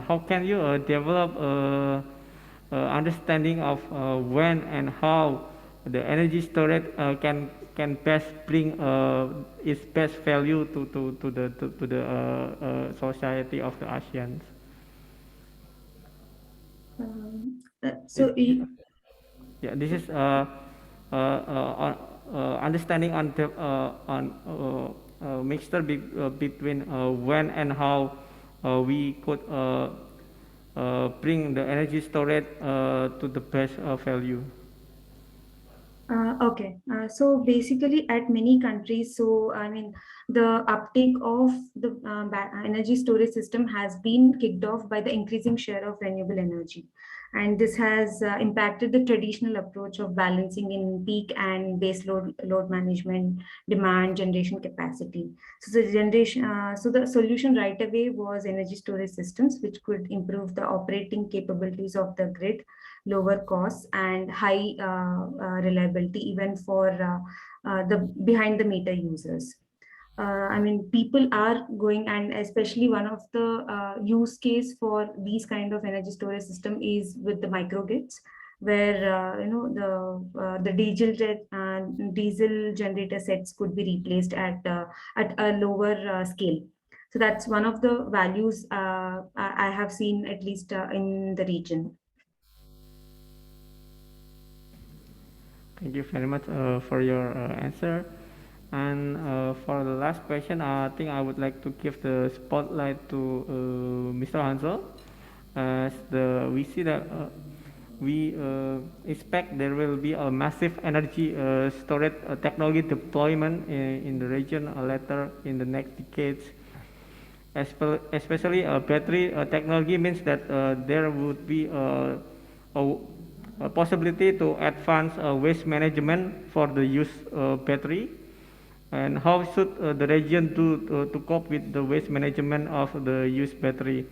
How can you develop understanding of when and how the energy storage can best bring its best value to the society of the ASEAN? Yeah, this is understanding on mixture between when and how we could bring the energy storage to the best value. Okay, so basically at many countries, so I mean the uptake of the energy storage system has been kicked off by the increasing share of renewable energy, and this has impacted the traditional approach of balancing in peak and base load management, demand generation capacity. So the solution right away was energy storage systems, which could improve the operating capabilities of the grid, lower costs and high reliability even for the behind the meter users. I mean, people are going, and especially one of the use case for these kind of energy storage system is with the microgrids, where the diesel generator sets could be replaced at a lower scale. So that's one of the values I have seen, at least in the region. Thank you very much for your answer. And for the last question, I think I would like to give the spotlight to Mr. Hansel. As we see that we expect there will be a massive energy storage technology deployment in the region later in the next decades. Especially battery technology means that there would be a possibility to advance waste management for the use battery. And how should the region do to cope with the waste management of the used battery,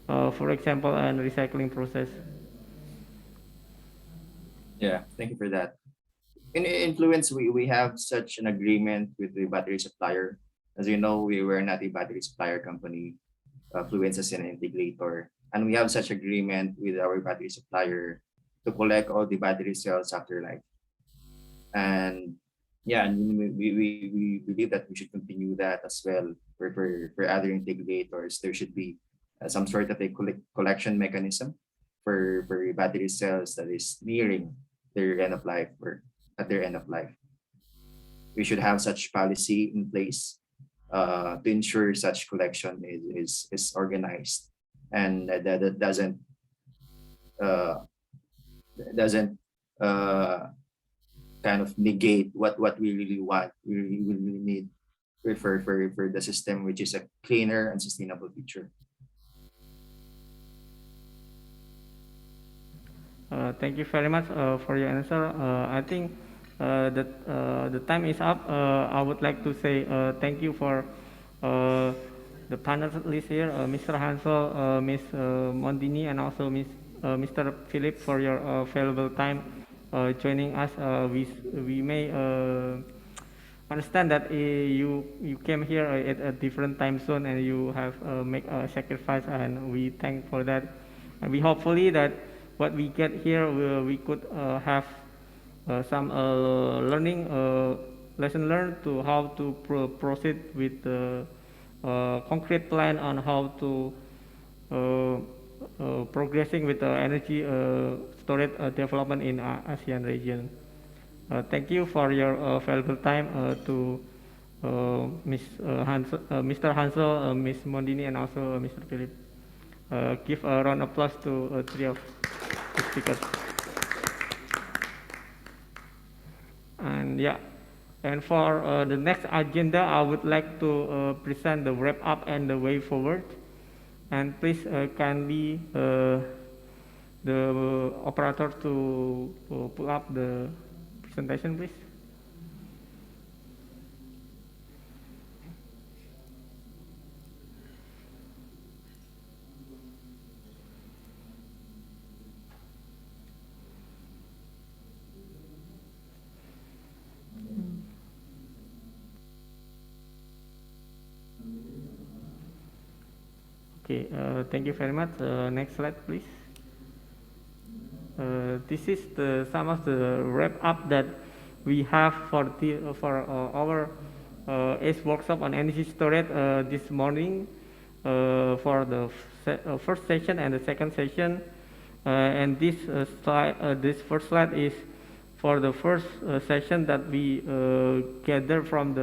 for example, and recycling process? Yeah, thank you for that. In Influence, we have such an agreement with the battery supplier. As you know, we were not a battery supplier company. Fluence is an integrator, and we have such agreement with our battery supplier to collect all the battery cells after life. And yeah, and we believe that we should continue that as well for other integrators. There should be some sort of a collection mechanism for battery cells that is nearing their end of life or at their end of life. We should have such policy in place to ensure such collection is organized and that doesn't kind of negate what we really want. We really need for the system, which is a cleaner and sustainable future. Thank you very much for your answer. I think that the time is up. I would like to say thank you for the panelists here, Mr. Hansel, Ms. Mondini, and also Mr. Philip for your valuable time joining us. We may understand that you came here at a different time zone and you have make a sacrifice, and we thank for that. And we hopefully that what we get here we could have some lesson learned to how to proceed with the concrete plan on how to progressing with the energy storage development in ASEAN region. Thank you for your valuable time to Mr. Hansel, Ms. Mondini, and also Mr. Philip. give a round of applause to three of the speakers. And yeah, and for the next agenda, I would like to present the wrap up and the way forward. And please kindly the operator to pull up the presentation, please. Okay, thank you very much. Next slide, please. This is some of the wrap up that we have for our ACE workshop on energy storage this morning for the first session and the second session. And this this first slide is for the first session that we gather from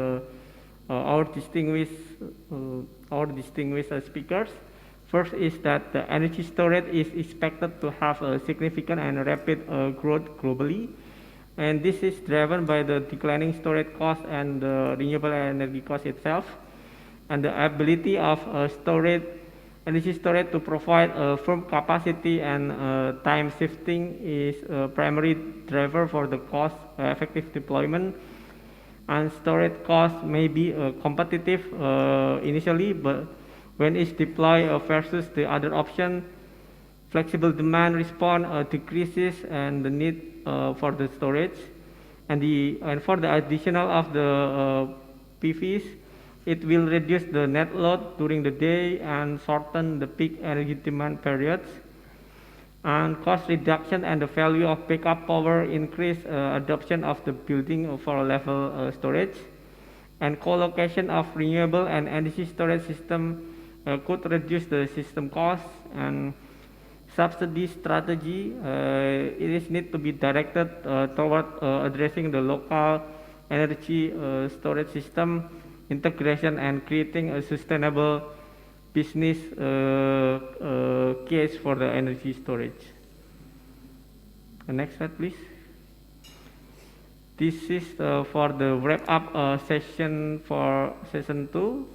our distinguished speakers. First is that the energy storage is expected to have a significant and rapid growth globally. And this is driven by the declining storage cost and the renewable energy cost itself. And the ability of energy storage to provide a firm capacity and time shifting is a primary driver for the cost effective deployment. And storage cost may be competitive initially, but when it's deployed versus the other option, flexible demand response decreases and the need for the storage. And for the additional of the PVs, it will reduce the net load during the day and shorten the peak energy demand periods. And cost reduction and the value of backup power increase adoption of the building for level storage. And co-location of renewable and energy storage system could reduce the system costs. And subsidy strategy it is need to be directed toward addressing the local energy storage system integration and creating a sustainable business case for the energy storage. The next slide, please. This is for the wrap-up session for session 2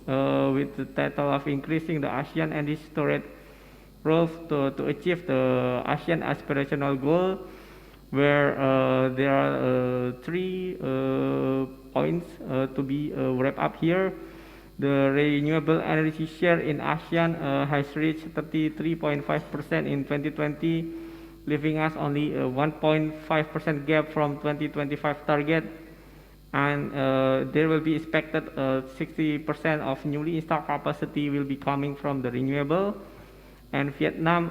with the title of increasing the ASEAN energy storage role to achieve the ASEAN aspirational goal, where there are 3 points to be wrapped up here. The renewable energy share in ASEAN has reached 33.5% in 2020, leaving us only a 1.5% gap from 2025 target. And there will be expected 60% of newly installed capacity will be coming from the renewable. And Vietnam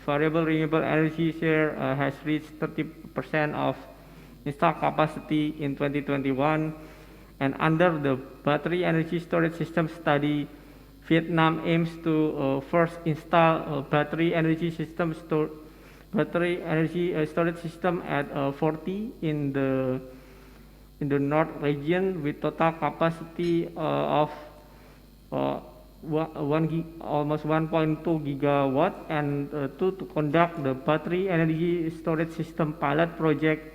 variable renewable energy share has reached 30% of installed capacity in 2021. And under the battery energy storage system study, Vietnam aims to first install a battery energy storage system at 40 in the north region with total capacity of almost 1.2 gigawatt, and to conduct the battery energy storage system pilot project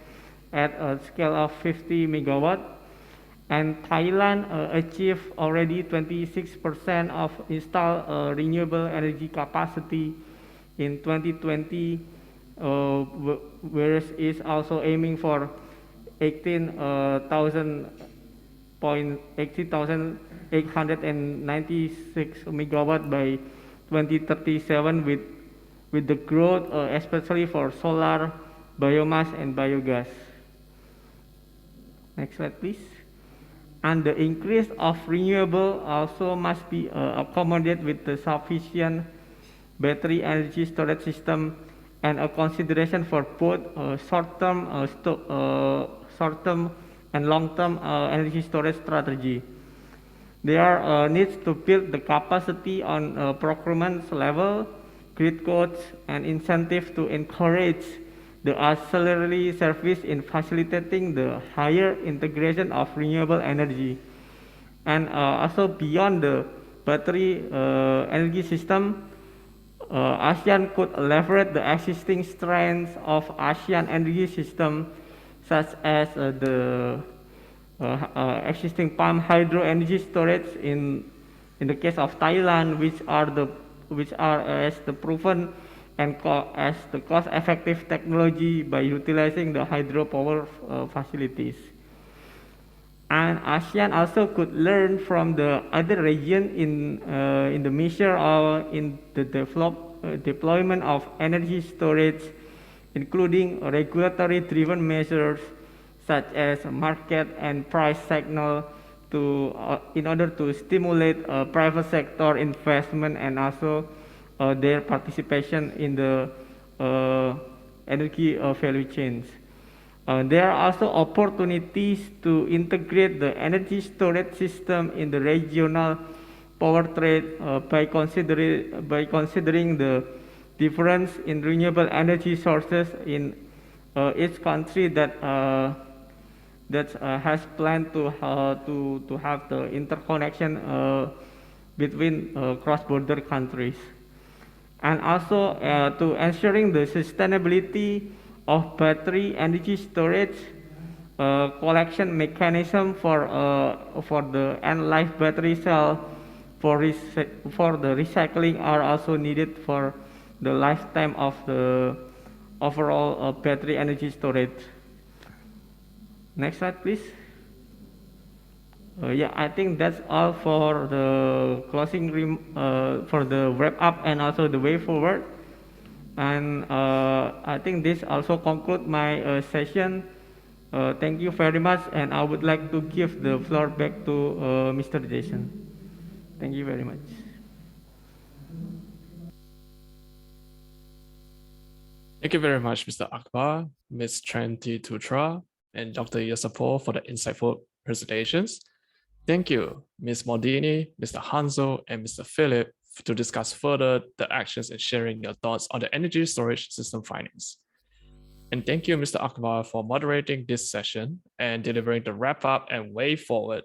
at a scale of 50 megawatt. And Thailand achieved already 26% of installed renewable energy capacity in 2020, whereas it's also aiming for 18,896 megawatt by 2037 with the growth especially for solar, biomass and biogas. Next slide, please. And the increase of renewable also must be accommodated with the sufficient battery energy storage system and a consideration for both short-term and long-term energy storage strategy. There needs to build the capacity on procurement level, grid codes and incentive to encourage the auxiliary service in facilitating the higher integration of renewable energy. And also beyond the battery energy system, ASEAN could leverage the existing strengths of ASEAN energy system, such as the existing palm hydro energy storage in the case of Thailand, which are as the proven and as the cost-effective technology by utilizing the hydropower facilities. And ASEAN also could learn from the other region in the measure of in the deployment of energy storage, including regulatory-driven measures such as market and price signal in order to stimulate private sector investment and also their participation in the energy value chains. There are also opportunities to integrate the energy storage system in the regional power trade by considering the difference in renewable energy sources in each country that has planned to have the interconnection between cross-border countries, and also to ensuring the sustainability of battery energy storage collection mechanism for the end-life battery cell for the recycling are also needed for the lifetime of the overall battery energy storage. Next slide, please. Yeah, I think that's all for the for the wrap up and also the way forward. And I think this also concludes my session. Thank you very much, and I would like to give the floor back to Mr. Jason. Thank you very much. Thank you very much, Mr. Akbar, Ms. Tranti Tutra, and Dr. Yosapo for the insightful presentations. Thank you, Ms. Maldini, Mr. Hanzo, and Mr. Philip to discuss further the actions and sharing your thoughts on the energy storage system findings. And thank you, Mr. Akbar, for moderating this session and delivering the wrap-up and way forward.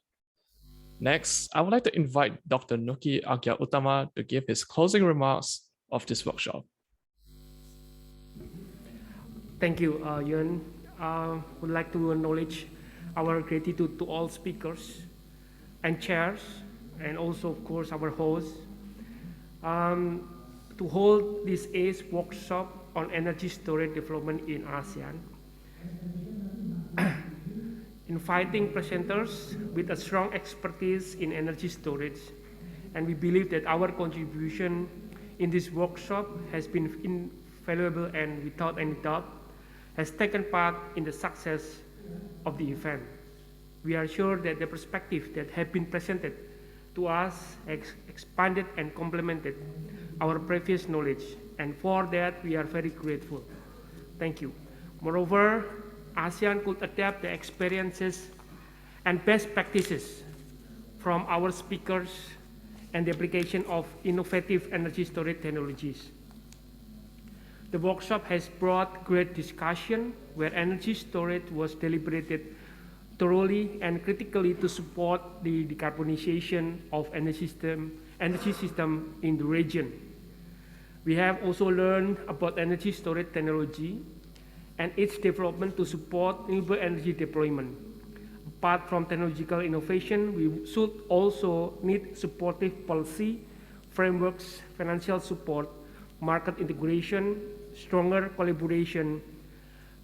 Next, I would like to invite Dr. Nooki Agya-Utama to give his closing remarks of this workshop. Thank you, Yun. I would like to acknowledge our gratitude to all speakers and chairs, and also, of course, our hosts, to hold this ACE workshop on energy storage development in ASEAN. Inviting presenters with a strong expertise in energy storage, and we believe that our contribution in this workshop has been invaluable and without any doubt has taken part in the success of the event. We are sure that the perspectives that have been presented to us expanded and complemented our previous knowledge, and for that we are very grateful. Thank you. Moreover, ASEAN could adapt the experiences and best practices from our speakers and the application of innovative energy storage technologies. The workshop has brought great discussion where energy storage was deliberated thoroughly and critically to support the decarbonization of energy system in the region. We have also learned about energy storage technology and its development to support renewable energy deployment. Apart from technological innovation, we should also need supportive policy frameworks, financial support, market integration, stronger collaboration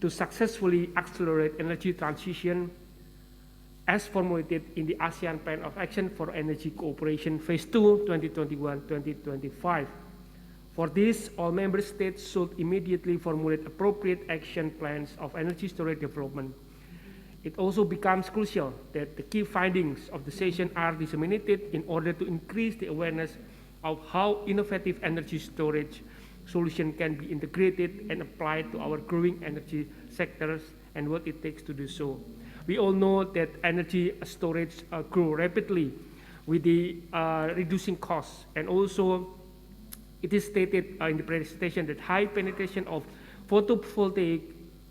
to successfully accelerate energy transition as formulated in the ASEAN Plan of Action for Energy Cooperation Phase II, 2021-2025. For this, all member states should immediately formulate appropriate action plans of energy storage development. It also becomes crucial that the key findings of the session are disseminated in order to increase the awareness of how innovative energy storage solutions can be integrated and applied to our growing energy sectors and what it takes to do so. We all know that energy storage grew rapidly with the reducing costs, and also it is stated in the presentation that high penetration of photovoltaic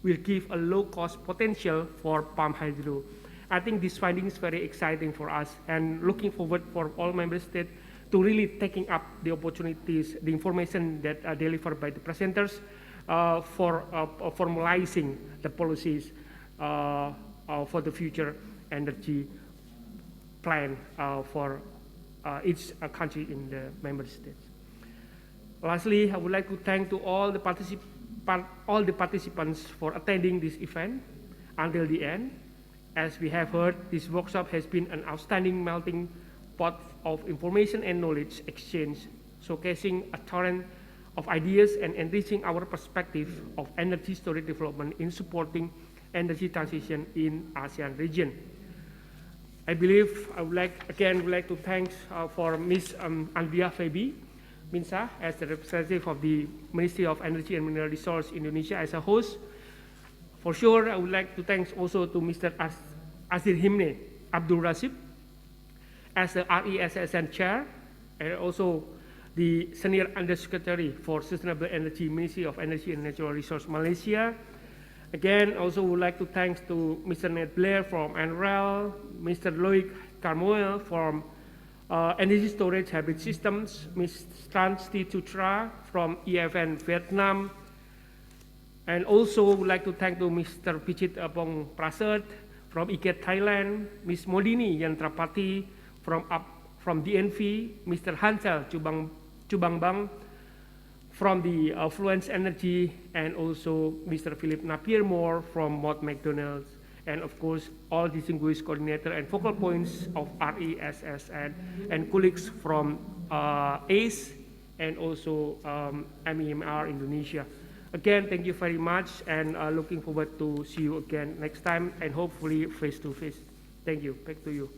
will give a low cost potential for palm hydro. I think this finding is very exciting for us, and looking forward for all member states to really taking up the opportunities, the information that are delivered by the presenters for formalizing the policies for the future energy plan for each country in the member states. Lastly, I would like to thank to all the participants for attending this event until the end. As we have heard, this workshop has been an outstanding melting pot of information and knowledge exchange, showcasing a torrent of ideas and enriching our perspective of energy storage development in supporting energy transition in ASEAN region. I believe I would like to thank for Ms. Andrea Febi Minsa as the representative of the Ministry of Energy and Mineral Resources Indonesia as a host. For sure, I would like to thank also to Mr. Azir Himne Abdul Rasib as the RESSN chair, and also the Senior Undersecretary for Sustainable Energy, Ministry of Energy and Natural Resources Malaysia. Again, also would like to thank to Mr. Ned Blair from NREL, Mr. Loic Carmoel from Energy Storage Habit Systems, Ms. Transti Tutra from EFN Vietnam, and also would like to thank to Mr. Pichit Apong Prasad from IGET Thailand, Ms. Modini Yantrapati from DNV, Mr. Hansel Chubangbang from the Fluence Energy, and also Mr. Philip Napier Moore from Mott McDonald's, and of course all distinguished coordinator and focal points of RESSN and colleagues from ACE and also MEMR Indonesia. Again, thank you very much, and looking forward to see you again next time, and hopefully face to face. Thank you. Back to you.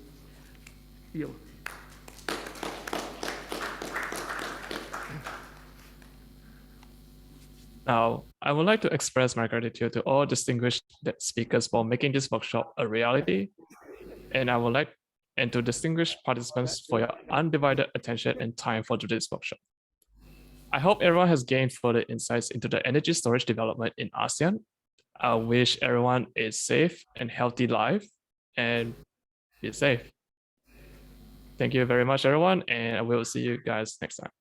Now, I would like to express my gratitude to all distinguished speakers for making this workshop a reality, and and to distinguished participants for your undivided attention and time for today's workshop. I hope everyone has gained further insights into the energy storage development in ASEAN. I wish everyone a safe and healthy life, and be safe. Thank you very much, everyone, and I will see you guys next time.